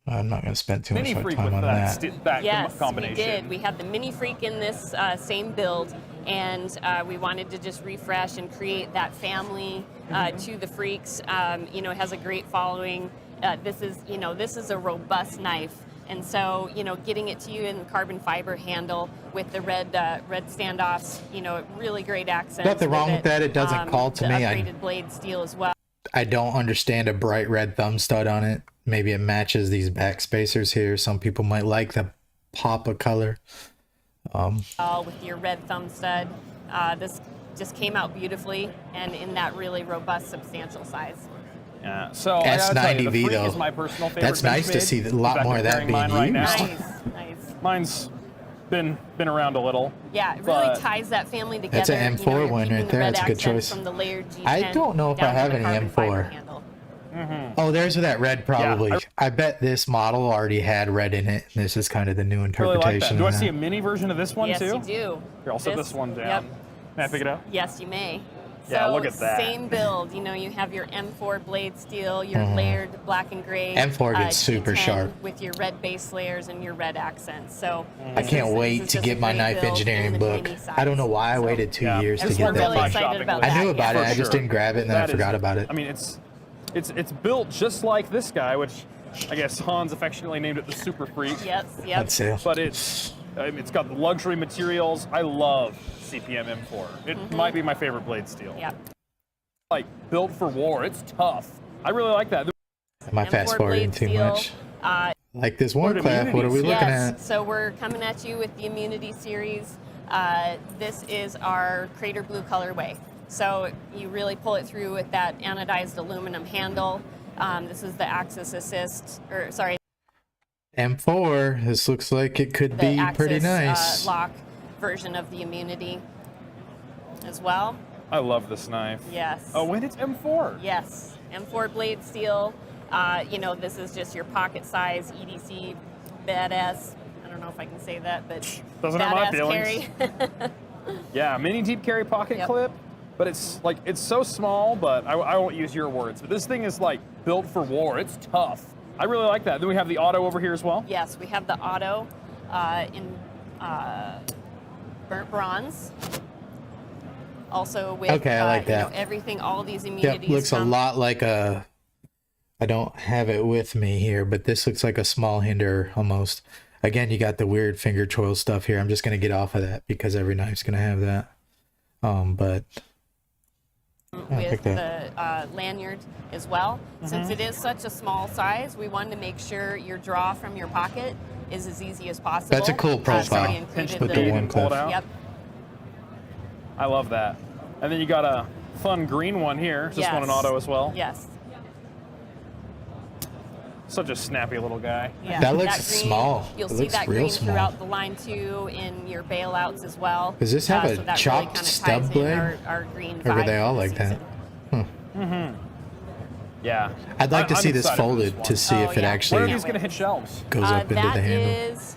Speaker 1: I'm not gonna spend too
Speaker 10: Mini
Speaker 1: much
Speaker 10: freak
Speaker 1: time
Speaker 10: with
Speaker 1: on
Speaker 10: that,
Speaker 1: that.
Speaker 10: that
Speaker 11: Yes,
Speaker 10: combination.
Speaker 11: we did. We had the Mini Freak in this same build, and we wanted to just refresh and create that family to the Freaks. You know, it has a great following. This is a robust knife, and so getting it to you in the carbon fiber handle with the red standoffs. Really great accents.
Speaker 1: Nothing wrong with that. It doesn't call to
Speaker 11: the
Speaker 1: me.
Speaker 11: Upgraded blade steel as well.
Speaker 1: I don't understand a bright red thumb stud on it. Maybe it matches these back spacers here. Some people might like the pop of color.
Speaker 11: With your red thumb stud. This just came out beautifully and in that really robust, substantial size.
Speaker 10: Yeah. So I gotta tell you, the
Speaker 1: S90V
Speaker 10: Freak
Speaker 1: though.
Speaker 10: is my personal favorite.
Speaker 1: That's nice to
Speaker 10: Benchmade.
Speaker 1: see a lot
Speaker 10: In fact,
Speaker 1: more
Speaker 10: I'm
Speaker 1: of that
Speaker 10: carrying
Speaker 1: being
Speaker 10: mine right
Speaker 1: used.
Speaker 10: now.
Speaker 11: Nice.
Speaker 10: Mine's been around a little.
Speaker 11: Yeah, it really
Speaker 10: but-
Speaker 11: ties that family together.
Speaker 1: That's an
Speaker 11: You know,
Speaker 1: M4
Speaker 11: you're
Speaker 1: one
Speaker 11: keeping
Speaker 1: right
Speaker 11: the
Speaker 1: there.
Speaker 11: red
Speaker 1: That's a good
Speaker 11: accents
Speaker 1: choice.
Speaker 11: From the layered G10
Speaker 1: I don't know if I
Speaker 11: down to
Speaker 1: have
Speaker 11: the
Speaker 1: any
Speaker 11: carbon fiber
Speaker 1: M4.
Speaker 11: handle.
Speaker 1: Oh, there's that red probably. I bet this model already had red in it. This is kind of the new
Speaker 10: Really
Speaker 1: interpretation.
Speaker 10: like that. Do I
Speaker 1: of
Speaker 10: see a
Speaker 1: that.
Speaker 10: mini version of this one
Speaker 11: Yes,
Speaker 10: too?
Speaker 11: you do.
Speaker 10: Here, I'll set this one down.
Speaker 11: Yep.
Speaker 10: Can I pick it up?
Speaker 11: Yes, you may.
Speaker 10: Yeah,
Speaker 11: So,
Speaker 10: look at that.
Speaker 11: Same build. You know, you have your M4 blade steel, your layered black and gray.
Speaker 1: M4 gets super
Speaker 11: G10
Speaker 1: sharp.
Speaker 11: with your red base layers and your red accents. So
Speaker 1: I can't wait to get my knife engineering book. I don't know why I waited 2 years to
Speaker 11: we're
Speaker 1: get that.
Speaker 11: really excited about
Speaker 1: I knew
Speaker 11: that,
Speaker 1: about
Speaker 11: yeah.
Speaker 1: it. I just didn't grab it and then I
Speaker 10: That is-
Speaker 1: forgot about it.
Speaker 10: I mean, it's built just like this guy, which I guess Hans affectionately named it the Super Freak.
Speaker 11: Yes, yep.
Speaker 1: I'd say.
Speaker 10: But it's got the luxury materials. I love CPM M4. It might be my favorite blade steel.
Speaker 11: Yep.
Speaker 10: Like built for war. It's tough. I really like that.
Speaker 1: Am I fast forwarding too much? Like this one clap, what are we looking
Speaker 11: yes.
Speaker 1: at?
Speaker 11: So we're coming at you with the Immunity series. This is our Crater Blue colorway. So you really pull it through with that anodized aluminum handle. This is the Axis Assist, or sorry,
Speaker 1: M4. This looks like it could
Speaker 11: the
Speaker 1: be
Speaker 11: Axis
Speaker 1: pretty nice.
Speaker 11: lock version of the Immunity as well.
Speaker 10: I love this knife.
Speaker 11: Yes.
Speaker 10: Oh, and it's M4.
Speaker 11: Yes, M4 blade steel. You know, this is just your pocket size EDC badass. I don't know if I can say that, but
Speaker 10: Doesn't hurt my
Speaker 11: badass
Speaker 10: feelings.
Speaker 11: carry.
Speaker 10: Yeah, mini deep carry pocket
Speaker 11: Yep.
Speaker 10: clip, but it's so small, but I won't use your words. But this thing is like built for war. It's tough. I really like that. Then we have the auto over here as well.
Speaker 11: Yes, we have the auto in burnt bronze. Also with
Speaker 1: Okay, I like
Speaker 11: you know,
Speaker 1: that.
Speaker 11: everything, all these
Speaker 1: Yep,
Speaker 11: immunities.
Speaker 1: looks a
Speaker 11: come-
Speaker 1: lot like a. I don't have it with me here, but this looks like a small hinder almost. Again, you got the weird finger choil stuff here. I'm just gonna get off of that because every knife's gonna have that. But I
Speaker 11: with
Speaker 1: picked that.
Speaker 11: the lanyard as well. Since it is such a small size, we wanted to make sure your draw from your pocket is as easy as possible.
Speaker 1: That's a cool
Speaker 11: So we
Speaker 1: profile
Speaker 11: included
Speaker 1: with the one
Speaker 10: pull it
Speaker 1: clip.
Speaker 10: out.
Speaker 11: Yep.
Speaker 10: I love that. And then you got a fun green one here. Is this one an
Speaker 11: Yes.
Speaker 10: auto as well?
Speaker 11: Yes.
Speaker 10: Such a snappy little guy.
Speaker 11: Yeah.
Speaker 1: That looks
Speaker 11: green,
Speaker 1: small.
Speaker 11: You'll
Speaker 1: It
Speaker 11: see
Speaker 1: looks
Speaker 11: that
Speaker 1: real
Speaker 11: green
Speaker 1: small.
Speaker 11: throughout the line too in your bailouts as well.
Speaker 1: Does this have a
Speaker 11: so that
Speaker 1: chopped
Speaker 11: really kinda
Speaker 1: stub
Speaker 11: ties in
Speaker 1: blade?
Speaker 11: Our green
Speaker 1: Or were
Speaker 11: vibe
Speaker 1: they all
Speaker 11: for the
Speaker 1: like that?
Speaker 11: season.
Speaker 10: Yeah.
Speaker 1: I'd like to
Speaker 10: I'm
Speaker 1: see this
Speaker 10: excited for
Speaker 1: folded
Speaker 10: one.
Speaker 1: to see
Speaker 11: Oh,
Speaker 1: if it
Speaker 11: yeah.
Speaker 10: Where are
Speaker 1: actually
Speaker 10: these going to hit shelves?
Speaker 1: goes up into the
Speaker 11: That
Speaker 1: handle.
Speaker 11: is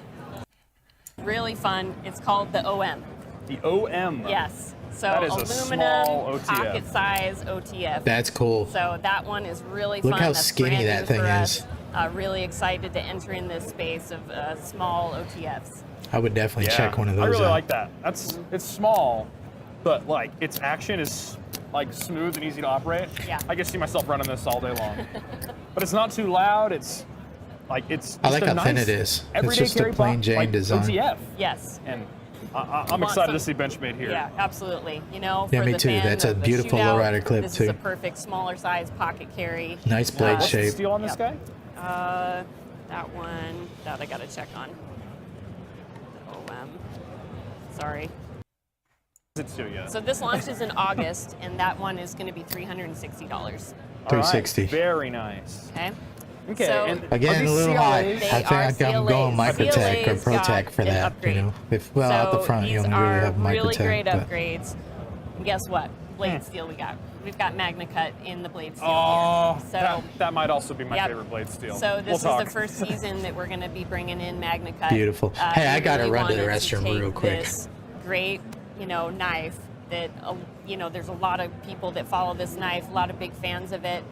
Speaker 11: really fun. It's called the OM.
Speaker 10: The OM.
Speaker 11: Yes. So
Speaker 10: That is a
Speaker 11: aluminum,
Speaker 10: small OTF.
Speaker 11: pocket size OTF.
Speaker 1: That's cool.
Speaker 11: So that one is really
Speaker 1: Look
Speaker 11: fun.
Speaker 1: how
Speaker 11: That's
Speaker 1: skinny
Speaker 11: brand
Speaker 1: that
Speaker 11: new
Speaker 1: thing
Speaker 11: for
Speaker 1: is.
Speaker 11: us. Really excited to enter in this space of small OTFs.
Speaker 1: I would definitely
Speaker 10: Yeah.
Speaker 1: check one of those
Speaker 10: I really
Speaker 1: out.
Speaker 10: like that. It's small, but like its action is like smooth and easy to operate.
Speaker 11: Yeah.
Speaker 10: I can see myself running this all day long. But it's not too loud. It's like it's.
Speaker 1: I
Speaker 10: just
Speaker 1: like
Speaker 10: a
Speaker 1: how thin
Speaker 10: nice
Speaker 1: it is. It's
Speaker 10: everyday
Speaker 1: just a
Speaker 10: carry
Speaker 1: plain
Speaker 10: pop,
Speaker 1: Jane
Speaker 10: like
Speaker 1: design.
Speaker 10: OTF.
Speaker 11: Yes.
Speaker 10: And I'm
Speaker 11: want
Speaker 10: excited to
Speaker 11: some-
Speaker 10: see Benchmade here.
Speaker 11: Yeah, absolutely. You know,
Speaker 1: Yeah,
Speaker 11: for
Speaker 1: me
Speaker 11: the
Speaker 1: too.
Speaker 11: fan
Speaker 1: That's a
Speaker 11: of the
Speaker 1: beautiful
Speaker 11: shootout,
Speaker 1: lowrider clip,
Speaker 11: this
Speaker 1: too.
Speaker 11: is a perfect smaller size pocket carry.
Speaker 1: Nice blade
Speaker 10: What's the
Speaker 1: shape.
Speaker 10: steel on this guy?
Speaker 11: That one, that I gotta check on. Sorry.
Speaker 10: It's too, yeah.
Speaker 11: So this launches in August, and that one is going to be $360.
Speaker 10: All right,
Speaker 1: 360.
Speaker 10: Very nice.
Speaker 11: Okay.
Speaker 10: Okay.
Speaker 11: So-
Speaker 10: and
Speaker 1: Again,
Speaker 10: are
Speaker 1: a
Speaker 10: these
Speaker 1: little high.
Speaker 10: CLAs?
Speaker 11: They
Speaker 1: I
Speaker 11: are
Speaker 1: think I'm going
Speaker 11: CLAs.
Speaker 1: Microtech or
Speaker 11: CLAs
Speaker 1: ProTech
Speaker 11: got
Speaker 1: for
Speaker 11: an
Speaker 1: that.
Speaker 11: upgrade.
Speaker 1: You know, if well out the front, you
Speaker 11: these
Speaker 1: only really
Speaker 11: are
Speaker 1: have
Speaker 11: really great
Speaker 1: Microtech. But
Speaker 11: upgrades. And guess what? Blade steel we got. We've got MagnaCut in the blade steel
Speaker 10: Oh,
Speaker 11: here. So
Speaker 10: that might also be my
Speaker 11: Yep.
Speaker 10: favorite blade steel.
Speaker 11: So this
Speaker 10: we'll
Speaker 11: is the first season that we're going to be bringing in MagnaCut.
Speaker 1: Beautiful. Hey, I
Speaker 11: we
Speaker 1: gotta run to the
Speaker 11: wanted
Speaker 1: restroom
Speaker 11: take
Speaker 1: real quick.
Speaker 11: This great, knife that there's a lot of people that follow this knife, a lot of big fans of it.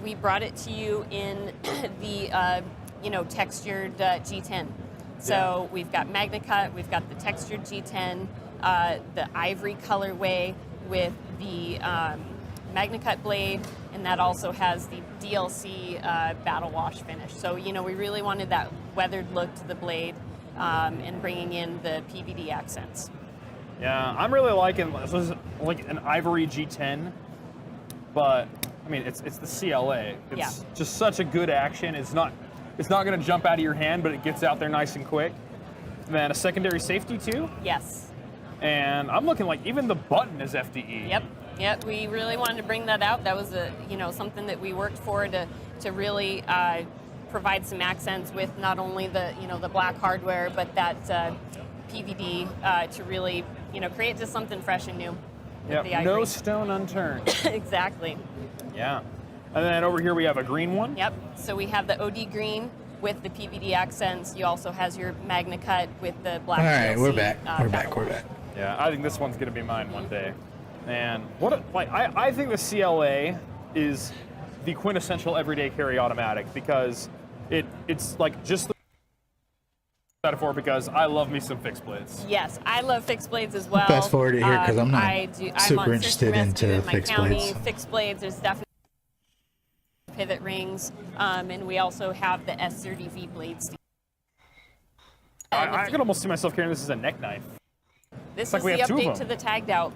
Speaker 11: We brought it to you in the textured G10. So we've got MagnaCut, we've got the textured G10, the ivory colorway with the MagnaCut blade, and that also has the DLC battle wash finish. So we really wanted that weathered look to the blade, and bringing in the PVD accents.
Speaker 10: Yeah, I'm really liking this is like an ivory G10, but I mean it's the CLA. It's just such a good action. It's not going to jump out of your hand, but it gets out there nice and quick. And then a secondary safety too.
Speaker 11: Yes.
Speaker 10: And I'm looking like even the button is FDE.
Speaker 11: Yep. We really wanted to bring that out. That was something that we worked for to really provide some accents with not only the the black hardware, but that PVD to really, create just something fresh and new. with the
Speaker 10: Yep,
Speaker 11: ivory.
Speaker 10: no stone unturned.
Speaker 11: Exactly.
Speaker 10: Yeah. And then over here we have a green one.
Speaker 11: Yep. So we have the OD green with the PVD accents. You also has your MagnaCut with the black.
Speaker 1: All right,
Speaker 11: PLC,
Speaker 1: we're back. We're
Speaker 11: bevel.
Speaker 1: back. We're back.
Speaker 10: Yeah, I think this one's gonna be mine one day. Man, I think the CLA is the quintessential everyday carry automatic because it's like just the metaphor because I love me some fixed blades.
Speaker 11: Yes, I love fixed blades as well.
Speaker 1: Fast forward it here because I'm not
Speaker 11: I'm
Speaker 1: super
Speaker 11: on
Speaker 1: interested
Speaker 11: Sister
Speaker 1: into
Speaker 11: Rescue in my
Speaker 1: fixed
Speaker 11: county.
Speaker 1: blades.
Speaker 11: Fixed blades, there's definitely pivot rings, and we also have the S30V blades.
Speaker 10: I could almost see myself carrying this as a neck knife.
Speaker 11: This
Speaker 10: like
Speaker 11: is
Speaker 10: we
Speaker 11: the
Speaker 10: have two of
Speaker 11: update to
Speaker 10: them.
Speaker 11: the tagged out.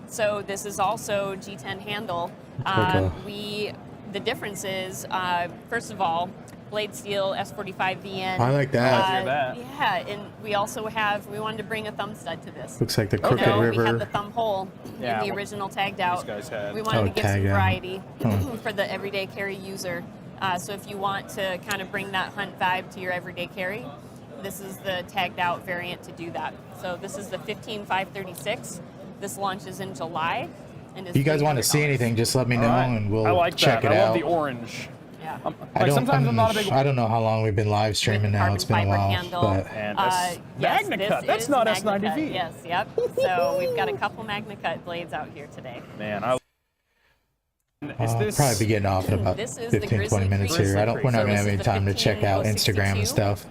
Speaker 11: So this is also G10 handle.
Speaker 1: Okay.
Speaker 11: The difference is, first of all, blade steel S45VN.
Speaker 1: I like that.
Speaker 10: I like that.
Speaker 11: Yeah, and we also we wanted to bring a thumb stud to this.
Speaker 1: Looks like the Crooked
Speaker 11: We had
Speaker 1: River.
Speaker 11: the thumb hole
Speaker 10: Yeah,
Speaker 11: in the original tagged out.
Speaker 10: guys had.
Speaker 11: We wanted
Speaker 1: Oh,
Speaker 11: to give some
Speaker 1: tagged out.
Speaker 11: variety for the everyday carry user. So if you want to kind of bring that hunt vibe to your everyday carry, this is the tagged out variant to do that. So this is the 15536. This launches in July. And is
Speaker 1: If you guys want to see
Speaker 11: $300.
Speaker 1: anything, just let me know
Speaker 10: Alright.
Speaker 1: and we'll
Speaker 10: I like
Speaker 1: check
Speaker 10: that.
Speaker 1: it
Speaker 10: I
Speaker 1: out.
Speaker 10: love the orange.
Speaker 11: Yeah.
Speaker 10: Sometimes I'm not a big.
Speaker 1: I don't know how long we've been live streaming now.
Speaker 11: Carbon
Speaker 1: It's been a
Speaker 11: fiber
Speaker 1: while,
Speaker 11: handle.
Speaker 1: but
Speaker 10: And this
Speaker 11: Yes,
Speaker 10: MagnaCut.
Speaker 11: this
Speaker 10: That's
Speaker 11: is
Speaker 10: not
Speaker 11: MagnaCut.
Speaker 10: S90V.
Speaker 11: Yes, yep. So we've got a couple MagnaCut blades out here today.
Speaker 10: Man, Is
Speaker 1: I'll
Speaker 10: this
Speaker 1: probably be getting off in about
Speaker 11: This is the
Speaker 1: 15, 20
Speaker 11: Grizzly
Speaker 1: minutes
Speaker 11: Creek.
Speaker 1: here. We're not
Speaker 11: So
Speaker 1: going to
Speaker 11: this
Speaker 1: have
Speaker 11: is
Speaker 1: any
Speaker 11: the
Speaker 1: time to check out Instagram
Speaker 11: 15062.
Speaker 1: and stuff.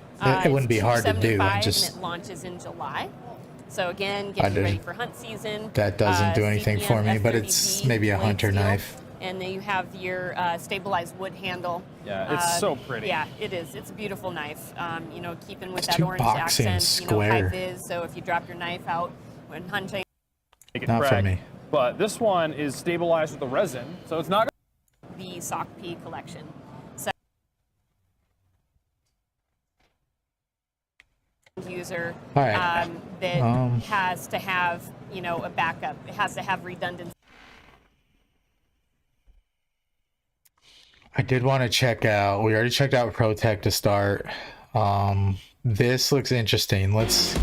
Speaker 1: It wouldn't be
Speaker 11: It's
Speaker 1: hard to do.
Speaker 11: $275
Speaker 1: I'm just
Speaker 11: and it launches in July. So again,
Speaker 1: I
Speaker 11: getting
Speaker 1: did-
Speaker 11: ready for hunt season.
Speaker 1: that doesn't do anything
Speaker 11: CPM
Speaker 1: for me, but it's
Speaker 11: F30V
Speaker 1: maybe a
Speaker 11: blade
Speaker 1: hunter
Speaker 11: steel.
Speaker 1: knife.
Speaker 11: And then you have your stabilized wood handle.
Speaker 10: Yeah, it's so pretty.
Speaker 11: Yeah, it is. It's a beautiful knife. Keeping with
Speaker 1: It's
Speaker 11: that
Speaker 1: too
Speaker 11: orange
Speaker 1: boxy and
Speaker 11: accent, high
Speaker 1: square.
Speaker 11: vis. So if you drop your knife out when hunting,
Speaker 10: make it
Speaker 1: Not for
Speaker 10: crack.
Speaker 1: me.
Speaker 10: But this one is stabilized with the resin, so it's not.
Speaker 11: the Sock P collection. So user
Speaker 1: All right.
Speaker 11: that has to have a backup. It has to have redundancy.
Speaker 1: I did want to check out. We already checked out ProTech to start. This looks interesting. Let's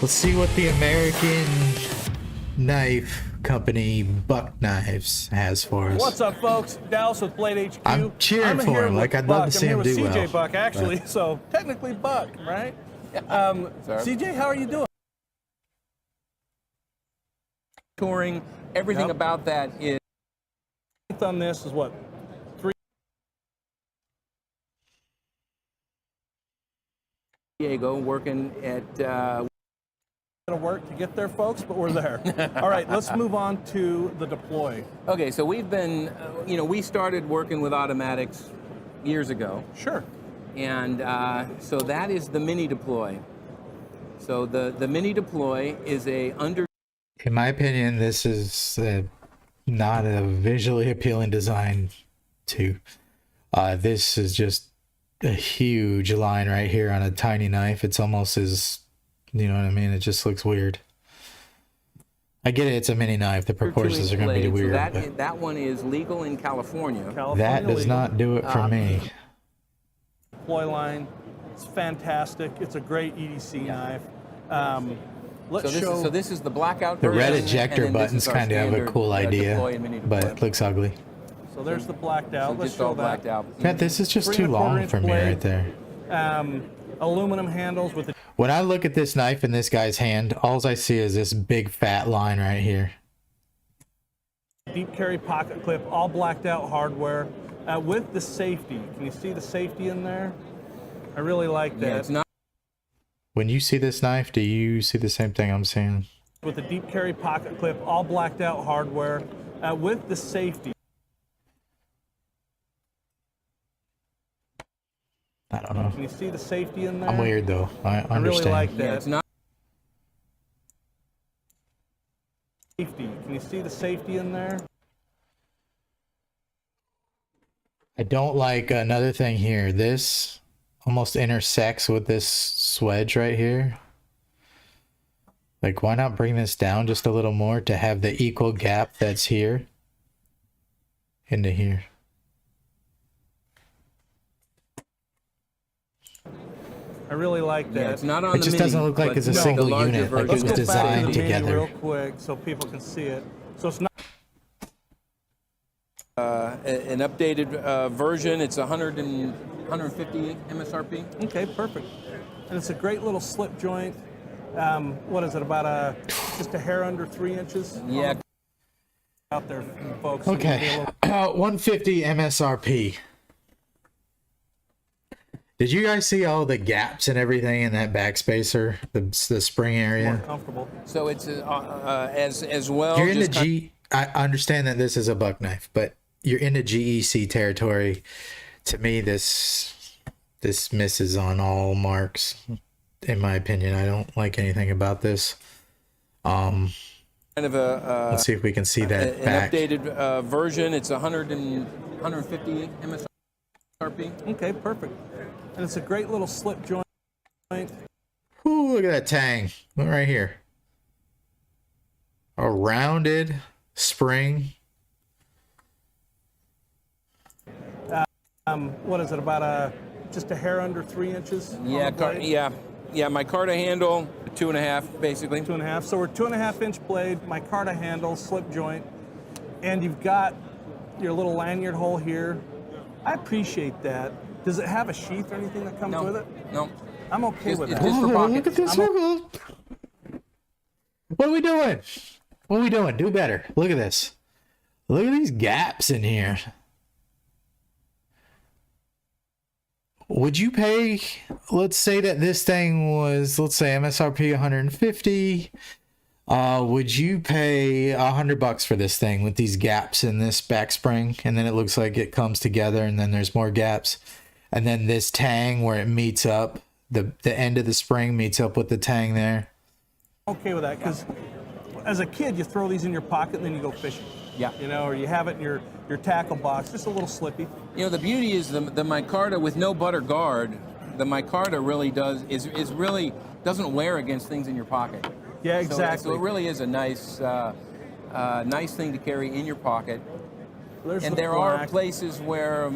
Speaker 1: see what the American knife company Buck Knives has for us.
Speaker 12: What's up, folks? Dallas with Blade HQ.
Speaker 1: I'm cheering for
Speaker 12: here
Speaker 1: him.
Speaker 12: with
Speaker 1: Like, I'd love to
Speaker 12: Buck.
Speaker 1: see
Speaker 12: I'm
Speaker 1: him
Speaker 12: here
Speaker 1: do
Speaker 12: with
Speaker 1: well,
Speaker 12: CJ Buck, actually.
Speaker 1: but-
Speaker 12: So technically Buck, right? CJ, how are you doing?
Speaker 13: Touring, everything
Speaker 12: Yep.
Speaker 13: about that is
Speaker 12: On this is what? 3
Speaker 13: Diego working at
Speaker 12: gonna work to get there, folks, but we're there. All right, let's move on to the deploy.
Speaker 13: okay, so we've been, we started working with automatics years ago,
Speaker 12: Sure.
Speaker 13: and so that is the mini deploy. So the mini deploy is a under
Speaker 1: In my opinion, this is not a visually appealing design to. This is just a huge line right here on a tiny knife. It's almost as, you know what I mean? It just looks weird. I get it. It's a mini knife. The proportions are going to be
Speaker 13: blade.
Speaker 1: weird.
Speaker 13: So
Speaker 1: but
Speaker 13: that one is legal in California.
Speaker 1: that does not do it for me.
Speaker 12: Deploy line. It's fantastic. It's a great EDC knife. Let's show.
Speaker 13: So this is the blackout
Speaker 1: The
Speaker 13: version.
Speaker 1: red
Speaker 13: and
Speaker 1: ejector
Speaker 13: then this
Speaker 1: buttons
Speaker 13: is our
Speaker 1: kind of have a
Speaker 13: standard,
Speaker 1: cool idea,
Speaker 13: deploy and mini
Speaker 1: but
Speaker 13: deploy.
Speaker 1: it looks ugly.
Speaker 12: So there's the blacked out.
Speaker 13: So
Speaker 12: Let's
Speaker 13: just all
Speaker 12: show
Speaker 13: blacked
Speaker 12: that.
Speaker 13: out.
Speaker 1: Yeah, this is just too
Speaker 12: 3¼
Speaker 1: long
Speaker 12: inch
Speaker 1: for me
Speaker 12: blade.
Speaker 1: right there.
Speaker 12: Aluminum handles with the
Speaker 1: When I look at this knife in this guy's hand, all I see is this big fat line right here.
Speaker 12: deep carry pocket clip, all blacked out hardware with the safety. Can you see the safety in there? I really like that.
Speaker 13: Yeah, it's not.
Speaker 1: When you see this knife, do you see the same thing I'm seeing?
Speaker 12: With the deep carry pocket clip, all blacked out hardware with the safety.
Speaker 1: I don't know.
Speaker 12: Can you see the safety in there?
Speaker 1: I'm weird though. I
Speaker 12: I really
Speaker 1: understand.
Speaker 12: like that.
Speaker 13: Yeah, it's not.
Speaker 12: Safety. Can you see the safety in there?
Speaker 1: I don't like another thing here. This almost intersects with this swedge right here. Like, why not bring this down just a little more to have the equal gap that's here into here?
Speaker 12: I really like that.
Speaker 13: Yeah, it's not on
Speaker 1: It
Speaker 13: the
Speaker 1: just
Speaker 13: mini,
Speaker 1: doesn't look like
Speaker 13: but
Speaker 1: it's a
Speaker 13: the
Speaker 1: single
Speaker 13: larger
Speaker 1: unit, like it
Speaker 13: version.
Speaker 1: was
Speaker 12: Let's go back to
Speaker 1: designed
Speaker 12: the mini
Speaker 1: together.
Speaker 12: real quick so people can see it. So it's not
Speaker 13: An updated version. It's 150 MSRP.
Speaker 12: okay, perfect. And it's a great little slip joint. What is it? About just a hair under 3 inches.
Speaker 13: Yeah.
Speaker 12: Out there, folks.
Speaker 1: Okay, 150 MSRP. Did you guys see all the gaps and everything in that backspacer, the spring
Speaker 12: More
Speaker 1: area?
Speaker 12: comfortable.
Speaker 13: So it's as well.
Speaker 1: You're in the
Speaker 13: just
Speaker 1: I understand that this is a buck knife, but you're in the GEC territory. To me, this misses on all marks. In my opinion, I don't like anything about this.
Speaker 13: kind of a
Speaker 1: Let's see if we can see that
Speaker 13: an
Speaker 1: back.
Speaker 13: updated version. It's 150 MSRP.
Speaker 12: Okay, perfect. And it's a great little slip joint.
Speaker 1: Ooh, look at that tang. Look right here. A rounded spring.
Speaker 12: What is it? About just a hair under 3 inches. on
Speaker 13: Yeah,
Speaker 12: the blade?
Speaker 13: yeah. My Carta handle, 2.5 basically.
Speaker 12: 2.5. So we're 2.5 inch blade, micarta handle, slip joint, and you've got your little lanyard hole here. I appreciate that. Does it have a sheath or anything that comes with it?
Speaker 13: No.
Speaker 12: I'm okay with that.
Speaker 13: Just for
Speaker 1: Oh,
Speaker 13: pockets.
Speaker 1: look at this. What are we doing? What are we doing? Do better. Look at this. Look at these gaps in here. Would you pay, let's say that this thing was, let's say MSRP 150. Would you pay $100 for this thing with these gaps in this back spring? And then it looks like it comes together and then there's more gaps. And then this tang where it meets up, the end of the spring meets up with the tang there.
Speaker 12: I'm okay with that because as a kid, you throw these in your pocket and then you go fishing.
Speaker 13: Yeah.
Speaker 12: You know, or you have it in your tackle box, just a little slippy.
Speaker 13: You know, the beauty is the micarta with no butter guard. The micarta really is really doesn't wear against things in your pocket.
Speaker 12: Yeah, exactly.
Speaker 13: So it really is a nice nice thing to carry in your pocket.
Speaker 12: There's
Speaker 13: And
Speaker 12: the
Speaker 13: there are
Speaker 12: black.
Speaker 13: places where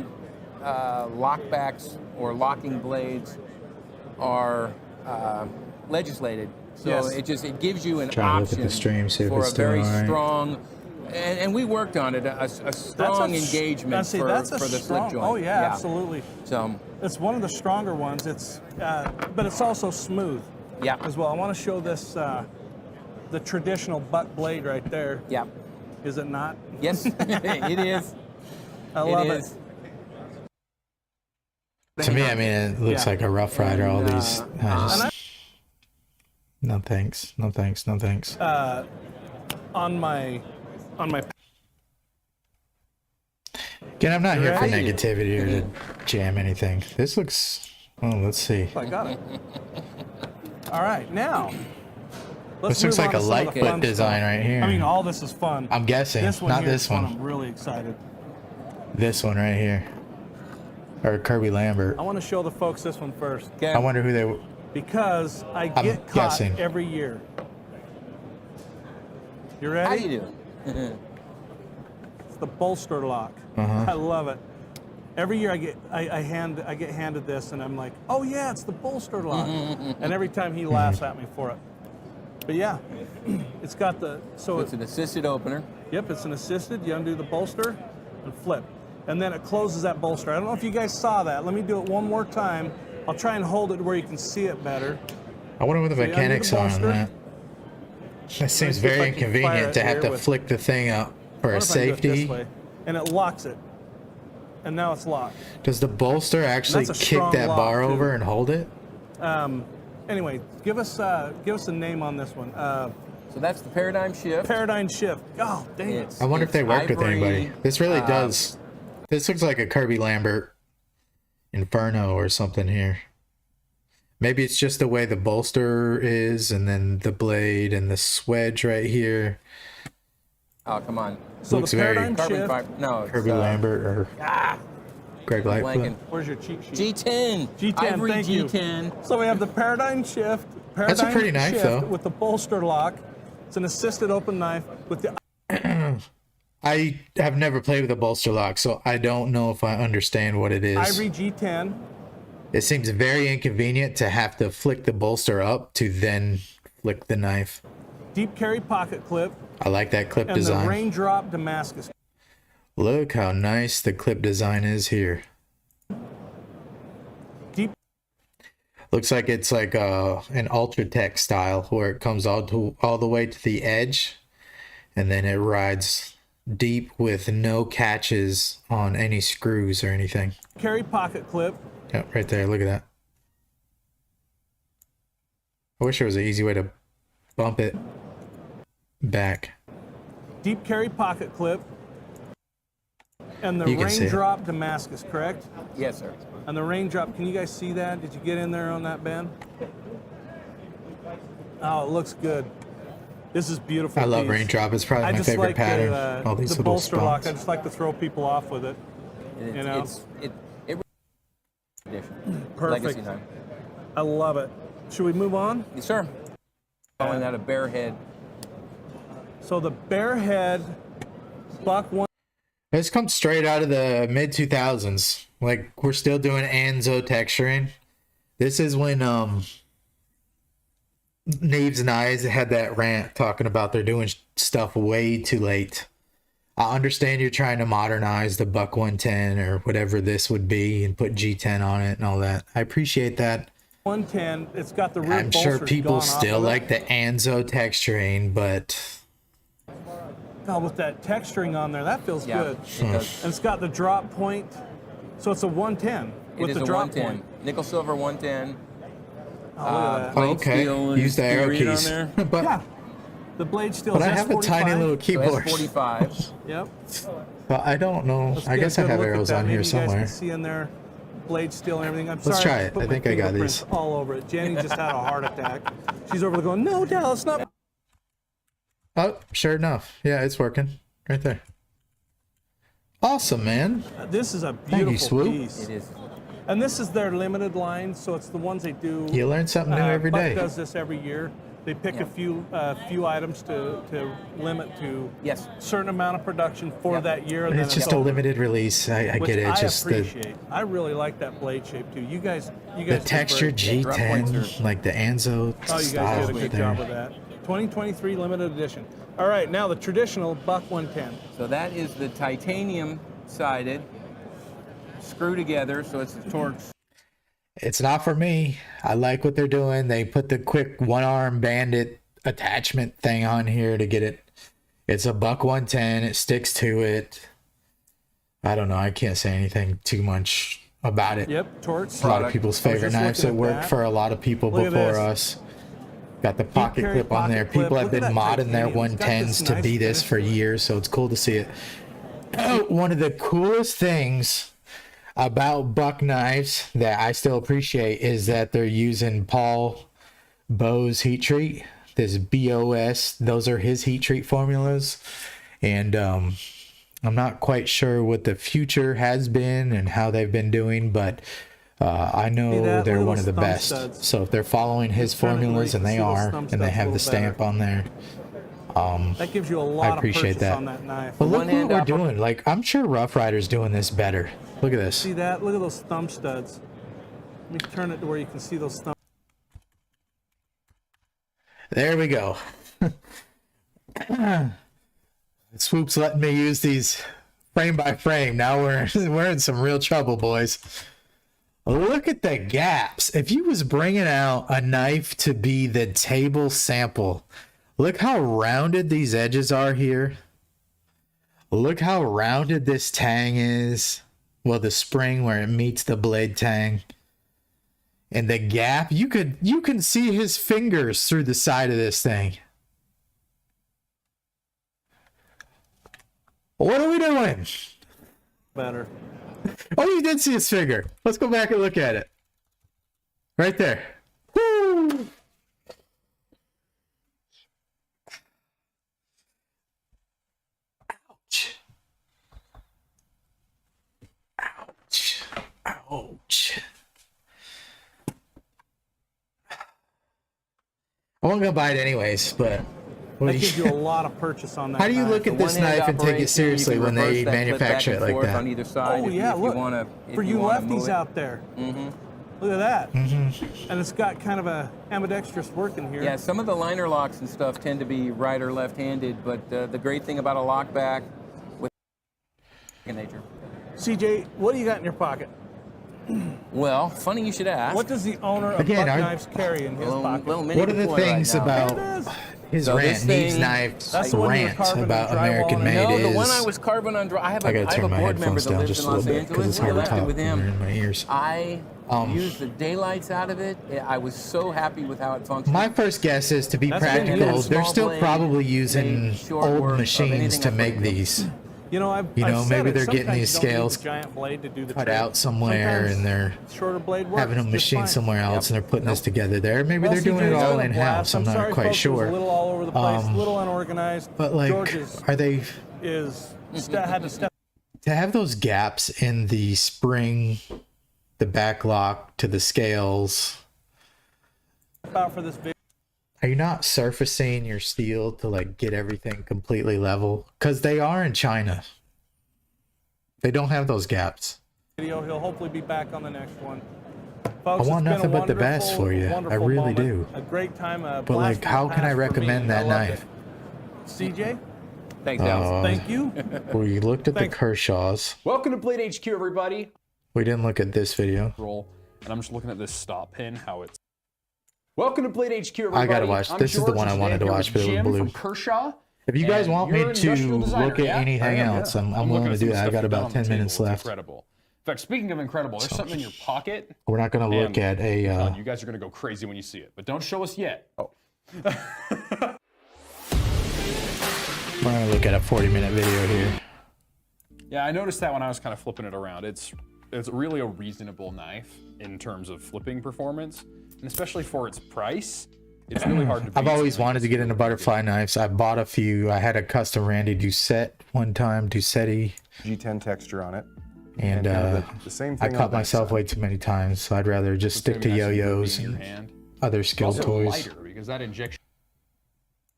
Speaker 13: lockbacks or locking blades are legislated. So
Speaker 12: Yes.
Speaker 13: it gives you an
Speaker 1: Try to look at
Speaker 13: option
Speaker 1: the stream, see if
Speaker 13: for
Speaker 1: it's
Speaker 13: a very
Speaker 1: doing all right.
Speaker 13: strong. And we worked on it, a strong engagement for
Speaker 12: that's a
Speaker 13: the
Speaker 12: strong,
Speaker 13: slip joint.
Speaker 12: Oh yeah, absolutely.
Speaker 13: So
Speaker 12: It's one of the stronger ones. It's, but it's also smooth.
Speaker 13: Yeah.
Speaker 12: As well. I want to show this, the traditional butt blade right there.
Speaker 13: Yeah.
Speaker 12: Is it not?
Speaker 13: Yes, it is.
Speaker 12: I love it.
Speaker 13: is.
Speaker 1: To me, I mean, it looks
Speaker 12: Yeah.
Speaker 1: like a Rough Rider. All these.
Speaker 12: And
Speaker 1: No thanks. No thanks. No thanks.
Speaker 12: on my
Speaker 1: Again, I'm not here for
Speaker 12: Ready?
Speaker 1: negativity or to jam anything. This looks. Oh, let's see.
Speaker 12: I got it. All right, now.
Speaker 1: This looks like a Lightfoot design right here.
Speaker 12: I mean, all this is fun.
Speaker 1: I'm guessing,
Speaker 12: This one
Speaker 1: not
Speaker 12: here
Speaker 1: this
Speaker 12: is fun.
Speaker 1: one.
Speaker 12: I'm really excited.
Speaker 1: This one right here, or Kirby Lambert.
Speaker 12: I want to show the folks this one first.
Speaker 1: I wonder who they.
Speaker 12: Because I
Speaker 1: I'm
Speaker 12: get caught
Speaker 1: guessing.
Speaker 12: every year. You ready?
Speaker 13: How do you do?
Speaker 12: It's the bolster lock.
Speaker 1: Uh-huh.
Speaker 12: I love it. Every year I get handed this and I'm like, oh yeah, it's the bolster lock. And every time he laughs at me for it. But yeah, it's got the
Speaker 13: It's an assisted opener.
Speaker 12: Yep, it's an assisted. You undo the bolster and flip. And then it closes that bolster. I don't know if you guys saw that. Let me do it one more time. I'll try and hold it where you can see it better.
Speaker 1: I wonder what the
Speaker 12: So you undo
Speaker 1: mechanics
Speaker 12: the
Speaker 1: are on
Speaker 12: bolster.
Speaker 1: that. That seems
Speaker 12: see if I
Speaker 1: very
Speaker 12: can fire
Speaker 1: inconvenient
Speaker 12: it
Speaker 1: to have
Speaker 12: here
Speaker 1: to
Speaker 12: with-
Speaker 1: flick the thing up for a
Speaker 12: What if I do it this
Speaker 1: safety.
Speaker 12: way? And it locks it. And now it's locked.
Speaker 1: Does the bolster actually
Speaker 12: That's a
Speaker 1: kick
Speaker 12: strong
Speaker 1: that
Speaker 12: lock,
Speaker 1: bar
Speaker 12: too.
Speaker 1: over and hold it?
Speaker 12: Anyway, give us a name on this one.
Speaker 13: So that's the paradigm shift.
Speaker 12: Paradigm shift. Oh, dang it.
Speaker 1: I wonder if they worked with
Speaker 13: ivory,
Speaker 1: anybody. This really does. This looks like a Kirby Lambert Inferno or something here. Maybe it's just the way the bolster is, and then the blade and the swedge right here.
Speaker 13: Oh, come on.
Speaker 12: So
Speaker 1: Looks
Speaker 12: the
Speaker 1: very
Speaker 12: paradigm
Speaker 13: Carbon
Speaker 12: shift.
Speaker 13: fiber. No, it's,
Speaker 1: Kirby Lambert or Greg Lightfoot.
Speaker 13: blanking.
Speaker 12: Where's your cheat sheet?
Speaker 13: G10.
Speaker 12: G10,
Speaker 13: Ivory
Speaker 12: thank you.
Speaker 13: G10.
Speaker 12: So we have the paradigm shift.
Speaker 1: That's a pretty knife,
Speaker 12: shift
Speaker 1: though.
Speaker 12: With the bolster lock. It's an assisted open knife with the
Speaker 1: I have never played with a bolster lock, so I don't know if I understand what it is.
Speaker 12: Ivory G10.
Speaker 1: It seems very inconvenient to have to flick the bolster up to then flick the knife.
Speaker 12: Deep carry pocket clip.
Speaker 1: I like that clip
Speaker 12: And
Speaker 1: design.
Speaker 12: the raindrop Damascus.
Speaker 1: Look how nice the clip design is here.
Speaker 12: Deep.
Speaker 1: Looks like it's like an Ultratech style where it comes all the way to the edge and then it rides deep with no catches on any screws or anything.
Speaker 12: Carry pocket clip.
Speaker 1: Yep, right there. Look at that. I wish there was an easy way to bump it back.
Speaker 12: Deep carry pocket clip. And the
Speaker 1: You can see it.
Speaker 12: raindrop Damascus, correct?
Speaker 6: Yes, sir.
Speaker 12: And the raindrop, can you guys see that? Did you get in there on that, Ben? Oh, it looks good. This is beautiful.
Speaker 1: I love
Speaker 12: piece.
Speaker 1: raindrop. It's probably
Speaker 12: I
Speaker 1: my
Speaker 12: just
Speaker 1: favorite
Speaker 12: like
Speaker 1: pattern. All these
Speaker 12: the
Speaker 1: little
Speaker 12: bolster lock.
Speaker 1: spots.
Speaker 12: I just like to throw people off with it. You know? Perfect.
Speaker 6: Legacy knife.
Speaker 12: I love it. Should we move on?
Speaker 6: Yes, sir. Calling that a bear head.
Speaker 12: So the bear head buck one.
Speaker 1: This comes straight out of the mid 2000s. Like we're still doing Anzo texturing. This is when Knaves and Eyes had that rant talking about they're doing stuff way too late. I understand you're trying to modernize the Buck 110 or whatever this would be and put G10 on it and all that. I appreciate that.
Speaker 12: 110. It's got the rear
Speaker 1: I'm sure
Speaker 12: bolsters
Speaker 1: people
Speaker 12: gone off
Speaker 1: still
Speaker 12: of it.
Speaker 1: like the Anzo texturing, but
Speaker 12: Oh, with that texturing on there, that feels
Speaker 6: Yeah,
Speaker 12: good.
Speaker 6: it does.
Speaker 12: And it's got the drop point. So it's a 110 with
Speaker 6: It is
Speaker 12: the
Speaker 6: a
Speaker 12: drop
Speaker 6: 110.
Speaker 12: point.
Speaker 6: Nickel silver 110.
Speaker 12: Oh, look at that.
Speaker 6: Blade
Speaker 1: okay.
Speaker 6: steel
Speaker 1: Use
Speaker 6: is
Speaker 1: the arrow
Speaker 6: read on
Speaker 1: keys.
Speaker 6: there.
Speaker 1: But
Speaker 12: Yeah. The blade steel
Speaker 1: but
Speaker 12: is
Speaker 1: I have a tiny
Speaker 12: S45.
Speaker 1: little
Speaker 6: So
Speaker 1: keyboard.
Speaker 6: S45.
Speaker 12: Yep.
Speaker 1: Well, I don't know.
Speaker 12: Let's
Speaker 1: I
Speaker 12: get
Speaker 1: guess
Speaker 12: a
Speaker 1: I
Speaker 12: good
Speaker 1: have
Speaker 12: look at
Speaker 1: arrows
Speaker 12: that.
Speaker 1: on
Speaker 12: Maybe
Speaker 1: here
Speaker 12: you guys
Speaker 1: somewhere.
Speaker 12: can see in there blade steel and everything. I'm
Speaker 1: Let's
Speaker 12: sorry.
Speaker 1: try
Speaker 12: just
Speaker 1: it.
Speaker 12: put
Speaker 1: I
Speaker 12: my
Speaker 1: think I got
Speaker 12: fingerprints
Speaker 1: these.
Speaker 12: all over it. Jenny just had a heart attack. She's over there going, no, Dal, it's not.
Speaker 1: Oh, sure enough. Yeah, it's working. Right there. Awesome, man.
Speaker 12: This is a
Speaker 1: Thank you,
Speaker 12: beautiful
Speaker 1: Swoop.
Speaker 12: piece.
Speaker 6: It is.
Speaker 12: And this is their limited line, so it's the ones they do.
Speaker 1: You learn something new every
Speaker 12: Buck
Speaker 1: day.
Speaker 12: does this every year. They pick a few items to limit to
Speaker 6: Yes.
Speaker 12: certain amount of production for
Speaker 6: Yep.
Speaker 12: that year. And
Speaker 1: It's
Speaker 12: then
Speaker 1: just a
Speaker 12: over.
Speaker 1: limited release. I
Speaker 12: Which
Speaker 1: get it.
Speaker 12: I
Speaker 1: It's just the
Speaker 12: appreciate. I really like that blade shape too. You guys
Speaker 1: the
Speaker 12: did
Speaker 1: texture
Speaker 12: great.
Speaker 6: Drop points
Speaker 1: G10, like the Anzo
Speaker 12: Oh, you
Speaker 1: style
Speaker 12: guys did a good
Speaker 1: there.
Speaker 12: job with that. 2023 limited edition. All right, now the traditional Buck 110.
Speaker 6: So that is the titanium sided, screw together, so it's the Torx.
Speaker 1: It's not for me. I like what they're doing. They put the quick one arm bandit attachment thing on here to get it. It's a Buck 110. It sticks to it. I don't know. I can't say anything too much about it.
Speaker 12: Yep, Torx.
Speaker 1: A lot of people's
Speaker 12: I was
Speaker 1: favorite
Speaker 12: just
Speaker 1: knives
Speaker 12: looking
Speaker 1: that
Speaker 12: at
Speaker 1: work
Speaker 12: that.
Speaker 1: for a lot of people
Speaker 12: Look at
Speaker 1: before
Speaker 12: this.
Speaker 1: us. Got the pocket
Speaker 12: carry
Speaker 1: clip on there.
Speaker 12: pocket clip.
Speaker 1: People have
Speaker 12: Look
Speaker 1: been
Speaker 12: at that
Speaker 1: modding their
Speaker 12: titanium. It's got
Speaker 1: 110s
Speaker 12: this
Speaker 1: to
Speaker 12: nice
Speaker 1: be this
Speaker 12: finish
Speaker 1: for
Speaker 12: to it.
Speaker 1: years, so it's cool to see it. One of the coolest things about Buck knives that I still appreciate is that they're using Paul Bow's heat treat. This BOS, those are his heat treat formulas. And I'm not quite sure what the future has been and how they've been doing, but I know
Speaker 12: See that?
Speaker 1: they're
Speaker 12: Look at
Speaker 1: one of
Speaker 12: those
Speaker 1: the
Speaker 12: thumb
Speaker 1: best.
Speaker 12: studs.
Speaker 1: So if they're following his
Speaker 12: Just turn it where
Speaker 1: formulas,
Speaker 12: you
Speaker 1: and
Speaker 12: can
Speaker 1: they
Speaker 12: see those
Speaker 1: are,
Speaker 12: thumb
Speaker 1: and they
Speaker 12: studs a
Speaker 1: have the
Speaker 12: little
Speaker 1: stamp
Speaker 12: better.
Speaker 1: on there,
Speaker 12: That gives you a
Speaker 1: I
Speaker 12: lot of
Speaker 1: appreciate
Speaker 12: purchase
Speaker 1: that.
Speaker 12: on that knife.
Speaker 1: But look
Speaker 6: One
Speaker 1: what
Speaker 6: hand
Speaker 1: we're
Speaker 6: upper-
Speaker 1: doing. Like, I'm sure Rough Rider's doing this better. Look at this.
Speaker 12: See that? Look at those thumb studs. Let me turn it to where you can see those thumb.
Speaker 1: There we go. Swoop's letting me use these frame by frame. Now we're in some real trouble, boys. Look at the gaps. If you was bringing out a knife to be the table sample, look how rounded these edges are here. Look how rounded this tang is. Well, the spring where it meets the blade tang. And the gap, you can see his fingers through the side of this thing. What are we doing?
Speaker 12: Better.
Speaker 1: Oh, you did see his finger. Let's go back and look at it. Right there. Woo! Ouch. Ouch. Ouch. I wasn't gonna buy it anyways, but what
Speaker 12: That
Speaker 1: do
Speaker 12: gives
Speaker 1: you-
Speaker 12: you a lot of purchase on that.
Speaker 1: how do you
Speaker 12: knife.
Speaker 1: look at this
Speaker 6: One-hand
Speaker 1: knife and take it
Speaker 6: operation,
Speaker 1: seriously
Speaker 6: you can
Speaker 1: when they
Speaker 6: reverse that clip
Speaker 1: manufacture
Speaker 6: back
Speaker 1: it
Speaker 6: and
Speaker 1: like
Speaker 6: forth
Speaker 1: that?
Speaker 6: on either side.
Speaker 12: Oh
Speaker 6: if you-
Speaker 12: yeah,
Speaker 6: if
Speaker 12: look.
Speaker 6: You wanna, if
Speaker 12: For you
Speaker 6: wanna
Speaker 12: lefties
Speaker 6: move it.
Speaker 12: out there, Look at that.
Speaker 1: Mm-hmm.
Speaker 12: And it's got kind of a ambidextrous work in here.
Speaker 13: Yeah, some of the liner locks and stuff tend to be right or left-handed, but the great thing about a lock back with nature.
Speaker 12: CJ, what do you got in your pocket?
Speaker 13: Well, funny you should ask.
Speaker 12: What does the owner of
Speaker 1: Again,
Speaker 12: Buck Knives carry in his pocket?
Speaker 1: What are the things about his
Speaker 13: So
Speaker 1: rant,
Speaker 13: this
Speaker 1: Needs
Speaker 13: thing-
Speaker 1: Knives
Speaker 12: That's the one you were
Speaker 1: rant
Speaker 12: carving
Speaker 1: about
Speaker 12: in drywall
Speaker 1: American
Speaker 12: and-
Speaker 1: made
Speaker 13: No,
Speaker 1: is...
Speaker 13: the one I was carving on. I have
Speaker 1: I gotta
Speaker 13: a
Speaker 1: turn my
Speaker 13: board member
Speaker 1: headphones
Speaker 13: that
Speaker 1: down
Speaker 13: lives
Speaker 1: just
Speaker 13: in
Speaker 1: a
Speaker 13: Los
Speaker 1: little bit because
Speaker 13: Angeles.
Speaker 1: it's
Speaker 13: We
Speaker 1: hard to
Speaker 13: left it
Speaker 1: talk
Speaker 13: with
Speaker 1: when they're
Speaker 13: him.
Speaker 1: in my ears.
Speaker 13: I used the daylights out of it. I was so happy with how it functioned.
Speaker 1: My first guess is, to be
Speaker 12: That's
Speaker 1: practical,
Speaker 13: been
Speaker 1: they're
Speaker 13: small
Speaker 1: still
Speaker 13: blade,
Speaker 1: probably using
Speaker 13: made short
Speaker 1: old
Speaker 13: work of
Speaker 1: machines
Speaker 13: anything
Speaker 1: to
Speaker 13: I've
Speaker 1: make
Speaker 13: put in.
Speaker 1: these.
Speaker 12: You know, I've
Speaker 1: know,
Speaker 12: said
Speaker 1: maybe
Speaker 12: it,
Speaker 1: they're getting
Speaker 12: sometimes
Speaker 1: these
Speaker 12: you don't need
Speaker 1: scales
Speaker 12: the giant blade to do the
Speaker 1: cut
Speaker 12: trick.
Speaker 1: out somewhere,
Speaker 12: Sometimes
Speaker 1: and they're
Speaker 12: shorter blade works
Speaker 1: having a
Speaker 12: just
Speaker 1: machine
Speaker 12: fine.
Speaker 1: somewhere else, and they're putting this together there. Maybe
Speaker 12: Well,
Speaker 1: they're doing
Speaker 12: CJ,
Speaker 1: it
Speaker 12: it's
Speaker 1: all
Speaker 12: been a
Speaker 1: in-house.
Speaker 12: blast.
Speaker 1: I'm not
Speaker 12: sorry,
Speaker 1: quite
Speaker 12: folks, it was
Speaker 1: sure.
Speaker 12: a little all over the place, a
Speaker 1: Um,
Speaker 12: little unorganized.
Speaker 1: But like,
Speaker 12: George's
Speaker 1: are they...
Speaker 12: had to step
Speaker 1: To have those gaps in the spring, the back lock to the scales,
Speaker 12: out for this video.
Speaker 1: are you not surfacing your steel to like get everything completely level? Because they are in China. They don't have those gaps.
Speaker 12: He'll hopefully be back on the next one. Folks,
Speaker 1: I want
Speaker 12: it's been a
Speaker 1: nothing but the best
Speaker 12: wonderful,
Speaker 1: for you. I
Speaker 12: wonderful
Speaker 1: really
Speaker 12: moment,
Speaker 1: do.
Speaker 12: A great time. A
Speaker 1: But
Speaker 12: blast
Speaker 1: like,
Speaker 12: from the
Speaker 1: how can I
Speaker 12: past for me.
Speaker 1: recommend that
Speaker 12: I loved
Speaker 1: knife?
Speaker 12: it. CJ,
Speaker 6: Thanks, Alex.
Speaker 12: thank you.
Speaker 1: We looked at the
Speaker 12: Thanks.
Speaker 1: Kershaws.
Speaker 10: Welcome to Blade HQ, everybody.
Speaker 1: We didn't look at this video.
Speaker 10: Roll, and I'm just looking at this stop pin, how it's. Welcome to Blade HQ, everybody.
Speaker 1: I gotta watch.
Speaker 10: I'm
Speaker 1: This is the
Speaker 10: George,
Speaker 1: one I
Speaker 10: and
Speaker 1: wanted
Speaker 10: today
Speaker 1: to
Speaker 10: I'm
Speaker 1: watch,
Speaker 10: here
Speaker 1: but it
Speaker 10: with
Speaker 1: was
Speaker 10: Jim
Speaker 1: blue.
Speaker 10: from Kershaw.
Speaker 1: If you guys
Speaker 10: And
Speaker 1: want
Speaker 10: you're
Speaker 1: me
Speaker 10: an
Speaker 1: to
Speaker 10: industrial designer,
Speaker 1: look at
Speaker 10: yeah?
Speaker 1: anything
Speaker 10: I am,
Speaker 1: else,
Speaker 10: yeah.
Speaker 1: I'm
Speaker 10: looking
Speaker 1: willing
Speaker 10: at
Speaker 1: to
Speaker 10: some
Speaker 1: do that. I
Speaker 10: stuff
Speaker 1: got
Speaker 10: you've done
Speaker 1: about
Speaker 10: on the
Speaker 1: 10 minutes
Speaker 10: table. It's
Speaker 1: left.
Speaker 10: Incredible. In fact, speaking of incredible, there's something in your pocket.
Speaker 1: We're not going to look
Speaker 10: and
Speaker 1: at a...
Speaker 10: you guys are going to go crazy when you see it, but don't show us yet. Oh.
Speaker 1: we're going to look at a 40-minute video here.
Speaker 10: Yeah, I noticed that when I was kind of flipping it around. It's really a reasonable knife in terms of flipping performance, and especially for its price, it's really hard to beat.
Speaker 1: I've always wanted to get into butterfly knives. I bought a few. I had a custom Randy Doucette one time, Doucetti.
Speaker 5: G10 texture on it.
Speaker 1: And
Speaker 5: kind of the same
Speaker 1: I
Speaker 5: thing on
Speaker 1: caught
Speaker 5: the
Speaker 1: myself way too many times, so I'd rather just stick to yo-yos and other skill
Speaker 10: also
Speaker 1: toys.
Speaker 10: lighter because that injection.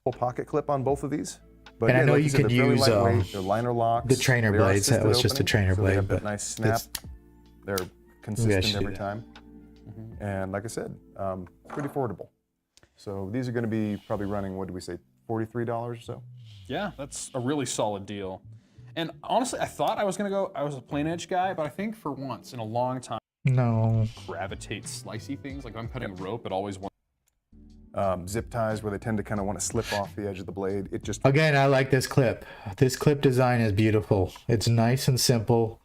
Speaker 5: Full pocket clip on both of these. But
Speaker 1: And I
Speaker 5: yeah,
Speaker 1: know
Speaker 5: like
Speaker 1: you
Speaker 5: said,
Speaker 1: could
Speaker 5: they're fairly
Speaker 1: use
Speaker 5: lightweight, they're liner locks.
Speaker 1: the trainer
Speaker 5: they are
Speaker 1: blades. That
Speaker 5: assisted
Speaker 1: was just a
Speaker 5: opening,
Speaker 1: trainer
Speaker 5: so
Speaker 1: blade,
Speaker 5: they have that
Speaker 1: but
Speaker 5: nice snap. They're
Speaker 1: should
Speaker 5: consistent
Speaker 1: do
Speaker 5: every
Speaker 1: that.
Speaker 5: time. And like I said, pretty affordable. So these are going to be probably running, what did we say, $43 or so?
Speaker 10: Yeah, that's a really solid deal. And honestly, I thought I was a plain edge guy, but I think for once in a long time,
Speaker 1: No.
Speaker 10: gravitate slicey things. Like if I'm cutting rope, it always wants.
Speaker 5: Zip ties where they tend to kind of want to slip off the edge of the blade. It just
Speaker 1: Again, I like this clip. This clip design is beautiful. It's nice and simple.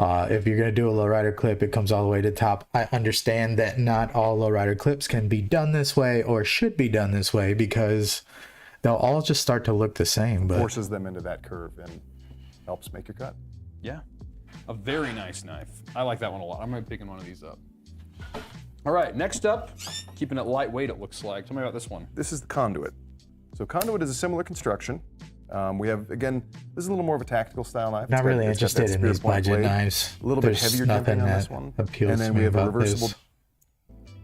Speaker 1: If you're going to do a lowrider clip, it comes all the way to the top. I understand that not all lowrider clips can be done this way or should be done this way because they'll all just start to look the same. But
Speaker 5: forces them into that curve and helps make your cut.
Speaker 10: Yeah, a very nice knife. I like that one a lot. I'm gonna be picking one of these up. All right, next up, keeping it lightweight. It looks like. Tell me about this one.
Speaker 5: This is the conduit. So conduit is a similar construction. We have, again, this is a little more of a tactical style knife.
Speaker 1: not really interested in these budget knives.
Speaker 5: A little bit
Speaker 1: There's
Speaker 5: heavier
Speaker 1: nothing
Speaker 5: tipping on
Speaker 1: that
Speaker 5: this one.
Speaker 1: appeals
Speaker 5: and then
Speaker 1: to
Speaker 5: we
Speaker 1: me
Speaker 5: have a
Speaker 1: about
Speaker 5: reversible.
Speaker 1: this.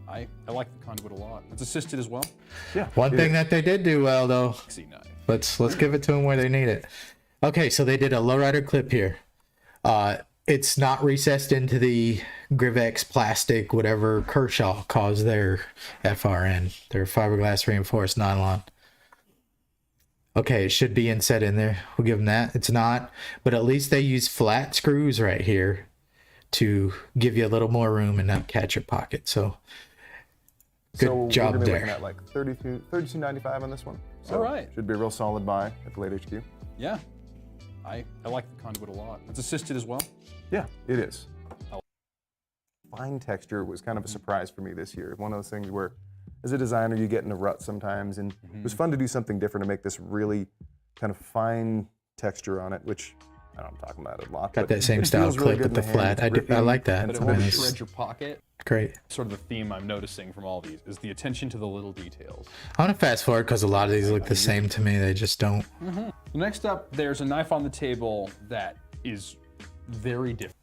Speaker 10: I like the conduit a lot. It's assisted as well.
Speaker 5: Yeah.
Speaker 1: One thing that they did do well, though,
Speaker 10: Sexy knife.
Speaker 1: let's give it to them where they need it. Okay, so they did a lowrider clip here. It's not recessed into the Grivex plastic, whatever Kershaw calls their FRN, their fiberglass reinforced nylon. Okay, it should be inset in there. We'll give them that. It's not, but at least they use flat screws right here to give you a little more room and not catch your pocket. So good
Speaker 5: So
Speaker 1: job
Speaker 5: we're gonna be
Speaker 1: there.
Speaker 5: looking at like $32.95 on this one. So
Speaker 10: All right.
Speaker 5: Should be a real solid buy at Blade HQ.
Speaker 10: Yeah, I like the conduit a lot. It's assisted as well.
Speaker 5: Yeah, it is. Fine texture was kind of a surprise for me this year. One of those things where, as a designer, you get in a rut sometimes, and it was fun to do something different to make this really kind of fine texture on it, which I don't know, I'm talking about it a lot.
Speaker 1: Got
Speaker 5: but
Speaker 1: that same
Speaker 5: it
Speaker 1: style
Speaker 5: feels really
Speaker 1: clip
Speaker 5: good
Speaker 1: with
Speaker 5: in
Speaker 1: the
Speaker 5: hand.
Speaker 1: flat.
Speaker 5: It's
Speaker 1: I
Speaker 5: grippy,
Speaker 1: like that.
Speaker 5: and
Speaker 10: But
Speaker 5: it's
Speaker 10: it won't
Speaker 1: nice.
Speaker 10: shred your pocket.
Speaker 1: Great.
Speaker 10: Sort of the theme I'm noticing from all these is the attention to the little details.
Speaker 1: I want to fast forward because a lot of these look the same to me. They just don't.
Speaker 10: So next up, there's a knife on the table that is very different.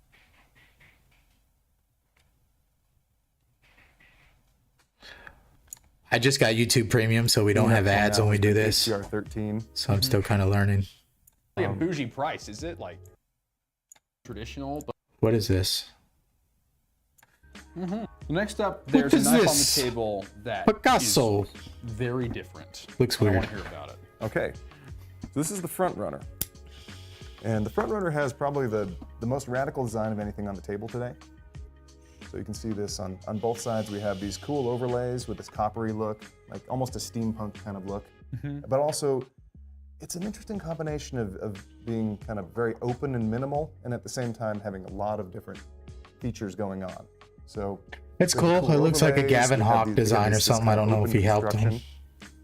Speaker 1: I just got YouTube Premium, so we don't have ads when we do this.
Speaker 5: HCR13.
Speaker 1: So I'm still kind of learning.
Speaker 10: Like a bougie price, is it like traditional? But
Speaker 1: What is this?
Speaker 10: Next up, there's
Speaker 1: is
Speaker 10: a knife
Speaker 1: this?
Speaker 10: on the table that
Speaker 1: Picasso.
Speaker 10: is very different.
Speaker 1: Looks
Speaker 10: I
Speaker 1: weird.
Speaker 10: want to hear about it.
Speaker 5: Okay, so this is the front runner. And the front runner has probably the most radical design of anything on the table today. So you can see this on both sides. We have these cool overlays with this coppery look, like almost a steampunk kind of look. But also, it's an interesting combination of being kind of very open and minimal, and at the same time having a lot of different features going on. So
Speaker 1: It's cool. It looks like a Gavin Hawk design or something. I don't know if he helped him.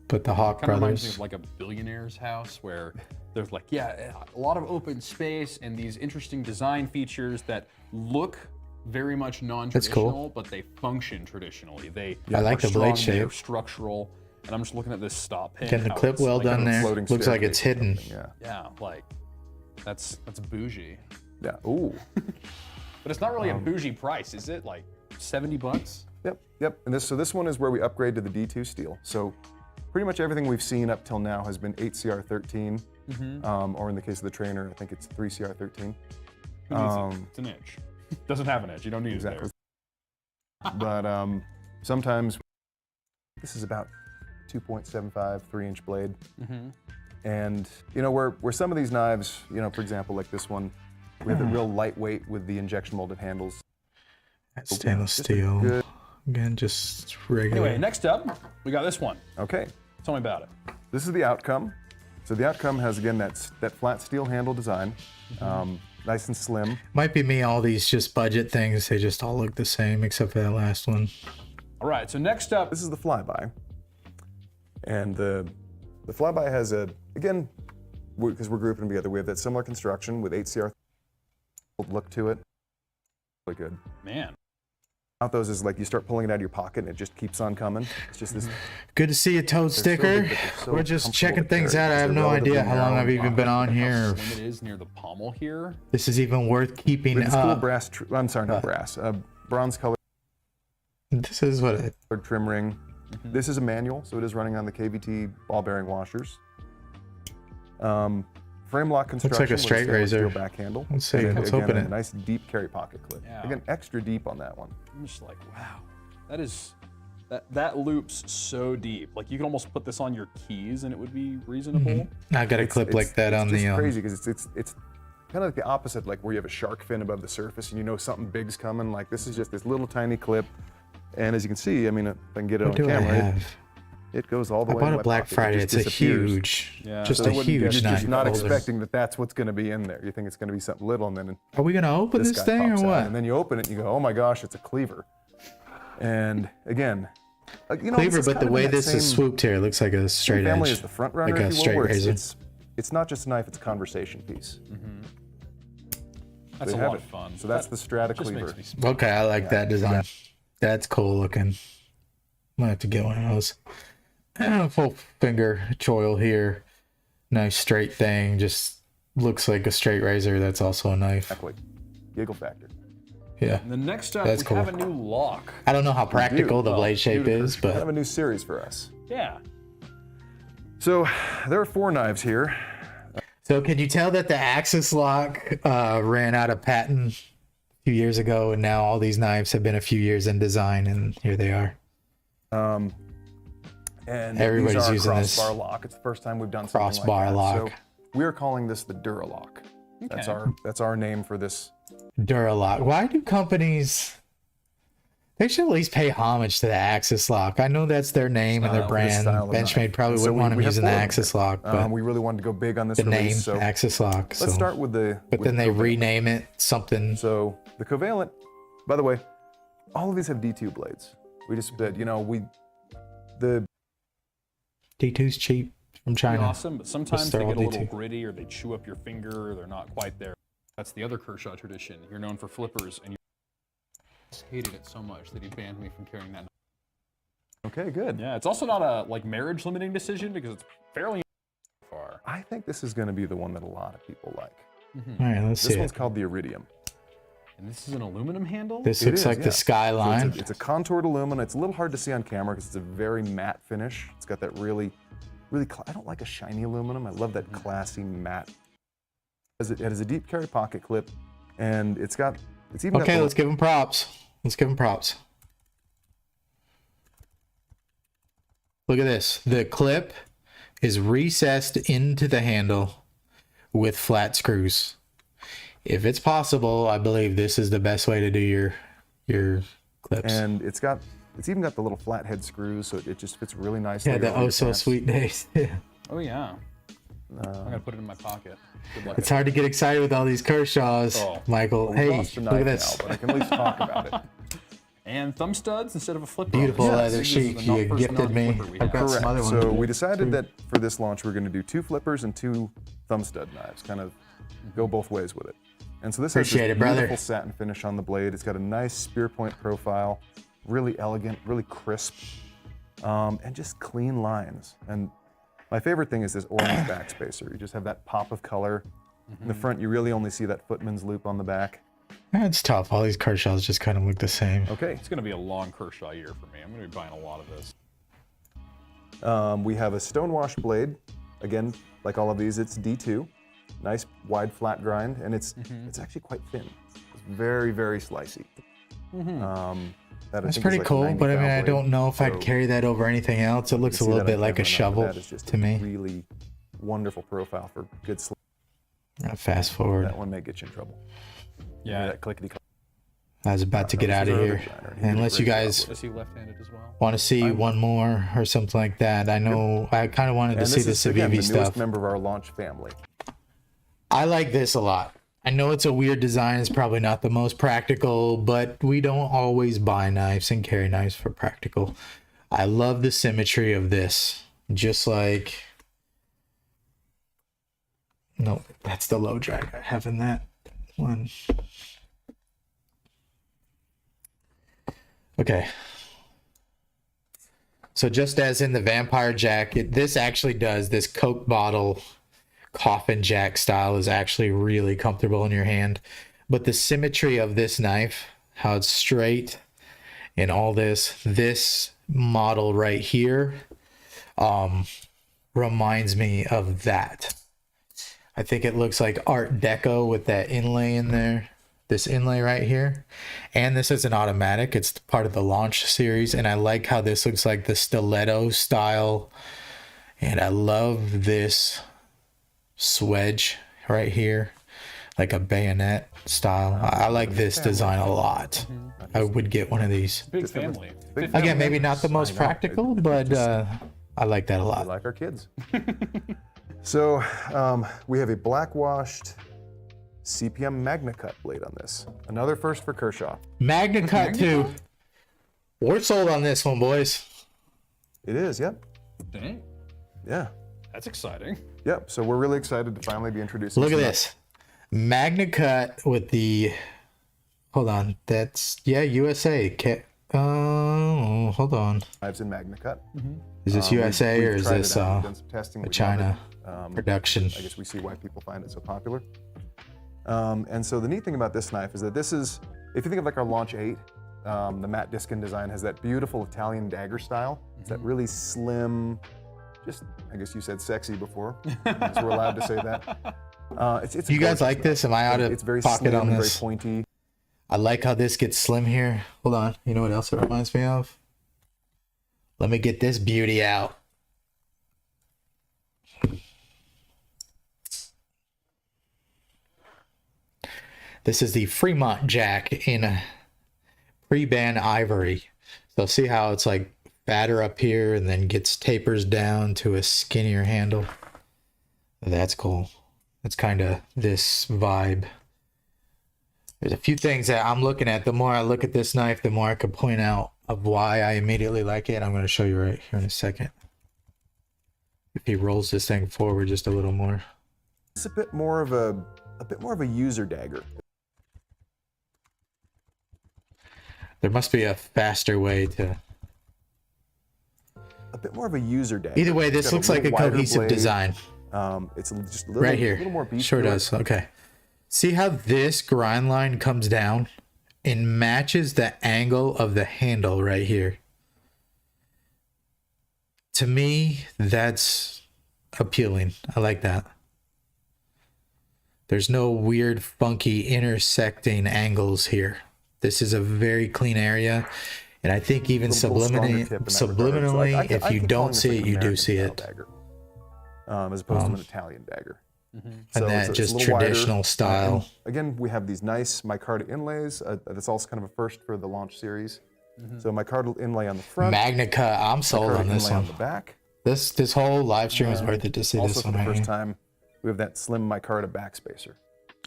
Speaker 1: But the Hawk
Speaker 10: Kind of reminds me
Speaker 1: brothers.
Speaker 10: of like a billionaire's house where there's like, yeah, a lot of open space and these interesting design features that look very much non-traditional,
Speaker 1: cool.
Speaker 10: but they function traditionally. They
Speaker 1: I like
Speaker 10: are
Speaker 1: the blade
Speaker 10: strong, they're
Speaker 1: shape.
Speaker 10: structural. And I'm just looking at this stop pin.
Speaker 1: Getting the
Speaker 10: how
Speaker 1: clip
Speaker 10: it's
Speaker 1: well
Speaker 10: like
Speaker 1: done
Speaker 10: a
Speaker 1: there.
Speaker 5: floating
Speaker 1: Looks like it's
Speaker 5: staircase or
Speaker 1: hidden.
Speaker 5: something,
Speaker 10: Yeah, like that's bougie.
Speaker 5: Yeah. Ooh.
Speaker 10: But it's not really a bougie price, is it? Like $70?
Speaker 5: Yep. And this one is where we upgrade to the D2 steel. So pretty much everything we've seen up till now has been 8CR13, or in the case of the trainer, I think it's 3CR13.
Speaker 10: Who needs it? It's an edge. Doesn't have an edge. You don't need
Speaker 5: Exactly.
Speaker 10: it there.
Speaker 5: But sometimes this is about 2.75, 3-inch blade. And you know, where some of these knives, you know, for example, like this one, we have the real lightweight with the injection molded handles.
Speaker 1: That's stainless
Speaker 5: Just a
Speaker 1: steel.
Speaker 5: good-
Speaker 1: Again, just regular.
Speaker 10: Anyway, next up, we got this one.
Speaker 5: Okay.
Speaker 10: Tell me about it.
Speaker 5: This is the outcome. So the outcome has, again, that flat steel handle design, nice and slim.
Speaker 1: Might be me, all these just budget things, they just all look the same except for that last one.
Speaker 10: All right, so next up,
Speaker 5: This is the flyby. And the flyby has again, because we're grouping them together, we have that similar construction with 8CR look to it. Really good.
Speaker 10: man,
Speaker 5: Out those is like you start pulling it out of your pocket and it just keeps on coming. It's just this.
Speaker 1: Good to see you, Toad
Speaker 5: so
Speaker 1: Sticker.
Speaker 5: big, but they're so
Speaker 1: We're just
Speaker 5: comfortable
Speaker 1: checking
Speaker 5: to
Speaker 1: things
Speaker 5: carry.
Speaker 1: out. I have
Speaker 5: They're
Speaker 1: no idea
Speaker 5: relatively
Speaker 1: how long
Speaker 5: narrow
Speaker 1: I've
Speaker 5: and
Speaker 1: even been on
Speaker 10: how
Speaker 1: here.
Speaker 10: slim it is near the pommel here.
Speaker 1: This is even worth keeping
Speaker 5: With this cool
Speaker 1: up.
Speaker 5: brass, I'm sorry, not brass, bronze colored
Speaker 1: This is what it,
Speaker 5: trim ring. This is a manual, so it is running on the KVT ball bearing washers. Frame lock construction.
Speaker 1: like a
Speaker 5: with
Speaker 1: straight
Speaker 5: stainless
Speaker 1: razor.
Speaker 5: steel back handle.
Speaker 1: Let's see,
Speaker 5: And then,
Speaker 1: let's
Speaker 5: again,
Speaker 1: open
Speaker 5: a
Speaker 1: it.
Speaker 5: nice deep carry pocket clip.
Speaker 10: Yeah.
Speaker 5: Again, extra deep on that one.
Speaker 10: I'm just like, wow, that is, that loops so deep. Like you could almost put this on your keys and it would be reasonable.
Speaker 1: I got a clip like that on
Speaker 5: it's
Speaker 1: the.
Speaker 5: just crazy because it's kind of like the opposite, like where you have a shark fin above the surface and you know something big's coming. Like this is just this little tiny clip, and as you can see, I mean, if I can get it
Speaker 1: What
Speaker 5: on
Speaker 1: do I
Speaker 5: camera,
Speaker 1: have?
Speaker 5: it goes all the
Speaker 1: I
Speaker 5: way.
Speaker 1: bought
Speaker 5: in
Speaker 1: a
Speaker 5: my
Speaker 1: Black
Speaker 5: pocket. It
Speaker 1: Friday.
Speaker 5: just
Speaker 1: It's a
Speaker 5: disappears.
Speaker 1: huge,
Speaker 10: Yeah.
Speaker 1: just
Speaker 5: So
Speaker 1: a
Speaker 5: I wouldn't
Speaker 1: huge
Speaker 5: guess,
Speaker 1: knife.
Speaker 5: You're just not
Speaker 1: holder.
Speaker 5: expecting that that's what's going to be in there. You think it's going to be something little, and then
Speaker 1: Are we gonna open this
Speaker 5: guy
Speaker 1: thing or
Speaker 5: pops out,
Speaker 1: what?
Speaker 5: And then you open it and you go, oh my gosh, it's a cleaver. And again, you know,
Speaker 1: Cleaver,
Speaker 5: this is
Speaker 1: but
Speaker 5: kind
Speaker 1: the
Speaker 5: of in
Speaker 1: way
Speaker 5: that
Speaker 1: this is
Speaker 5: same
Speaker 1: swooped here, it looks like a straight
Speaker 5: family
Speaker 1: edge,
Speaker 5: as the front runner,
Speaker 1: like a
Speaker 5: if you will,
Speaker 1: straight
Speaker 5: where
Speaker 1: razor.
Speaker 5: it's not just a knife; it's a conversation piece.
Speaker 10: That's
Speaker 5: So
Speaker 10: a
Speaker 5: you have
Speaker 10: lot
Speaker 5: it.
Speaker 10: of fun.
Speaker 5: So that's the Strata
Speaker 10: just
Speaker 5: cleaver.
Speaker 10: makes me smile.
Speaker 1: Okay, I like that design. That's cool looking. Might have to get one of those. Full finger choil here. Nice straight thing. Just looks like a straight razor. That's also a knife.
Speaker 5: Exactly. Giggle factor.
Speaker 1: Yeah.
Speaker 10: And then next up,
Speaker 1: That's
Speaker 10: we
Speaker 1: cool.
Speaker 10: have a new lock.
Speaker 1: I don't know how practical the
Speaker 10: Well,
Speaker 1: blade shape is,
Speaker 5: Kind of
Speaker 1: but
Speaker 5: a new series for us.
Speaker 10: Yeah.
Speaker 5: So there are 4 knives here.
Speaker 1: so can you tell that the Axis lock ran out of patent a few years ago, and now all these knives have been a few years in design, and here they are.
Speaker 5: And
Speaker 1: Everybody's
Speaker 5: these are
Speaker 1: using this
Speaker 5: crossbar lock. It's the first time we've done something
Speaker 1: crossbar
Speaker 5: like that.
Speaker 1: lock.
Speaker 5: So we're calling this the Duralock. That's
Speaker 10: Okay.
Speaker 5: that's our name for this.
Speaker 1: Duralock. Why do companies? They should at least pay homage to the Axis lock. I know that's their name and their
Speaker 5: for this
Speaker 1: brand.
Speaker 5: style of
Speaker 1: Benchmade
Speaker 5: knife.
Speaker 1: probably
Speaker 5: So
Speaker 1: wouldn't want them
Speaker 5: we have
Speaker 1: using the
Speaker 5: 4 of them
Speaker 1: Axis
Speaker 5: here.
Speaker 1: lock, but
Speaker 5: We really wanted to go big on this
Speaker 1: the name
Speaker 5: release. So
Speaker 1: Axis lock. So.
Speaker 5: let's start with the.
Speaker 1: But
Speaker 5: with
Speaker 1: then
Speaker 5: the
Speaker 1: they
Speaker 5: Covalent.
Speaker 1: rename it something.
Speaker 5: So the Covalent, by the way, all of these have D2 blades. We just, you know, the
Speaker 1: D2's cheap from
Speaker 10: Pretty
Speaker 1: China.
Speaker 10: awesome, but sometimes
Speaker 1: Just
Speaker 10: they
Speaker 1: throw
Speaker 10: get a
Speaker 1: all
Speaker 10: little
Speaker 1: D2.
Speaker 10: gritty or they chew up your finger or they're not quite there. That's the other Kershaw tradition. You're known for flippers and you hated it so much that he banned me from carrying that.
Speaker 5: okay, good.
Speaker 10: Yeah, it's also not a like marriage limiting decision because it's fairly far.
Speaker 5: I think this is going to be the one that a lot of people like.
Speaker 1: All right, let's
Speaker 5: This
Speaker 1: see
Speaker 5: one's
Speaker 1: it.
Speaker 5: called the Iridium.
Speaker 10: And this is an aluminum handle?
Speaker 1: This
Speaker 5: It
Speaker 1: looks
Speaker 5: is,
Speaker 1: like the
Speaker 5: yes. So
Speaker 1: skyline.
Speaker 5: it's a contoured aluminum. It's a little hard to see on camera because it's a very matte finish. It's got that really, I don't like a shiny aluminum. I love that classy matte. It has a deep carry pocket clip, and it's even got
Speaker 1: Okay,
Speaker 5: the-
Speaker 1: let's give them props. Let's give him props. Look at this. The clip is recessed into the handle with flat screws. If it's possible, I believe this is the best way to do your clips.
Speaker 2: And it's even got the little flathead screws, so it just fits really nicely.
Speaker 1: Yeah, the oh so sweet days.
Speaker 10: Oh yeah. I'm gonna put it in my pocket. Good luck.
Speaker 1: It's hard to get excited with all these Kershaws, Michael. Hey, look at this.
Speaker 2: Now, but I can at least talk about it.
Speaker 10: And thumb studs instead of a flipper.
Speaker 1: Beautiful leather sheath you gifted me. I've got some other ones.
Speaker 2: So we decided that for this launch, we're going to do 2 flippers and 2 thumb stud knives, kind of go both ways with it. And so this has this beautiful satin finish on the blade. It's got a nice spear point profile, really elegant, really crisp, and just clean lines. And my favorite thing is this orange backspacer. You just have that pop of color. In the front, you really only see that footman's loop on the back.
Speaker 1: It's tough. All these Kershaws just kind of look the same.
Speaker 2: Okay.
Speaker 10: It's going to be a long Kershaw year for me. I'm going to be buying a lot of this.
Speaker 2: We have a stonewash blade. Again, like all of these, it's D2. Nice wide flat grind, and it's actually quite thin. It's very, very slicey.
Speaker 1: That's pretty cool, but I mean, I don't know if I'd carry that over anything else. It looks a little bit like a shovel to me.
Speaker 2: Really wonderful profile for good slip.
Speaker 1: Fast forward.
Speaker 2: That one may get you in trouble.
Speaker 10: Yeah.
Speaker 2: That clickety.
Speaker 1: I was about to get out of here. Unless you guys
Speaker 10: Is he left-handed as well?
Speaker 1: want to see one more or something like that. I know I kind of wanted to see the Savivi stuff.
Speaker 2: Newest member of our launch family.
Speaker 1: I like this a lot. I know it's a weird design. It's probably not the most practical, but we don't always buy knives and carry knives for practical. I love the symmetry of this. Just like... No, that's the low drag I have in that one. Okay. So just as in the Vampire Jacket, this actually does, this Coke bottle coffin jack style is actually really comfortable in your hand. But the symmetry of this knife, how it's straight and all this model right here reminds me of that. I think it looks like Art Deco with that inlay in there. This inlay right here. And this is an automatic. It's part of the launch series. And I like how this looks like the stiletto style. And I love this swedge right here. Like a bayonet style. I like this design a lot. I would get one of these.
Speaker 10: Big family.
Speaker 1: Again, maybe not the most practical, but I like that a lot.
Speaker 2: We like our kids. So we have a black washed CPM MagnaCut blade on this. Another first for Kershaw.
Speaker 1: MagnaCut too. We're sold on this one, boys.
Speaker 2: It is, yep.
Speaker 10: Dang.
Speaker 2: Yeah.
Speaker 10: That's exciting.
Speaker 2: Yep, so we're really excited to finally be introducing
Speaker 1: Look at this. MagnaCut with the, hold on, that's, yeah, USA. Oh, hold on.
Speaker 2: Knives in MagnaCut.
Speaker 1: Is this USA or is this
Speaker 2: a
Speaker 1: China production?
Speaker 2: I guess we see why people find it so popular. And so the neat thing about this knife is that this is, if you think of like our Launch 8, the Matt Diskin design has that beautiful Italian dagger style. It's that really slim, just, I guess you said sexy before, so we're allowed to say that. It's
Speaker 1: you guys like this? Am I out of
Speaker 2: It's very
Speaker 1: pocket
Speaker 2: slim
Speaker 1: on
Speaker 2: and
Speaker 1: this?
Speaker 2: very pointy.
Speaker 1: I like how this gets slim here. Hold on. You know what else it reminds me of? Let me get this beauty out. This is the Fremont Jack in a pre-band ivory. So see how it's like fatter up here and then gets tapers down to a skinnier handle. That's cool. It's kind of this vibe. There's a few things that I'm looking at. The more I look at this knife, the more I can point out of why I immediately like it. I'm going to show you right here in a second. If he rolls this thing forward just a little more.
Speaker 2: It's a bit more of a user dagger.
Speaker 1: There must be a faster way to.
Speaker 2: A bit more of a user dagger.
Speaker 1: Either way, this looks like a cohesive design.
Speaker 2: It's just a little,
Speaker 1: right here.
Speaker 2: A little more beef.
Speaker 1: Sure does. Okay. See how this grind line comes down and matches the angle of the handle right here. To me, that's appealing. I like that. There's no weird, funky intersecting angles here. This is a very clean area. And I think even
Speaker 2: Little stronger tip in that regard. So
Speaker 1: subliminally, if
Speaker 2: I
Speaker 1: you
Speaker 2: keep calling
Speaker 1: don't
Speaker 2: this
Speaker 1: see
Speaker 2: like
Speaker 1: it,
Speaker 2: an
Speaker 1: you do
Speaker 2: American
Speaker 1: see
Speaker 2: style
Speaker 1: it.
Speaker 2: dagger, as opposed to an Italian dagger.
Speaker 1: And that
Speaker 2: it's
Speaker 1: just
Speaker 2: a little wider.
Speaker 1: traditional style.
Speaker 2: And again, we have these nice micarta inlays. That's also kind of a first for the launch series. So micarta inlay on the front.
Speaker 1: MagnaCut, I'm sold
Speaker 2: micarta
Speaker 1: on this
Speaker 2: inlay
Speaker 1: one.
Speaker 2: on the back.
Speaker 1: This whole live stream is worth it to see
Speaker 2: Also
Speaker 1: this
Speaker 2: for
Speaker 1: one
Speaker 2: the
Speaker 1: right
Speaker 2: first
Speaker 1: here.
Speaker 2: time, we have that slim micarta backspacer.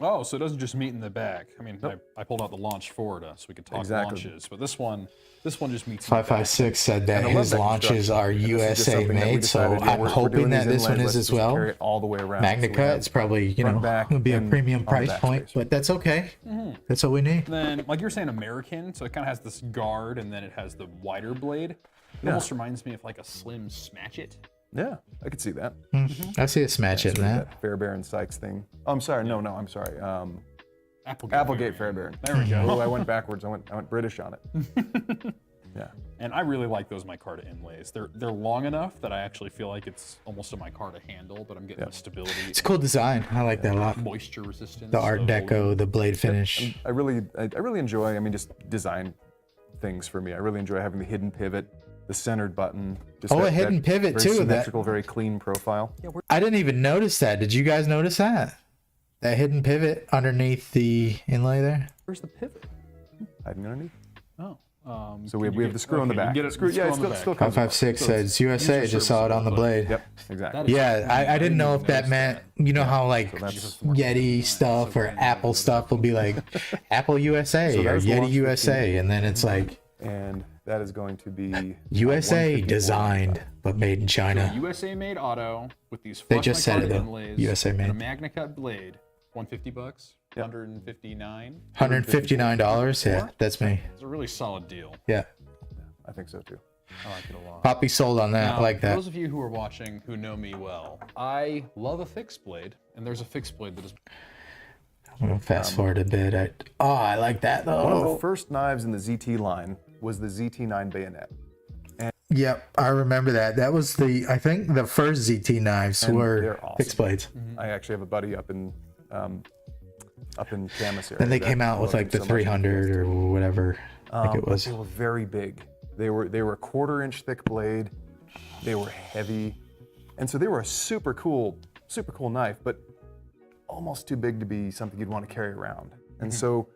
Speaker 10: Oh, so it doesn't just meet in the back. I mean, I pulled out the launch forward so we could talk launches, but this one just meets in the back.
Speaker 1: 556 said that
Speaker 2: And I love
Speaker 1: his
Speaker 2: that
Speaker 1: launches
Speaker 2: construction.
Speaker 1: are
Speaker 2: And this is just
Speaker 1: USA
Speaker 2: something that we
Speaker 1: made, so
Speaker 2: decided, yeah,
Speaker 1: I'm
Speaker 2: we're
Speaker 1: hoping
Speaker 2: doing
Speaker 1: that
Speaker 2: these
Speaker 1: this one
Speaker 2: inlays,
Speaker 1: is
Speaker 2: let's
Speaker 1: as
Speaker 2: just
Speaker 1: well.
Speaker 2: carry it all the way around. So we
Speaker 1: MagnaCut,
Speaker 2: have
Speaker 1: it's probably, you know,
Speaker 2: front, back,
Speaker 1: going to be a
Speaker 2: and
Speaker 1: premium
Speaker 2: on the
Speaker 1: price
Speaker 2: backspacer.
Speaker 1: point, but that's okay. That's what we need.
Speaker 10: Then, like you were saying, American, so it kind of has this guard, and then it has the wider blade. It almost reminds me of like a slim Smash It.
Speaker 2: Yeah, I could see that.
Speaker 1: I see a smash it in that.
Speaker 2: Fairbairn Sykes thing. Oh, I'm sorry. No, I'm sorry.
Speaker 10: Applegate
Speaker 2: Fairbairn.
Speaker 10: There we go.
Speaker 2: Oh, I went backwards. I went British on it. Yeah.
Speaker 10: And I really like those micarta inlays. They're long enough that I actually feel like it's almost a micarta handle, but I'm getting the stability.
Speaker 1: It's a cool design. I like that a lot.
Speaker 10: Moisture resistance.
Speaker 1: The Art Deco, the blade finish.
Speaker 2: I really enjoy. I mean, just design things for me. I really enjoy having the hidden pivot, the centered button. Just
Speaker 1: A hidden pivot
Speaker 2: very
Speaker 1: too.
Speaker 2: Symmetrical, very clean profile.
Speaker 1: I didn't even notice that. Did you guys notice that? That hidden pivot underneath the inlay there?
Speaker 10: Where's the pivot?
Speaker 2: Hiding underneath.
Speaker 10: Oh.
Speaker 2: So we have the screw on the back.
Speaker 10: Get it,
Speaker 2: Screw, yeah, it still comes.
Speaker 1: 556 says USA. Just saw it on the blade.
Speaker 2: Yep, exactly.
Speaker 1: Yeah, I didn't know if that meant, you know how like Yeti stuff or Apple stuff will be like Apple USA
Speaker 2: So
Speaker 1: or
Speaker 2: that's
Speaker 1: Yeti
Speaker 2: launch
Speaker 1: USA, and then it's like
Speaker 2: And that is going to be
Speaker 1: USA
Speaker 2: 154.
Speaker 1: designed but made in China.
Speaker 10: USA made auto with these
Speaker 1: They
Speaker 10: flush
Speaker 1: just said it,
Speaker 10: micarta
Speaker 1: though.
Speaker 10: inlays
Speaker 1: USA made.
Speaker 10: and a MagnaCut blade. $150, $159.
Speaker 1: $159. Yeah, that's me.
Speaker 10: It's a really solid deal.
Speaker 1: Yeah,
Speaker 2: I think so too.
Speaker 10: I like it a lot.
Speaker 1: Poppy sold on that. I
Speaker 10: Now,
Speaker 1: like
Speaker 10: for
Speaker 1: that.
Speaker 10: those of you who are watching who know me well, I love a fixed blade, and there's a fixed blade that is.
Speaker 1: I'm gonna fast forward a bit. I like that
Speaker 2: One of the
Speaker 1: though.
Speaker 2: first knives in the ZT line was the ZT9 bayonet.
Speaker 1: Yep, I remember that. That was I think the first ZT knives
Speaker 2: And
Speaker 1: were
Speaker 2: they're awesome.
Speaker 1: fixed blades.
Speaker 2: I actually have a buddy up in Camas area.
Speaker 1: Then they
Speaker 2: that
Speaker 1: came out
Speaker 2: I
Speaker 1: with
Speaker 2: love
Speaker 1: like the
Speaker 2: him so much.
Speaker 1: 300 or whatever. Like it
Speaker 2: But
Speaker 1: was.
Speaker 2: They were very big. They were a 1/4-inch thick blade. They were heavy, and so they were a super cool knife, but almost too big to be something you'd want to carry around. And so,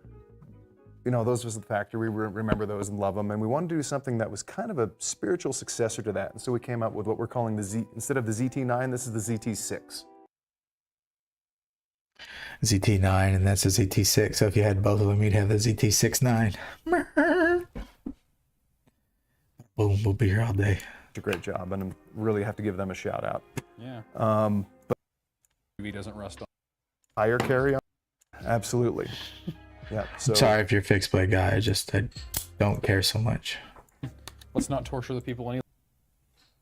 Speaker 2: you know, those was the factor. We remember those and love them, and we wanted to do something that was kind of a spiritual successor to that. And so we came up with what we're calling the Z. Instead of the ZT9, this is the ZT6.
Speaker 1: ZT9 and that's a ZT6. So if you had both of them, you'd have the ZT69. Boom, we'll be here all day.
Speaker 2: It's a great job, and I really have to give them a shout out.
Speaker 10: Yeah.
Speaker 2: But
Speaker 10: He doesn't rust on.
Speaker 2: higher carry on, absolutely. Yeah. So
Speaker 1: Sorry if you're a fixed blade guy. I don't care so much.
Speaker 10: Let's not torture the people any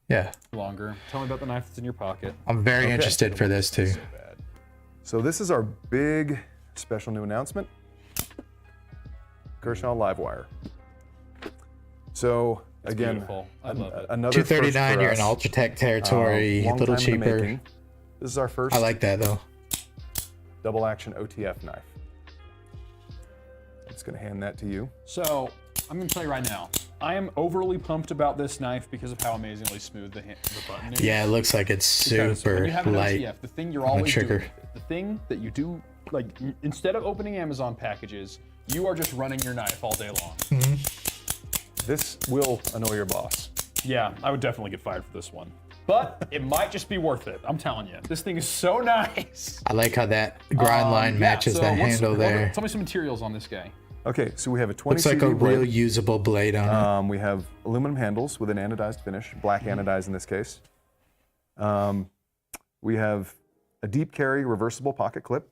Speaker 1: Yeah,
Speaker 10: longer. Tell me about the knife that's in your pocket.
Speaker 1: I'm very
Speaker 2: Okay.
Speaker 1: interested for this too.
Speaker 2: So this is our big special new announcement. Kershaw Livewire. So
Speaker 10: It's
Speaker 2: again,
Speaker 10: beautiful. I love it.
Speaker 2: another
Speaker 1: $239.
Speaker 2: first for
Speaker 1: You're in
Speaker 2: us.
Speaker 1: Ultratech territory. A
Speaker 2: Long
Speaker 1: little
Speaker 2: time in the
Speaker 1: cheaper.
Speaker 2: making. This is our first
Speaker 1: I like that though.
Speaker 2: double action OTF knife. I'm just gonna hand that to you.
Speaker 10: So, I'm going to tell you right now, I am overly pumped about this knife because of how amazingly smooth the button is.
Speaker 1: Yeah, it looks like it's
Speaker 10: Because when
Speaker 1: super
Speaker 10: you have an
Speaker 1: light.
Speaker 10: OTF, the thing you're
Speaker 1: on the
Speaker 10: always doing,
Speaker 1: trigger.
Speaker 10: the thing that you do, like instead of opening Amazon packages, you are just running your knife all day long.
Speaker 2: This will annoy your boss.
Speaker 10: Yeah, I would definitely get fired for this one. But it might just be worth it. I'm telling you, this thing is so nice.
Speaker 1: I like how that grind line matches the handle there.
Speaker 10: Tell me some materials on this guy.
Speaker 2: Okay, so we have a 20
Speaker 1: Looks like
Speaker 2: CV
Speaker 1: a
Speaker 2: blade.
Speaker 1: real usable blade on it.
Speaker 2: We have aluminum handles with an anodized finish, black anodized in this case. We have a deep carry reversible pocket clip.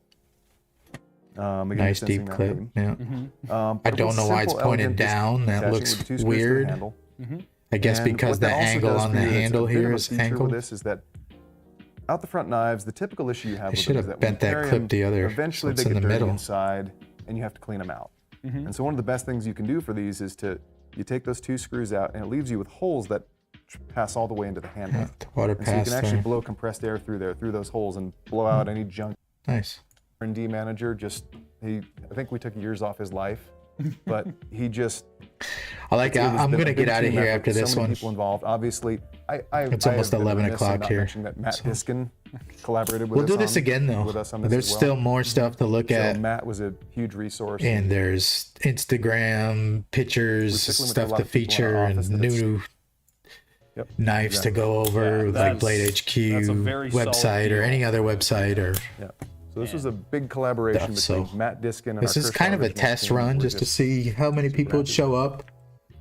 Speaker 2: Again,
Speaker 1: Nice
Speaker 2: sensing
Speaker 1: deep
Speaker 2: that
Speaker 1: clip.
Speaker 2: beam.
Speaker 1: Yeah. I
Speaker 2: But
Speaker 1: don't
Speaker 2: real
Speaker 1: know why it's
Speaker 2: simple,
Speaker 1: pointed
Speaker 2: elegant, just
Speaker 1: down. That
Speaker 2: attaching
Speaker 1: looks
Speaker 2: with 2 screws to the
Speaker 1: weird.
Speaker 2: handle.
Speaker 1: I guess
Speaker 2: And
Speaker 1: because
Speaker 2: what
Speaker 1: the
Speaker 2: that also
Speaker 1: angle
Speaker 2: does
Speaker 1: on
Speaker 2: for
Speaker 1: the
Speaker 2: you, it's a
Speaker 1: handle
Speaker 2: bit of
Speaker 1: here
Speaker 2: a
Speaker 1: is
Speaker 2: feature
Speaker 1: angled.
Speaker 2: with this is that out the front knives, the typical issue you have
Speaker 1: They
Speaker 2: with
Speaker 1: should
Speaker 2: them is
Speaker 1: have
Speaker 2: that when
Speaker 1: bent
Speaker 2: you
Speaker 1: that
Speaker 2: carry
Speaker 1: clip
Speaker 2: them,
Speaker 1: the other,
Speaker 2: eventually
Speaker 1: so
Speaker 2: they
Speaker 1: it's in
Speaker 2: get
Speaker 1: the
Speaker 2: dirty
Speaker 1: middle.
Speaker 2: inside, and you have to clean them out. And so one of the best things you can do for these is you take those 2 screws out, and it leaves you with holes that pass all the way into the handle.
Speaker 1: The water
Speaker 2: And so you
Speaker 1: pass
Speaker 2: can actually
Speaker 1: there.
Speaker 2: blow compressed air through those holes, and blow out any junk.
Speaker 1: Nice.
Speaker 2: R&D manager I think we took years off his life but he just.
Speaker 1: I like it. I'm going to get out of here after this one.
Speaker 2: People involved. Obviously,
Speaker 1: it's almost 11 o'clock here.
Speaker 2: That Matt Diskin collaborated with
Speaker 1: we'll
Speaker 2: us
Speaker 1: do this again, though. There's still more stuff to look at.
Speaker 2: Matt was a huge resource.
Speaker 1: And there's Instagram pictures, stuff to feature, and new knives to go over, like Blade HQ website or any other website.
Speaker 2: So this was a big collaboration between Matt Diskin and
Speaker 1: this is kind of a test run just to see how many people would show up.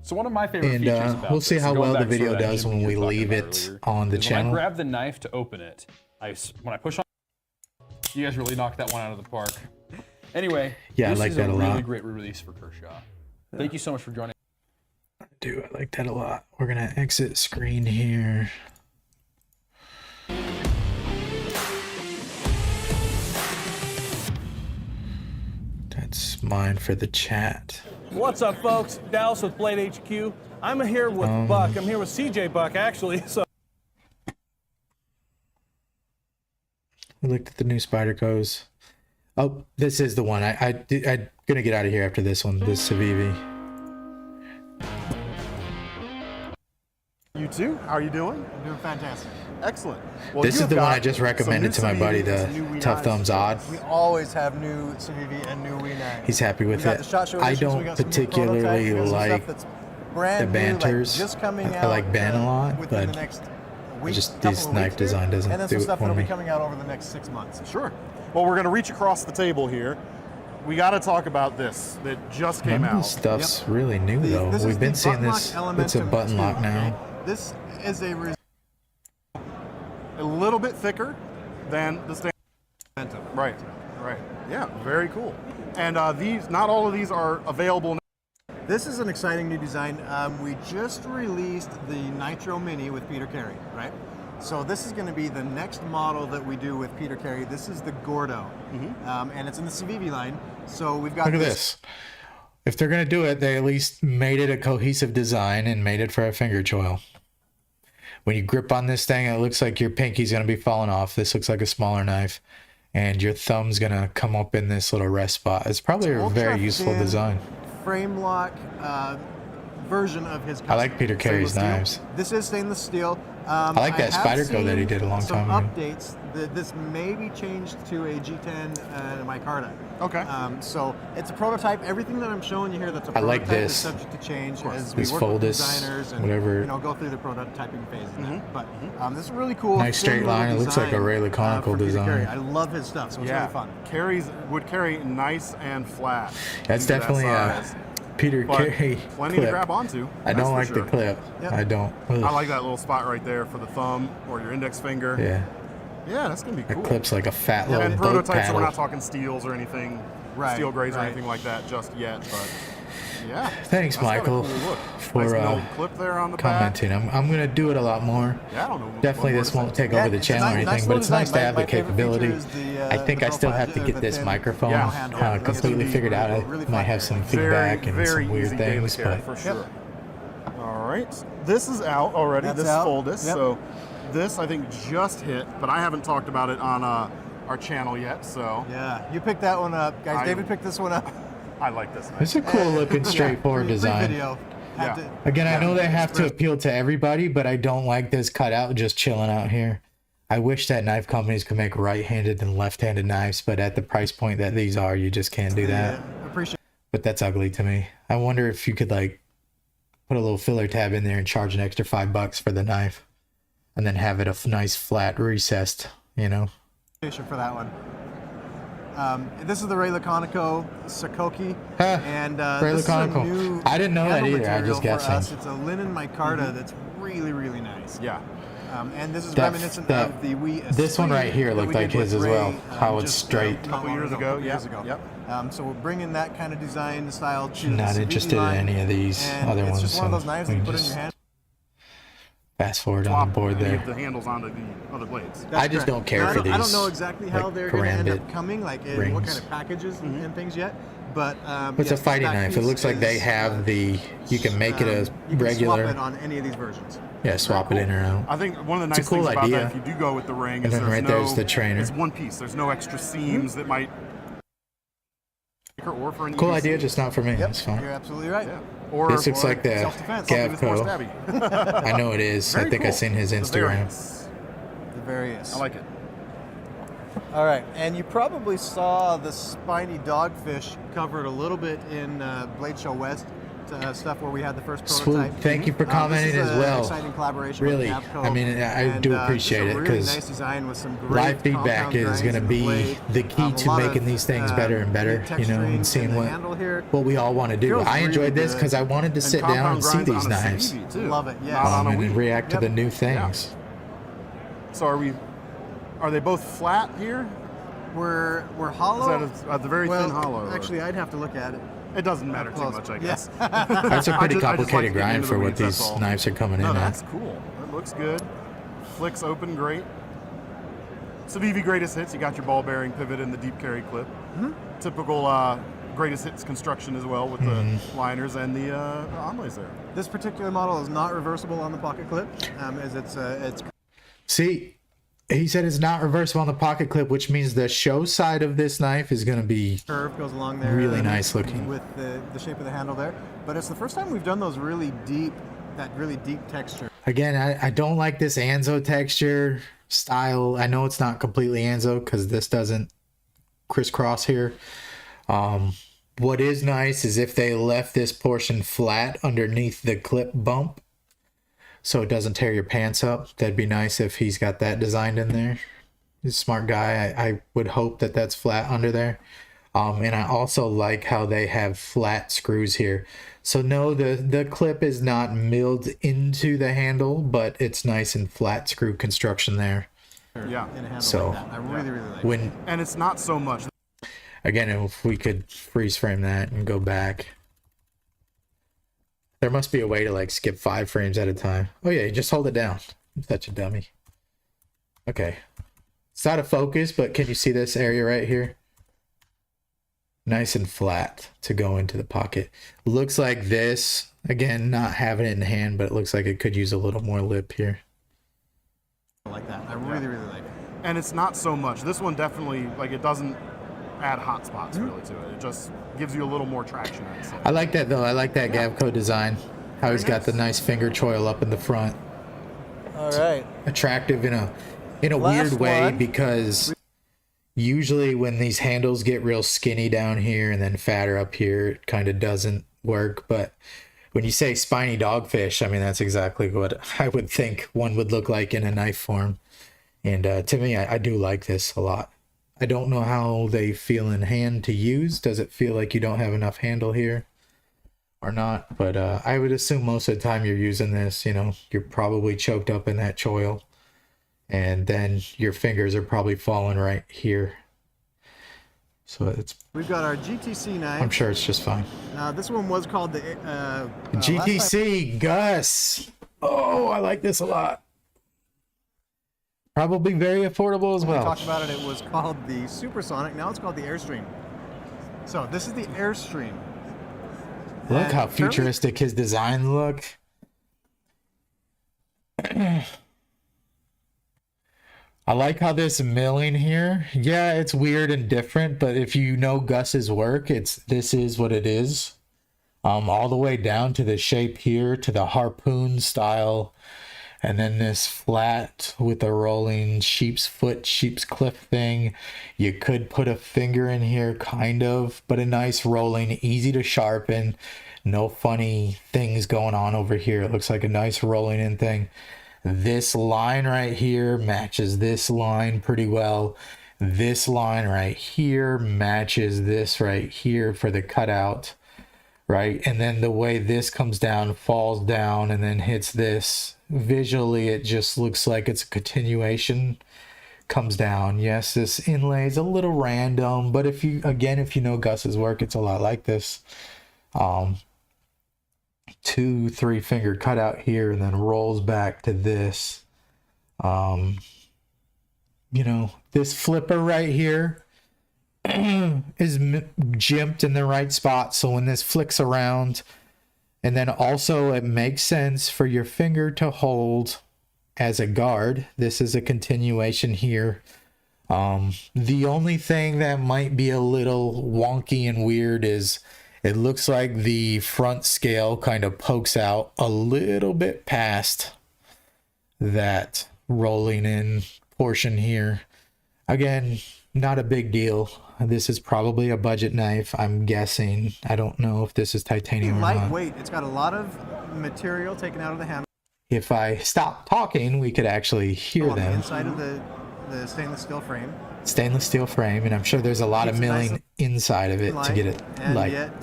Speaker 10: So one of my favorite features about
Speaker 1: we'll see how well the video does when we leave it on the channel.
Speaker 10: When I grab the knife to open it, when I push on, you guys really knocked that one out of the park. Anyway,
Speaker 1: yeah, I like that a lot.
Speaker 10: Really great release for Kershaw. Thank you so much for joining.
Speaker 1: I do. I like that a lot. We're gonna exit screen here. That's mine for the chat.
Speaker 12: What's up, folks? Dallas with Blade HQ. I'm here with Buck. I'm here with CJ Buck, actually. So
Speaker 1: we looked at the new Spydercos. Oh, this is the one. I'm gonna get out of here after this one. This Savivi.
Speaker 14: You too? How are you doing?
Speaker 9: I'm doing fantastic.
Speaker 14: Excellent. Well,
Speaker 1: this is the one I just recommended to my buddy, the Tough Thumbs Odd.
Speaker 9: We always have new Savivi and new We Knife.
Speaker 1: He's happy with it. I don't particularly like the banters. I like ban a lot, but just this knife design doesn't do it for me.
Speaker 9: And then some stuff that'll be coming out over the next 6 months.
Speaker 14: Sure. Well, we're going to reach across the table here. We got to talk about this that just came out.
Speaker 1: This stuff's really new, though. We've been seeing this. It's a button lock now.
Speaker 9: This is a
Speaker 14: little bit thicker than the standard. Right. Yeah, very cool. And not all of these are available now.
Speaker 9: This is an exciting new design. We just released the Nitro Mini with Peter Carey, right? So this is going to be the next model that we do with Peter Carey. This is the Gordo, and it's in the Savivi line. So we've got.
Speaker 1: Look at this. If they're going to do it, they at least made it a cohesive design and made it for a finger choil. When you grip on this thing, it looks like your pinky's going to be falling off. This looks like a smaller knife, and your thumb's going to come up in this little rest spot. It's probably a very useful design.
Speaker 9: Frame lock version of his.
Speaker 1: I like Peter Carey's knives.
Speaker 9: This is stainless steel.
Speaker 1: I like that Spyderco that he did a long time ago.
Speaker 9: Updates. This may be changed to a G10 micarta.
Speaker 14: Okay.
Speaker 9: So it's a prototype. Everything that I'm showing you here that's a prototype
Speaker 1: like this.
Speaker 9: is subject to change as
Speaker 1: These
Speaker 9: we work with
Speaker 1: Foldis,
Speaker 9: designers and
Speaker 1: whatever.
Speaker 9: go through the prototyping phase. But this is really cool.
Speaker 1: Nice straight line. It looks like a Ray Laconical design.
Speaker 9: I love his stuff, so it's really fun.
Speaker 14: Would carry nice and flat.
Speaker 1: That's definitely a Peter Carey
Speaker 14: plenty
Speaker 1: clip.
Speaker 14: to grab onto.
Speaker 1: I don't like the clip.
Speaker 9: Yep.
Speaker 1: I don't.
Speaker 14: I like that little spot right there for the thumb or your index finger. Yeah, that's gonna be cool.
Speaker 1: That clip's like a fat little
Speaker 14: and
Speaker 1: boat
Speaker 14: prototypes, so we're
Speaker 1: paddle.
Speaker 14: not talking steels or anything, steel grays or anything like that just yet. But yeah.
Speaker 1: Thanks, Michael, for
Speaker 14: clip there on the
Speaker 1: commenting. I'm gonna do it a lot more.
Speaker 14: Yeah, I don't know.
Speaker 1: Definitely, this won't take over the channel or anything, but it's nice to have the capability. I think I still have to get this microphone completely figured out. I might have some feedback and some weird things, but
Speaker 14: for sure. All right, this is out already. This is Foldis. So this I think just hit, but I haven't talked about it on our channel yet. So
Speaker 9: yeah, you picked that one up, guys. David picked this one up.
Speaker 14: I like this knife.
Speaker 1: It's a cool looking, straightforward design. Again, I know they have to appeal to everybody, but I don't like this cutout just chilling out here. I wish that knife companies could make right-handed and left-handed knives, but at the price point that these are, you just can't do that. But that's ugly to me. I wonder if you could like put a little filler tab in there and charge an extra $5 for the knife, and then have it a nice flat recessed,
Speaker 9: For that one. This is the Ray Laconico Sakoki, and
Speaker 1: Ray
Speaker 9: this
Speaker 1: Laconico.
Speaker 9: is a new
Speaker 1: I didn't know that
Speaker 9: handle
Speaker 1: either. I
Speaker 9: material
Speaker 1: just
Speaker 9: for
Speaker 1: guessing.
Speaker 9: us. It's a linen micarta that's really, really nice.
Speaker 14: Yeah.
Speaker 9: And this is reminiscent of the We.
Speaker 1: This one right here looked like his as well. How it's straight.
Speaker 14: A couple years ago.
Speaker 9: Yep. So we're bringing that kind of design style to
Speaker 1: Not
Speaker 9: the
Speaker 1: interested in any of these other ones.
Speaker 9: It's just one of those knives that you put in your hand.
Speaker 1: Fast forward on the board there.
Speaker 14: The handles onto the other blades.
Speaker 1: I just don't care for these.
Speaker 9: I don't know exactly how they're going to end up coming, like in what kind of packages and things yet. But
Speaker 1: it's a fighting knife. It looks like they have you can make it a regular.
Speaker 9: Swap it on any of these versions.
Speaker 1: Yeah, swap it in or out.
Speaker 14: I think one of the nice things about that, if you do go with the ring, is
Speaker 1: then right there's the trainer.
Speaker 14: It's one piece. There's no extra seams that might Or for an
Speaker 1: Cool
Speaker 14: EDC.
Speaker 1: idea, just not for me.
Speaker 7: Yep,
Speaker 1: That's fine.
Speaker 7: you're absolutely right.
Speaker 14: Yeah. Or
Speaker 1: This looks
Speaker 14: for
Speaker 1: like the
Speaker 14: self-defense, something that's more
Speaker 1: Gavco.
Speaker 14: stabby.
Speaker 1: I know it is. I
Speaker 14: Very
Speaker 1: think I
Speaker 14: cool.
Speaker 1: seen his
Speaker 14: The
Speaker 1: Instagram.
Speaker 14: variants.
Speaker 7: The various.
Speaker 14: I like it.
Speaker 7: All right, and you probably saw the spiny dogfish covered a little bit in Blade Show West stuff where we had the first
Speaker 1: Swoop,
Speaker 7: prototype.
Speaker 1: thank you for commenting
Speaker 7: this is
Speaker 1: as well.
Speaker 7: Exciting collaboration
Speaker 1: Really,
Speaker 7: with Gavco.
Speaker 1: I mean, I do appreciate it
Speaker 7: really
Speaker 1: because
Speaker 7: nice design with some great
Speaker 1: live feedback
Speaker 7: compound
Speaker 1: is
Speaker 7: grinds
Speaker 1: going to
Speaker 7: in
Speaker 1: be
Speaker 7: blade.
Speaker 1: the key
Speaker 7: A
Speaker 1: to
Speaker 7: lot
Speaker 1: making
Speaker 7: of,
Speaker 1: these things better and better,
Speaker 7: neat
Speaker 1: you know, and
Speaker 7: texturing
Speaker 1: seeing
Speaker 7: in the handle
Speaker 1: what
Speaker 7: here.
Speaker 1: we all want to do.
Speaker 7: Feels
Speaker 1: I enjoyed
Speaker 7: really
Speaker 1: this
Speaker 7: good.
Speaker 1: because I wanted to
Speaker 14: And
Speaker 1: sit down
Speaker 14: compound
Speaker 1: and see
Speaker 14: grinds
Speaker 1: these
Speaker 14: on a
Speaker 1: knives
Speaker 14: Savivi, too.
Speaker 7: Love it, yeah.
Speaker 14: Not on a
Speaker 1: and
Speaker 14: Wii.
Speaker 1: react to
Speaker 7: Yep.
Speaker 1: the new things.
Speaker 14: So are they both flat here?
Speaker 7: We're hollow.
Speaker 14: Is that a very thin hollow? or-
Speaker 7: Actually, I'd have to look at it.
Speaker 14: It doesn't matter too
Speaker 7: Close.
Speaker 14: much, I
Speaker 7: Yeah.
Speaker 14: guess.
Speaker 1: That's a pretty
Speaker 14: I just like
Speaker 1: complicated
Speaker 14: getting
Speaker 1: grind
Speaker 14: into
Speaker 1: for
Speaker 14: the
Speaker 1: what
Speaker 14: weeds, that's
Speaker 1: these
Speaker 14: all.
Speaker 1: knives are coming
Speaker 14: No,
Speaker 1: in
Speaker 14: that's
Speaker 1: at.
Speaker 14: cool. That looks good. Flicks open great. Savivi greatest hits. You got your ball bearing pivot and the deep carry clip. Typical greatest hits construction as well with the liners and the inlays there.
Speaker 7: This particular model is not reversible on the pocket clip, as it's
Speaker 1: See, he said it's not reversible on the pocket clip, which means the show side of this knife is going to be
Speaker 7: curve goes along there.
Speaker 1: really nice looking.
Speaker 7: with the shape of the handle there. But it's the first time we've done those really deep texture.
Speaker 1: Again, I don't like this Anzo texture style. I know it's not completely Anzo because this doesn't crisscross here. What is nice is if they left this portion flat underneath the clip bump so it doesn't tear your pants up. That'd be nice if he's got that designed in there. He's a smart guy. I would hope that that's flat under there. And I also like how they have flat screws here. So no, the clip is not milled into the handle, but it's nice and flat screw construction there.
Speaker 14: Yeah.
Speaker 7: In a handle
Speaker 1: So,
Speaker 7: like that. I really like
Speaker 1: when
Speaker 7: it.
Speaker 14: And it's not so much.
Speaker 1: again, if we could freeze frame that and go back. There must be a way to like skip 5 frames at a time. Oh yeah, you just hold it down. I'm such a dummy. Okay. It's out of focus, but can you see this area right here? Nice and flat to go into the pocket. Looks like this, again, not having it in hand, but it looks like it could use a little more lip here.
Speaker 7: I like that. I really like it.
Speaker 14: And it's not so much. This one definitely, like, it doesn't add hot spots really to it. It just gives you a little more traction, I'd say.
Speaker 1: I like that though. I like that Gavco design. How he's got the nice finger choil up in the front.
Speaker 7: All right.
Speaker 1: Attractive in a
Speaker 7: Last
Speaker 1: weird way
Speaker 7: one.
Speaker 1: because usually when these handles get real skinny down here and then fatter up here, it kind of doesn't work. But when you say spiny dogfish, I mean, that's exactly what I would think one would look like in a knife form. And to me, I do like this a lot. I don't know how they feel in hand to use. Does it feel like you don't have enough handle here or not? But I would assume most of the time you're using this, you know, you're probably choked up in that choil. And then your fingers are probably falling right here. So it's...
Speaker 7: We've got our GTC knife.
Speaker 1: I'm sure it's just fine.
Speaker 7: This one was called the
Speaker 1: GTC Gus. Oh, I like this a lot. Probably very affordable as
Speaker 7: When we
Speaker 1: well.
Speaker 7: talked about it, it was called the Supersonic. Now it's called the Airstream. So this is the Airstream.
Speaker 1: Look how
Speaker 7: fairly-
Speaker 1: futuristic his design look. I like how this milling here. Yeah, it's weird and different, but if you know Gus's work, this is what it is. All the way down to the shape here, to the harpoon style, and then this flat with a rolling sheep's foot, sheep's cliff thing. You could put a finger in here, kind of, but a nice rolling, easy to sharpen. No funny things going on over here. It looks like a nice rolling in thing. This line right here matches this line pretty well. This line right here matches this right here for the cutout, right? And then the way this comes down, falls down, and then hits this. Visually, it just looks like it's a continuation. Comes down. Yes, this inlay is a little random, but if you know Gus's work, it's a lot like this. 2-3 finger cutout here and then rolls back to this. You know, this flipper right here is jimped in the right spot, so when this flicks around, and then also it makes sense for your finger to hold as a guard. This is a continuation here The only thing that might be a little wonky and weird is it looks like the front scale kind of pokes out a little bit past that rolling in portion here. Again, not a big deal. This is probably a budget knife, I'm guessing. I don't know if this is titanium or not.
Speaker 15: Lightweight. It's got a lot of material taken out of the handle.
Speaker 1: If I stop talking, we could actually hear
Speaker 15: on
Speaker 1: them.
Speaker 15: the inside of the stainless steel frame.
Speaker 1: Stainless steel frame, and I'm sure there's a lot of milling
Speaker 15: nice
Speaker 1: inside of it to get it light.
Speaker 15: Yet,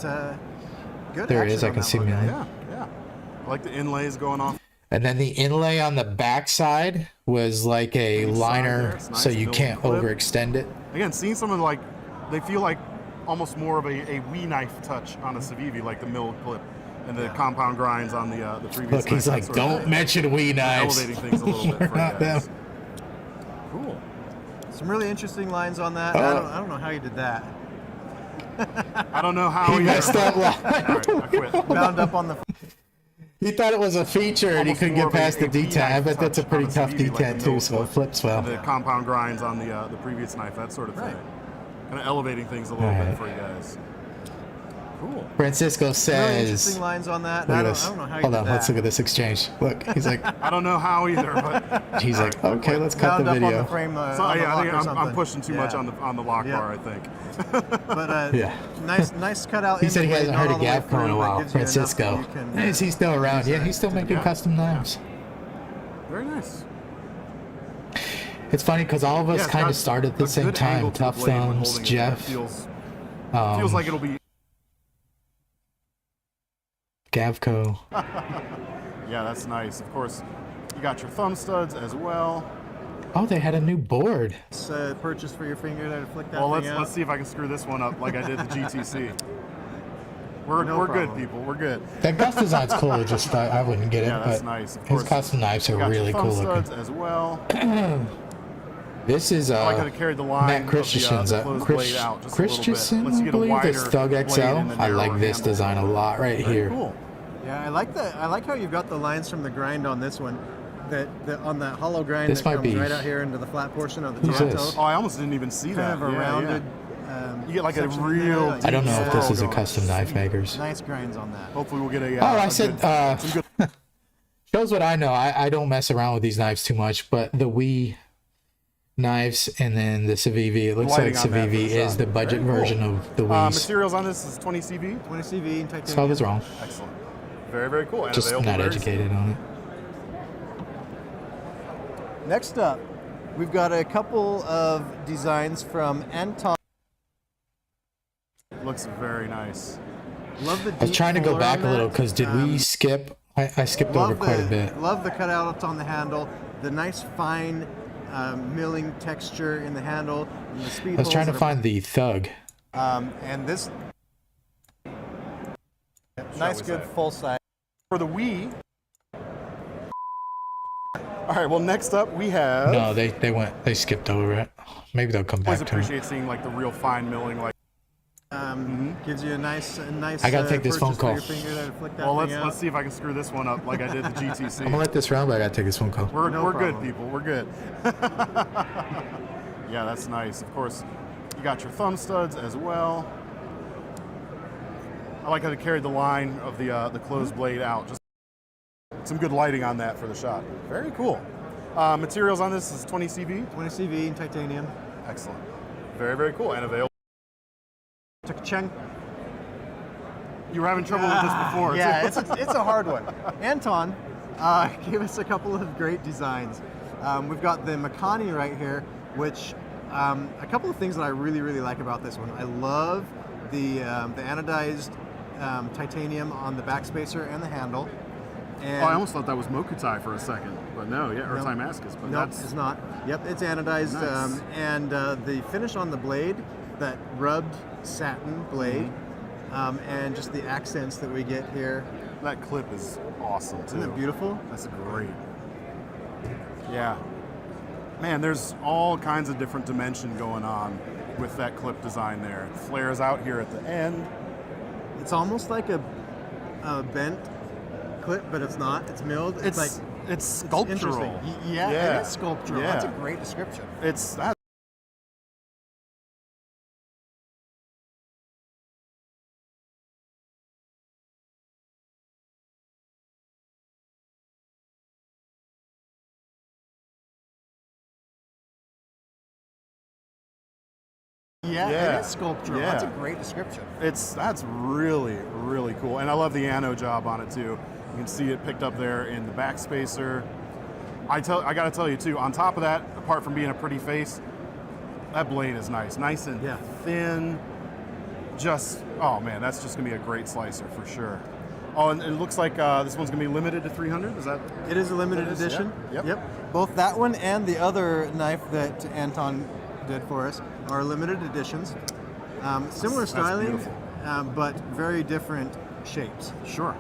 Speaker 15: good
Speaker 1: There it is,
Speaker 15: action
Speaker 1: I
Speaker 15: on
Speaker 1: can
Speaker 15: that
Speaker 1: see
Speaker 15: one,
Speaker 1: milling.
Speaker 15: guys.
Speaker 14: Yeah. I like the inlays going off.
Speaker 1: And then the inlay on the back side was like a liner,
Speaker 14: nice
Speaker 1: so you
Speaker 14: milled
Speaker 1: can't
Speaker 14: clip.
Speaker 1: overextend it.
Speaker 14: Again, seeing some of like, they feel like almost more of a We Knife touch on a Savivi, like the milled clip and the compound grinds on the previous.
Speaker 1: Look, he's
Speaker 14: knife,
Speaker 1: like,
Speaker 14: that sort of
Speaker 1: don't
Speaker 14: thing.
Speaker 1: mention We Knives.
Speaker 14: Elevating things a little bit
Speaker 1: They're
Speaker 14: for
Speaker 1: not
Speaker 14: you guys.
Speaker 1: them.
Speaker 15: Cool. Some really interesting lines on that. I don't know how you did that.
Speaker 14: I don't know how
Speaker 1: He messed up.
Speaker 14: All right, I quit.
Speaker 15: Bound up on the.
Speaker 1: He thought it was a feature and he
Speaker 14: Almost
Speaker 1: couldn't
Speaker 14: more
Speaker 1: get
Speaker 14: of a-
Speaker 1: past the
Speaker 14: a V
Speaker 1: detent. I
Speaker 14: knife
Speaker 1: bet that's a
Speaker 14: touch
Speaker 1: pretty
Speaker 14: on
Speaker 1: tough
Speaker 14: Savivi, like the
Speaker 1: detent too,
Speaker 14: milled
Speaker 1: so it
Speaker 14: clip
Speaker 1: flips well.
Speaker 14: and the compound grinds on the previous knife, that sort of thing. Kind of elevating things a little
Speaker 1: All
Speaker 14: bit
Speaker 1: right.
Speaker 14: for you guys.
Speaker 15: Cool.
Speaker 1: Francisco
Speaker 15: Really
Speaker 1: says,
Speaker 15: interesting lines on that.
Speaker 1: look
Speaker 15: I
Speaker 1: at
Speaker 15: don't,
Speaker 1: this.
Speaker 15: I don't know how you
Speaker 1: Hold
Speaker 15: did
Speaker 1: on,
Speaker 15: that.
Speaker 1: let's look at this exchange. Look, he's like,
Speaker 14: I don't know how either, but
Speaker 1: he's like, okay, let's cut the
Speaker 15: Bound up on
Speaker 1: video.
Speaker 15: the frame.
Speaker 14: so,
Speaker 15: On the
Speaker 14: yeah, I
Speaker 15: lock
Speaker 14: think
Speaker 15: or
Speaker 14: I'm
Speaker 15: something.
Speaker 14: pushing too much
Speaker 15: Yeah.
Speaker 14: on the lock
Speaker 15: Yeah.
Speaker 14: bar, I think.
Speaker 15: But
Speaker 1: Yeah.
Speaker 15: nice cutout.
Speaker 1: He
Speaker 15: in
Speaker 1: said
Speaker 15: the
Speaker 1: he hasn't
Speaker 15: blade,
Speaker 1: heard
Speaker 15: not
Speaker 1: of
Speaker 15: all the way
Speaker 1: Gavco in
Speaker 15: through,
Speaker 1: a
Speaker 15: but
Speaker 1: while.
Speaker 15: gives you enough
Speaker 1: Francisco.
Speaker 15: that you can,
Speaker 1: Is he still around? Yeah, he's still making custom knives.
Speaker 14: Very nice.
Speaker 1: It's funny because all of us
Speaker 14: Yeah, it's
Speaker 1: kind
Speaker 14: got
Speaker 1: of started at the
Speaker 14: a
Speaker 1: same
Speaker 14: good
Speaker 1: time.
Speaker 14: angle to the
Speaker 1: Tough
Speaker 14: blade when
Speaker 1: Thumbs,
Speaker 14: holding it.
Speaker 1: Jeff,
Speaker 14: Feels like it'll be.
Speaker 1: Gavco.
Speaker 14: Yeah, that's nice. Of course, you got your thumb studs as well.
Speaker 1: Oh, they had a new board.
Speaker 15: Purchase for your finger there to flick that
Speaker 14: Well,
Speaker 15: thing out.
Speaker 14: let's see if I can screw this one up like I did the GTC. We're good,
Speaker 15: problem.
Speaker 14: people. We're good.
Speaker 1: That Gus design's cool. Just I wouldn't get it,
Speaker 14: Yeah, that's
Speaker 1: but
Speaker 14: nice. Of
Speaker 1: his
Speaker 14: course,
Speaker 1: custom knives are
Speaker 14: you got your
Speaker 1: really
Speaker 14: thumb
Speaker 1: cool looking.
Speaker 14: studs as well.
Speaker 1: This is
Speaker 14: I like how they carried the line
Speaker 1: Matt
Speaker 14: of
Speaker 1: Christensen's
Speaker 14: the closed blade out just a little bit.
Speaker 1: Christensen,
Speaker 14: Lets you
Speaker 1: I
Speaker 14: get a
Speaker 1: believe. This
Speaker 14: wider
Speaker 1: Thug
Speaker 14: blade
Speaker 1: XL.
Speaker 14: and a
Speaker 1: I like
Speaker 14: narrower
Speaker 1: this
Speaker 14: handle.
Speaker 1: design a lot right
Speaker 14: Very
Speaker 1: here.
Speaker 14: Cool.
Speaker 15: Yeah, I like that. I like how you've got the lines from the grind on this one. That on that hollow grind
Speaker 1: This
Speaker 15: that
Speaker 1: might
Speaker 15: comes
Speaker 1: be-
Speaker 15: right out here into the flat portion of the
Speaker 1: Who's
Speaker 15: top
Speaker 1: this?
Speaker 15: toe.
Speaker 14: Oh, I almost didn't even see
Speaker 15: Kind
Speaker 14: that.
Speaker 15: of a
Speaker 14: Yeah,
Speaker 15: rounded.
Speaker 14: You get like a
Speaker 15: section in
Speaker 14: real.
Speaker 15: there, like
Speaker 1: I don't know if this is a
Speaker 14: going.
Speaker 1: custom knife maker's.
Speaker 15: Nice grinds on that.
Speaker 14: Hopefully, we'll get a.
Speaker 1: Oh, I
Speaker 14: a
Speaker 1: said,
Speaker 14: good- some good.
Speaker 1: shows what I know. I don't mess around with these knives too much, but the We knives and then the Savivi. It looks like
Speaker 14: lighting on that for
Speaker 1: Savivi
Speaker 14: the
Speaker 1: is
Speaker 14: shot.
Speaker 1: the budget
Speaker 14: Very cool.
Speaker 1: version of the Wii's.
Speaker 14: Materials on this is 20 CV.
Speaker 15: 20 CV and titanium.
Speaker 1: So I was wrong.
Speaker 14: Excellent. Very, very cool. And
Speaker 1: Just
Speaker 14: available
Speaker 1: not
Speaker 14: very
Speaker 1: educated on it.
Speaker 15: Next up, we've got a couple of designs from Anton.
Speaker 14: Looks very nice.
Speaker 15: Love the
Speaker 1: I was
Speaker 15: deep
Speaker 1: trying to go
Speaker 15: fuller
Speaker 1: back
Speaker 15: on
Speaker 1: a little
Speaker 15: that.
Speaker 1: because did we skip? I skipped over quite a bit.
Speaker 15: Love the cutouts on the handle, the nice fine milling texture in the handle, and the speed
Speaker 1: I was trying to
Speaker 15: holes
Speaker 1: find the Thug.
Speaker 15: and this nice,
Speaker 14: we
Speaker 15: good
Speaker 14: say.
Speaker 15: full size.
Speaker 14: For the Wii. All right. Well, next up we have.
Speaker 1: No, they skipped over it. Maybe they'll come
Speaker 14: Always
Speaker 1: back to it.
Speaker 14: appreciate seeing like the real fine milling. Like.
Speaker 15: Gives you a nice.
Speaker 1: I gotta take this phone
Speaker 15: purchase for
Speaker 1: call.
Speaker 15: your finger there to flick that
Speaker 14: Well,
Speaker 15: thing
Speaker 14: let's
Speaker 15: out.
Speaker 14: see if I can screw this one up like I did the GTC.
Speaker 1: I'm gonna let this round, but I gotta take this phone call.
Speaker 14: We're
Speaker 15: No
Speaker 14: good,
Speaker 15: problem.
Speaker 14: people. We're good. Yeah, that's nice. Of course, you got your thumb studs as well. I like how they carried the line of the closed blade out. Just some good lighting on that for the shot. Very cool. Materials on this is 20 CV.
Speaker 15: 20 CV and titanium.
Speaker 14: Excellent. Very, very cool and available.
Speaker 15: Took a chunk.
Speaker 14: You were having trouble with this before.
Speaker 15: Yeah,
Speaker 14: too.
Speaker 15: it's a hard one. Anton gave us a couple of great designs. We've got the Makani right here, which a couple of things that I really, really like about this one. I love the anodized titanium on the backspacer and the handle. And
Speaker 14: I almost thought that was Mokutai for a second, but no, yeah, or Timascus, but
Speaker 15: no,
Speaker 14: that's
Speaker 15: it's not. Yep, it's anodized,
Speaker 14: Nice.
Speaker 15: and the finish on the blade, that rubbed satin blade, and just the accents that we get here.
Speaker 14: that clip is awesome too.
Speaker 15: Isn't it beautiful?
Speaker 14: That's great. Yeah. Man, there's all kinds of different dimension going on with that clip design there. It flares out here at the end.
Speaker 15: It's almost like a bent clip, but it's not. It's milled.
Speaker 14: It's sculptural.
Speaker 15: interesting. Yeah,
Speaker 14: Yeah.
Speaker 15: it is sculptural.
Speaker 14: Yeah.
Speaker 15: That's a great description.
Speaker 14: It's that
Speaker 15: Yeah, it is sculptural.
Speaker 14: Yeah.
Speaker 15: That's a great description.
Speaker 14: That's really, really cool. And I love the ano job on it too. You can see it picked up there in the back spacer. I gotta tell you too, on top of that, apart from being a pretty face, that blade is nice and thin. Just, oh man, that's just gonna be a great slicer for sure. Oh, and it looks like this one's gonna be limited to 300. Is that?
Speaker 15: It is a limited edition.
Speaker 14: Yeah. Yep.
Speaker 15: Both that one and the other knife that Anton did for us are limited editions. Similar
Speaker 14: That's
Speaker 15: styling,
Speaker 14: beautiful.
Speaker 15: but very different shapes.
Speaker 14: Sure.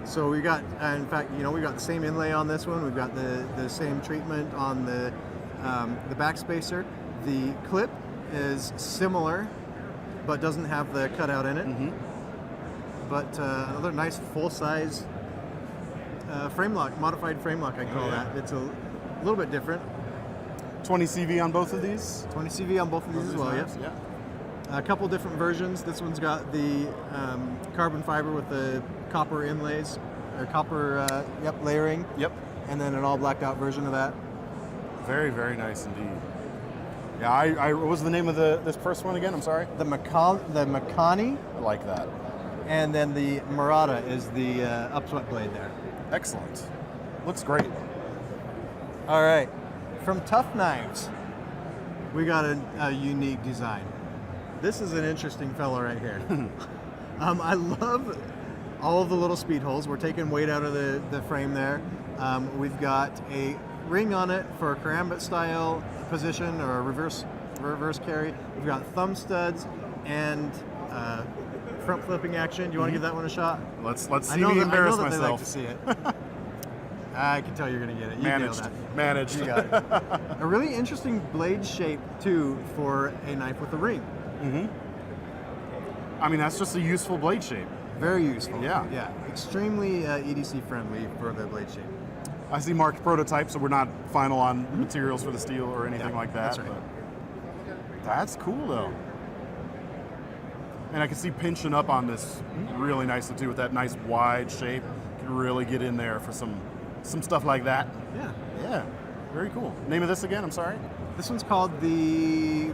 Speaker 15: So we got, in fact, we got the same inlay on this one. We've got the same treatment on the back spacer. The clip is similar, but doesn't have the cutout in it. But another nice full-size frame lock, modified frame lock, I call that. It's a little bit different.
Speaker 14: 20 CV on both of these?
Speaker 15: 20 CV on both of these as well,
Speaker 14: knives?
Speaker 15: yeah. A couple different versions. This one's got the carbon fiber with the copper inlays, or copper layering.
Speaker 14: Yep.
Speaker 15: And then an all blacked out version of that.
Speaker 14: Very, very nice indeed. Yeah, what was the name of this first one again? I'm sorry?
Speaker 15: The Makani.
Speaker 14: I like that.
Speaker 15: And then the Murata is the upswept blade there.
Speaker 14: Excellent. Looks great.
Speaker 15: All right. From Tough Knives, we got a unique design. This is an interesting fellow right here. I love all of the little speed holes. We're taking weight out of the frame there. We've got a ring on it for a karambit style position or a reverse carry. We've got thumb studs and front flipping action. Do you want to give that one a shot?
Speaker 14: Let's see me embarrass
Speaker 15: I know that
Speaker 14: myself.
Speaker 15: they like to see it. I can tell you're going to get it. You
Speaker 14: Managed.
Speaker 15: nailed that.
Speaker 14: Managed.
Speaker 15: You got it. A really interesting blade shape too for a knife with a ring.
Speaker 14: I mean, that's just a useful blade shape.
Speaker 15: Very useful.
Speaker 14: Yeah.
Speaker 15: Yeah. Extremely EDC friendly for the blade shape.
Speaker 14: I see marked prototypes, so we're not final on materials for the steel or anything like that.
Speaker 15: That's right.
Speaker 14: But that's cool though. And I can see pinching up on this really nicely too with that nice wide shape. You can really get in there for some stuff like that.
Speaker 15: Yeah.
Speaker 14: Yeah. Very cool. Name of this again? I'm sorry.
Speaker 15: This one's called the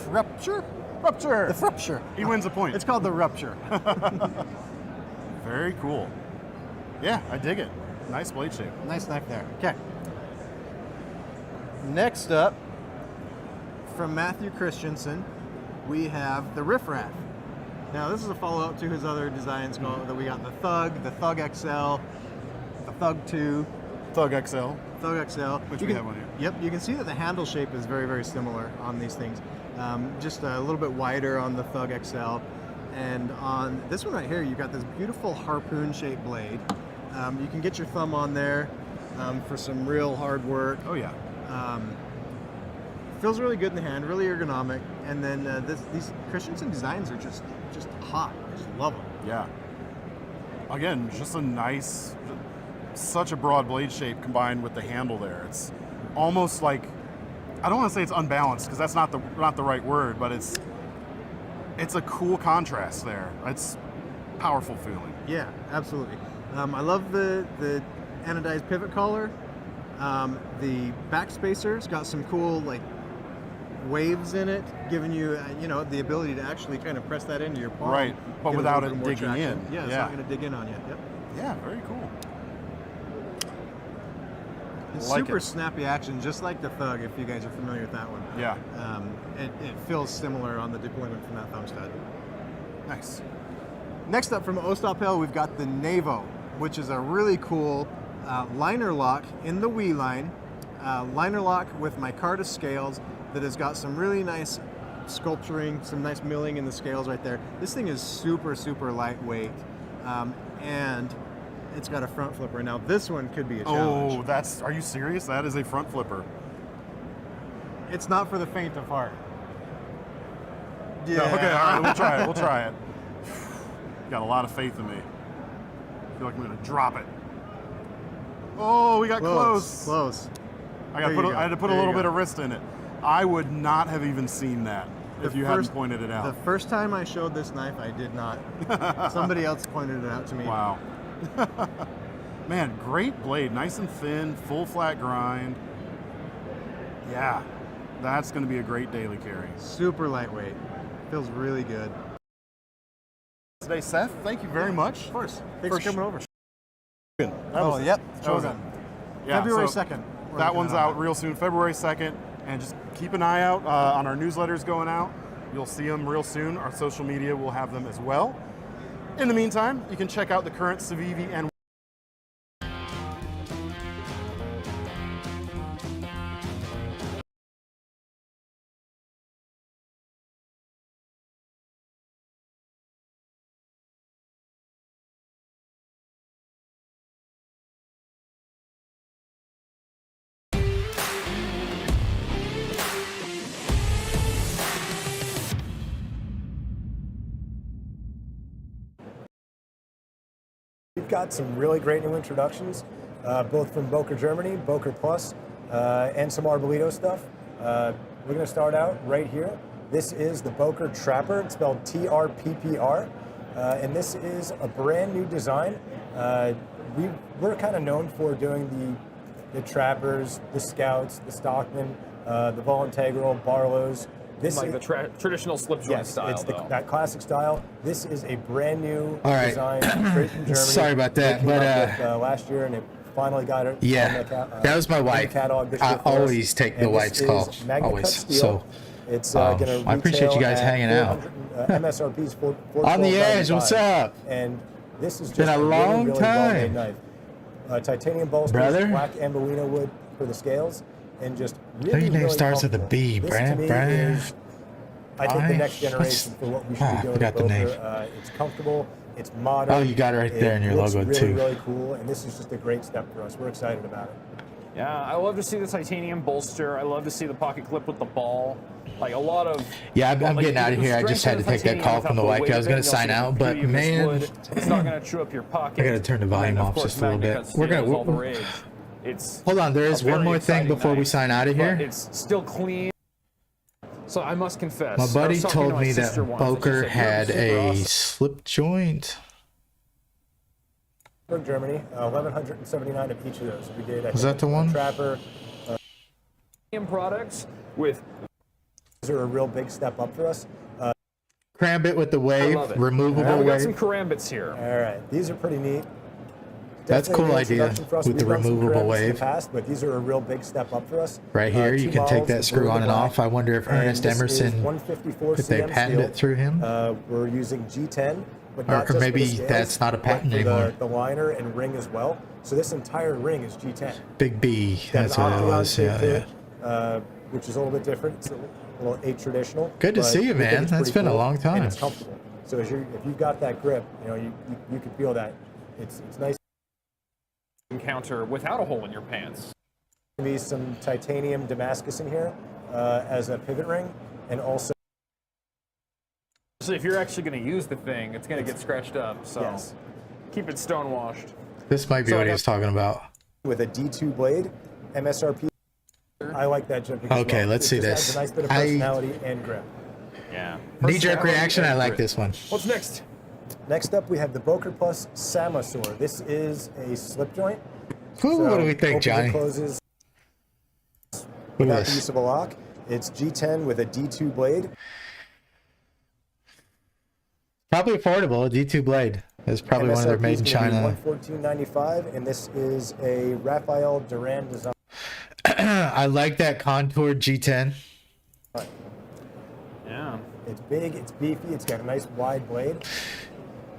Speaker 15: Rupture.
Speaker 14: Rupture.
Speaker 15: The Rupture.
Speaker 14: He wins a point.
Speaker 15: It's called the Rupture.
Speaker 14: Very cool. Yeah, I dig it. Nice blade shape.
Speaker 15: Nice knife there. Okay. Next up, from Matthew Christensen, we have the Riff Raff. Now this is a follow-up to his other designs that we got the Thug XL, the Thug 2.
Speaker 14: Thug XL.
Speaker 15: Thug XL.
Speaker 14: Which we have one here.
Speaker 15: Yep, you can see that the handle shape is very, very similar on these things. Just a little bit wider on the Thug XL. And on this one right here, you've got this beautiful harpoon-shaped blade. You can get your thumb on there for some real hard work.
Speaker 14: Oh yeah.
Speaker 15: Feels really good in the hand, really ergonomic. And then these Christensen designs are just hot. I just love them.
Speaker 14: Yeah. Again, just a nice, such a broad blade shape combined with the handle there. It's almost like, I don't want to say it's unbalanced because that's not the right word, but it's a cool contrast there. It's powerful feeling.
Speaker 15: Yeah, absolutely. I love the anodized pivot collar. The back spacer's got some cool waves in it, giving you the ability to actually kind of press that into your palm.
Speaker 14: Right, but
Speaker 15: get
Speaker 14: without
Speaker 15: little
Speaker 14: it
Speaker 15: bit more
Speaker 14: digging
Speaker 15: traction.
Speaker 14: in.
Speaker 15: Yeah, it's not going to dig in on you. Yep.
Speaker 14: Yeah, very cool.
Speaker 15: It's
Speaker 14: Like
Speaker 15: super
Speaker 14: it.
Speaker 15: snappy action, just like the Thug, if you guys are familiar with that one.
Speaker 14: Yeah.
Speaker 15: It feels similar on the deployment from that thumb stud.
Speaker 14: Nice.
Speaker 15: Next up from Ostapel, we've got the Navo, which is a really cool liner lock in the We line. Liner lock with micarta scales that has got some really nice sculpturing, some nice milling in the scales right there. This thing is super, super lightweight, and it's got a front flipper. Now this one could be a challenge.
Speaker 14: Oh, are you serious? That is a front flipper.
Speaker 15: It's not for the faint of heart. Yeah.
Speaker 14: No, okay, all right, we'll try it. Got a lot of faith in me. I feel like I'm gonna drop it. Oh, we got close.
Speaker 15: Close.
Speaker 14: I had to put a little bit of wrist in it. I would not have even seen that if you hadn't pointed it out.
Speaker 15: The first time I showed this knife, I did not. Somebody else pointed it out to me.
Speaker 14: Wow. Man, great blade. Nice and thin, full flat grind. Yeah. That's going to be a great daily carry.
Speaker 15: Super lightweight. Feels really good.
Speaker 14: Today, Seth, thank you very much.
Speaker 15: Of course. Thanks for coming over.
Speaker 14: Oh,
Speaker 15: yep.
Speaker 14: Shogun. Yeah,
Speaker 15: February
Speaker 14: so
Speaker 15: 2nd.
Speaker 14: That one's out real soon, February 2nd. And just keep an eye out on our newsletters going out. You'll see them real soon. Our social media will have them as well. In the meantime, you can check out the current Savivi and
Speaker 16: We've got some really great new introductions, both from Boker Germany, Boker Plus, and some Arbolito stuff. We're going to start out right here. This is the Boker Trapper. It's spelled TRPPR, and this is a brand new design. We're kind of known for doing the trappers, the scouts, the stockmen, the Vol-Integral, Barlows.
Speaker 10: This like the traditional slip joint style,
Speaker 16: it's that classic style. This is a brand new design, straight from Germany.
Speaker 1: Sorry about that, but
Speaker 16: last year, and it finally got it.
Speaker 1: Yeah, that was my wife. I always take the wife's call, always. So
Speaker 16: it's
Speaker 1: I appreciate you guys hanging out.
Speaker 16: MSRP's
Speaker 1: On the edge, what's up?
Speaker 16: And this is just
Speaker 1: been a long
Speaker 16: really
Speaker 1: time.
Speaker 16: Well-made knife. Titanium bolsters,
Speaker 1: Brother?
Speaker 16: black ambolino wood for the scales, and just
Speaker 1: I think your name starts with a B, Brad.
Speaker 16: I think the next generation for what we should be doing
Speaker 1: forgot the name.
Speaker 16: It's comfortable, it's modern.
Speaker 1: Oh, you got it right there in your logo
Speaker 16: really,
Speaker 1: too.
Speaker 16: Really cool, and this is just a great step for us. We're excited about it.
Speaker 10: Yeah, I love to see the titanium bolster. I love to see the pocket clip with the ball. Like a lot of.
Speaker 1: Yeah, I'm getting out of here. I just had to take that call from the wife. I was going to sign out, but man,
Speaker 10: it's not going to chew up your pocket.
Speaker 1: I got to turn the volume off just a little bit. We're going to. Hold on, there is one more thing before we sign out of here.
Speaker 10: It's still clean. So I must confess.
Speaker 1: My buddy told me that Boker had a slip joint.
Speaker 16: From Germany, 1,179 of each of those. We did.
Speaker 1: Was that the one?
Speaker 16: Trapper.
Speaker 10: Products with.
Speaker 16: These are a real big step up for us.
Speaker 1: Karambit with the wave, removable
Speaker 10: we got
Speaker 1: wave.
Speaker 10: some karambits here.
Speaker 16: All right, these are pretty neat.
Speaker 1: That's a cool idea with the removable wave.
Speaker 16: Past, but these are a real big step up for us.
Speaker 1: Right here, you can take that screw on and off. I wonder if Ernest Emerson, if they patent it through him.
Speaker 16: We're using G10, but not just
Speaker 1: maybe
Speaker 16: for the scales,
Speaker 1: that's not a patent
Speaker 16: but for
Speaker 1: anymore.
Speaker 16: The liner and ring as well. So this entire ring is G10.
Speaker 1: Big B, that's what it was. Yeah.
Speaker 16: Which is a little bit different. It's a little atraditional.
Speaker 1: Good to see you, man. That's been a long time.
Speaker 16: And it's comfortable. So if you've got that grip, you can feel that. It's nice.
Speaker 10: Encounter without a hole in your pants.
Speaker 16: Be some titanium Damascus in here as a pivot ring, and also.
Speaker 10: So if you're actually going to use the thing, it's going to get scratched up. So keep it stone washed.
Speaker 1: This might be what he was talking about.
Speaker 16: With a D2 blade, MSRP. I like that jumping.
Speaker 1: Okay, let's see this.
Speaker 16: Adds a nice bit of personality and grip.
Speaker 10: Yeah.
Speaker 1: Knee-jerk reaction. I like this one.
Speaker 10: What's next?
Speaker 16: Next up, we have the Boker Plus Samasaur. This is a slip joint.
Speaker 1: Ooh, what do we think, Johnny?
Speaker 16: Closes
Speaker 1: Look at
Speaker 16: without the
Speaker 1: this.
Speaker 16: use of a lock. It's G10 with a D2 blade.
Speaker 1: Probably affordable. A D2 blade. It's probably one of their made in China.
Speaker 16: $114.95, and this is a Raphael Duran design.
Speaker 1: I like that contoured G10.
Speaker 10: Yeah.
Speaker 16: It's big, it's beefy, it's got a nice wide blade.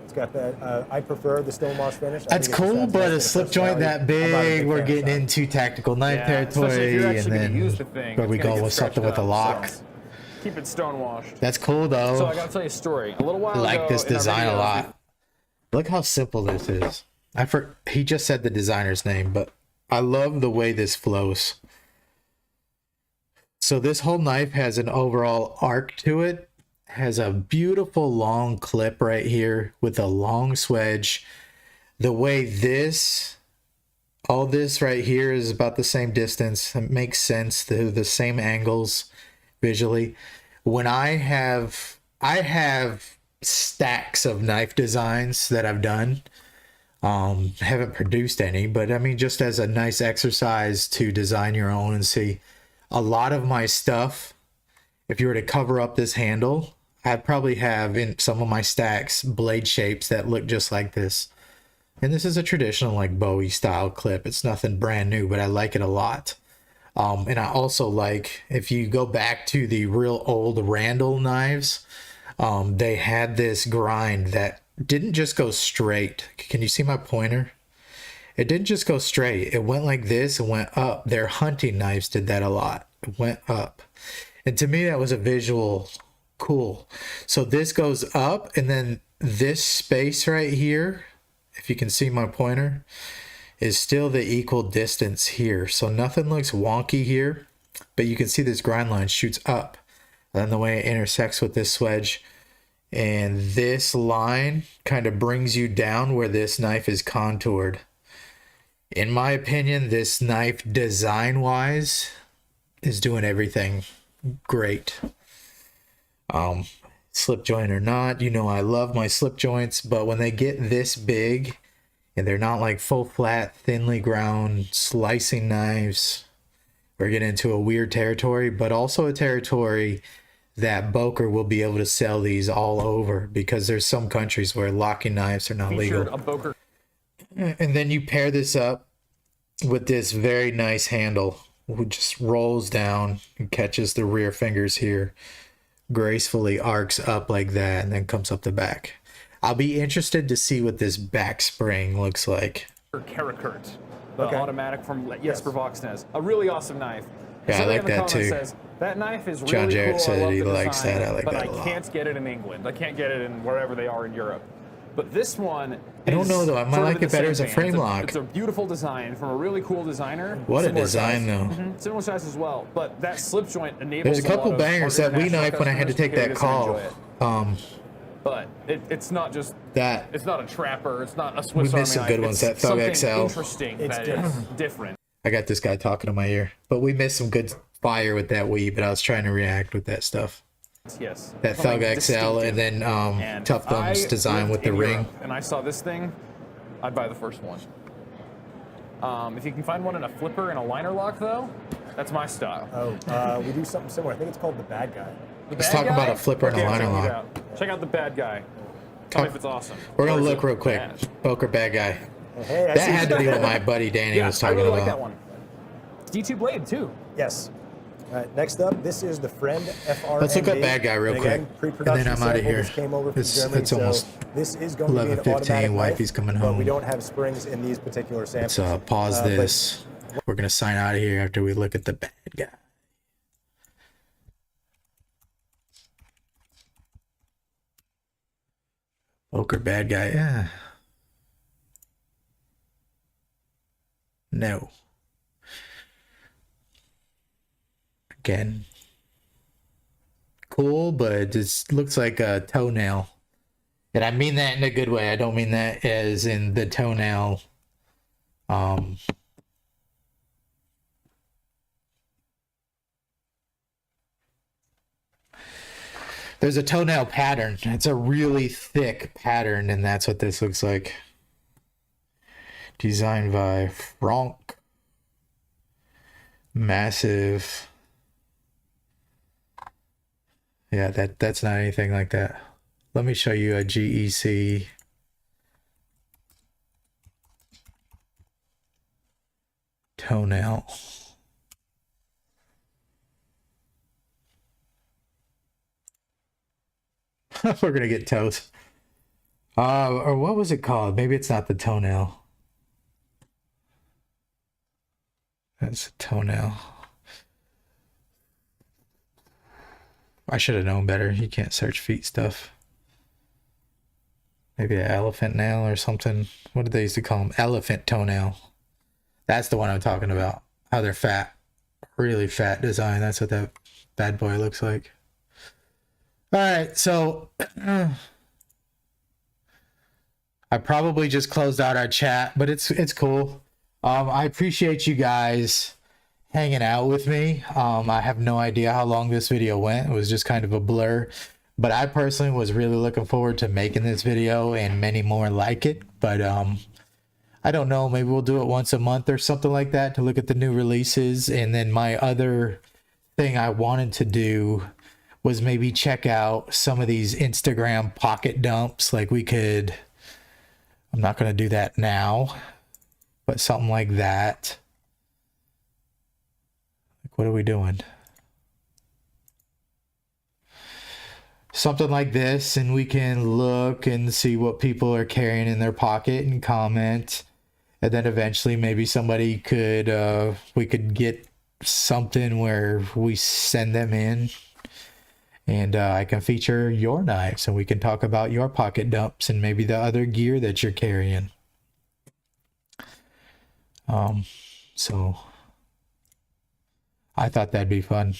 Speaker 16: It's got that, I prefer the stonewash finish.
Speaker 1: That's cool, but a slip joint that big, we're getting into tactical knife territory, and then where we go with something with a lock.
Speaker 10: So keep it stonewashed.
Speaker 1: That's cool, though.
Speaker 10: So I got to tell you a story. A little while
Speaker 1: I
Speaker 10: ago,
Speaker 1: like this
Speaker 10: in our
Speaker 1: design a
Speaker 10: videos,
Speaker 1: lot. Look how simple this is. He just said the designer's name, but I love the way this flows. So this whole knife has an overall arc to it. Has a beautiful long clip right here with a long swedge. The way all this right here is about the same distance. It makes sense. The same angles visually. When I have stacks of knife designs that I've done. Haven't produced any, but I mean, just as a nice exercise to design your own and see. a lot of my stuff, if you were to cover up this handle, I'd probably have in some of my stacks blade shapes that look just like this. And this is a traditional like Bowie style clip. It's nothing brand new, but I like it a lot. And I also like, if you go back to the real old Randall knives, they had this grind that didn't just go straight. Can you see my pointer? It didn't just go straight. It went like this and went up. Their hunting knives did that a lot. It went up. And to me, that was a visual cool. So this goes up, and then this space right here, if you can see my pointer, is still the equal distance here. So nothing looks wonky here, but you can see this grind line shoots up. And then the way it intersects with this swedge, and this line kind of brings you down where this knife is contoured. In my opinion, this knife design-wise is doing everything great. Slip joint or not, you know I love my slip joints, but when they get this big and they're not like full flat, thinly ground slicing knives, we're getting into a weird territory, but also a territory that Boker will be able to sell these all over, because there's some countries where locking knives are not legal.
Speaker 10: A Boker.
Speaker 1: And then you pair this up with this very nice handle, which just rolls down and catches the rear fingers here, gracefully arcs up like that, and then comes up the back. I'll be interested to see what this back spring looks like.
Speaker 10: Karakurt, the automatic from Jesper Voxnes. A really awesome knife.
Speaker 1: Yeah, I like that too.
Speaker 10: Says, that knife is really
Speaker 1: John Jarrett
Speaker 10: cool.
Speaker 1: said he likes that. I like
Speaker 10: but
Speaker 1: that a
Speaker 10: I
Speaker 1: lot.
Speaker 10: can't get it in England. I can't get it in wherever they are in Europe. But this one,
Speaker 1: I don't know though. I might like it better as a frame lock.
Speaker 10: It's a beautiful design from a really cool designer.
Speaker 1: What a design though.
Speaker 10: Similar size as well. But that slip joint enables.
Speaker 1: There's a couple bangers that We Knife when I had to take that call.
Speaker 10: But it's not just
Speaker 1: that.
Speaker 10: It's not a trapper. It's not a Swiss Army knife.
Speaker 1: We missed some good ones. That Thug XL.
Speaker 10: Interesting. That is different.
Speaker 1: I got this guy talking to my ear, but we missed some good fire with that Wii. But I was trying to react with that stuff.
Speaker 10: Yes.
Speaker 1: That Thug XL and then Tough Thumb's design with the ring.
Speaker 10: And I saw this thing, I'd buy the first one. If you can find one in a flipper and a liner lock, though, that's my style.
Speaker 16: Oh, we do something similar. I think it's called the Bad Guy.
Speaker 1: Let's talk about a flipper and a liner lock.
Speaker 10: Check out the Bad Guy. Tell me if it's awesome.
Speaker 1: We're gonna look real quick. Boker Bad Guy.
Speaker 16: Hey,
Speaker 1: that had to be what my buddy Danny was talking
Speaker 10: I really
Speaker 1: about.
Speaker 10: like that one. D2 blade too.
Speaker 16: Yes. All right, next up, this is the Friend FR.
Speaker 1: Let's look up Bad Guy real quick, and then I'm out of here.
Speaker 16: Came over from Germany,
Speaker 1: It's almost
Speaker 16: this is going to be an
Speaker 1: 11:15. Wifey's coming home.
Speaker 16: But we don't have springs in these particular samples.
Speaker 1: Let's pause this. We're gonna sign out of here after we look at the Bad Guy. Boker Bad Guy, yeah. No. Again. Cool, but it just looks like a toenail. And I mean that in a good way. I don't mean that as in the toenail. There's a toenail pattern. It's a really thick pattern, and that's what this looks like. Designed by Frank. Massive. Yeah, that's not anything like that. Let me show you a GEC. Toenail. We're gonna get toes. Or what was it called? Maybe it's not the toenail. That's a toenail. I should have known better. You can't search feet stuff. Maybe an elephant nail or something. What did they used to call them? Elephant toenail. That's the one I'm talking about. How they're fat. Really fat design. That's what that bad boy looks like. All right, so I probably just closed out our chat, but it's cool. I appreciate you guys hanging out with me. I have no idea how long this video went. It was just kind of a blur, but I personally was really looking forward to making this video and many more like it. But I don't know, maybe we'll do it once a month or something like that to look at the new releases. And then my other thing I wanted to do was maybe check out some of these Instagram pocket dumps. Like we could, I'm not going to do that now, but something like that. Like, what are we doing? Something like this, and we can look and see what people are carrying in their pocket and comment. And then eventually maybe somebody could, we could get something where we send them in, and I can feature your knives and we can talk about your pocket dumps and maybe the other gear that you're carrying. So I thought that'd be fun.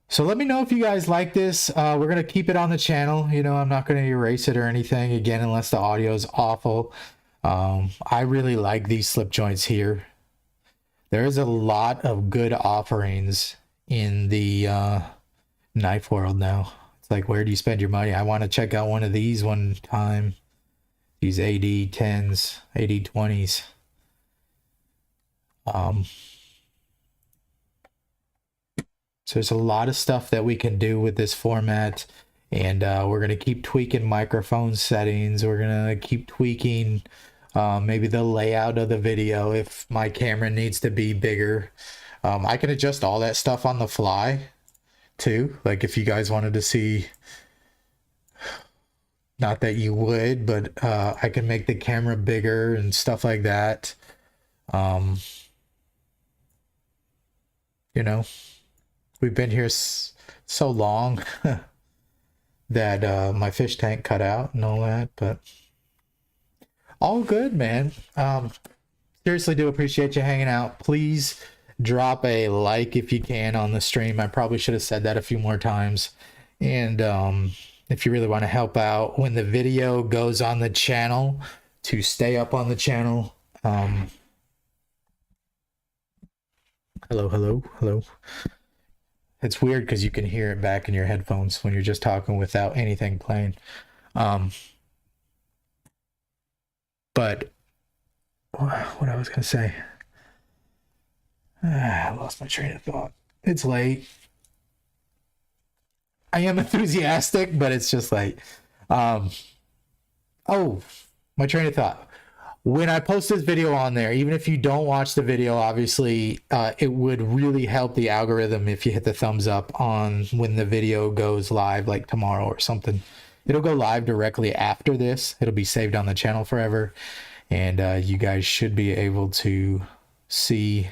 Speaker 1: So let me know if you guys like this. We're going to keep it on the channel. You know, I'm not going to erase it or anything, again, unless the audio is awful. I really like these slip joints here. There is a lot of good offerings in the knife world now. It's like, where do you spend your money? I want to check out one of these one time. These AD 10s, AD 20s. So there's a lot of stuff that we can do with this format, and we're going to keep tweaking microphone settings. We're going to keep tweaking maybe the layout of the video if my camera needs to be bigger. I can adjust all that stuff on the fly too. Like if you guys wanted to see, not that you would, but I can make the camera bigger and stuff like that. You know, we've been here so long that my fish tank cut out and all that, but all good, man. Seriously do appreciate you hanging out. Please drop a like if you can on the stream. I probably should have said that a few more times. And if you really want to help out when the video goes on the channel, to stay up on the channel. Hello. It's weird because you can hear it back in your headphones when you're just talking without anything playing. But what I was gonna say, I lost my train of thought. It's late. I am enthusiastic, but it's just like, oh, my train of thought. When I post this video on there, even if you don't watch the video, obviously, it would really help the algorithm if you hit the thumbs up on when the video goes live, like tomorrow or something. It'll go live directly after this. It'll be saved on the channel forever. And you guys should be able to see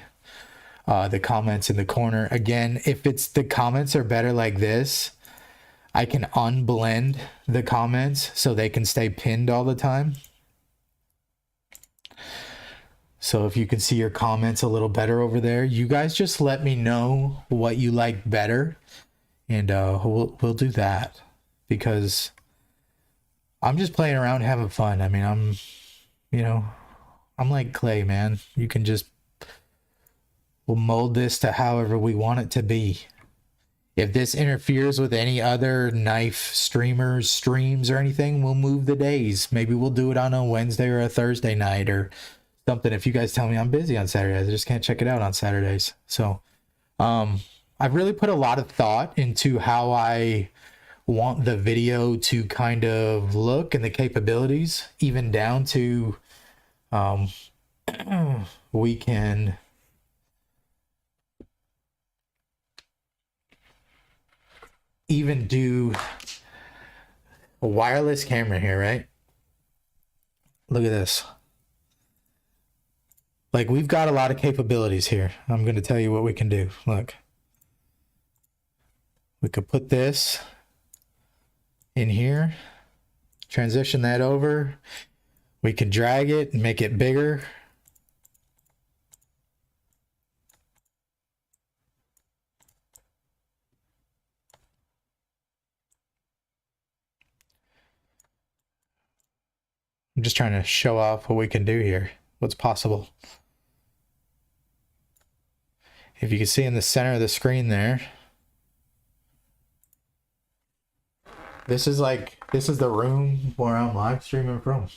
Speaker 1: the comments in the corner. Again, if it's the comments are better like this, I can unblend the comments so they can stay pinned all the time. So if you can see your comments a little better over there, you guys just let me know what you like better, and we'll do that, because I'm just playing around, having fun. I mean, I'm like clay, man. You can just, we'll mold this to however we want it to be. If this interferes with any other knife streams or anything, we'll move the days. Maybe we'll do it on a Wednesday or a Thursday night or something. If you guys tell me I'm busy on Saturdays, I just can't check it out on Saturdays. So I've really put a lot of thought into how I want the video to kind of look and the capabilities, even down to we can even do a wireless camera here, right? Look at this. Like, we've got a lot of capabilities here. I'm going to tell you what we can do. Look. We could put this in here, transition that over. We can drag it and make it bigger. I'm just trying to show off what we can do here, what's possible. If you can see in the center of the screen there, this is the room where I'm live streaming from.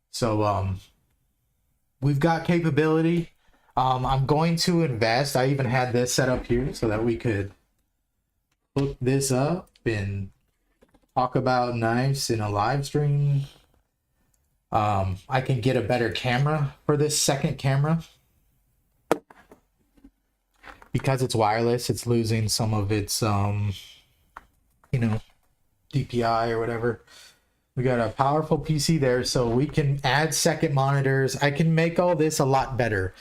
Speaker 1: So we've got capability. I'm going to invest. I even had this set up here so that we could hook this up and talk about knives in a live stream. I can get a better camera for this second camera. Because it's wireless, it's losing some of its, you know, DPI or whatever. We got a powerful PC there, so we can add second monitors. I can make all this a lot better.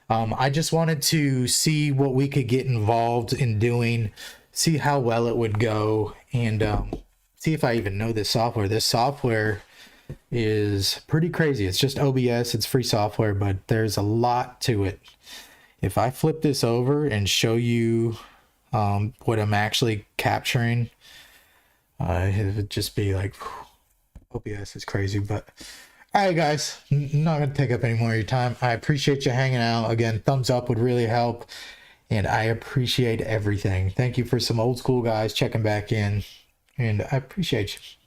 Speaker 1: I just wanted to see what we could get involved in doing, see how well it would go, and see if I even know this software. This software is pretty crazy. It's just OBS, it's free software, but there's a lot to it. If I flip this over and show you what I'm actually capturing, it would just be like, whew, OBS is crazy. But all right, guys, not going to take up any more of your time. I appreciate you hanging out. Again, thumbs up would really help, and I appreciate everything. Thank you for some old school guys checking back in, and I appreciate you.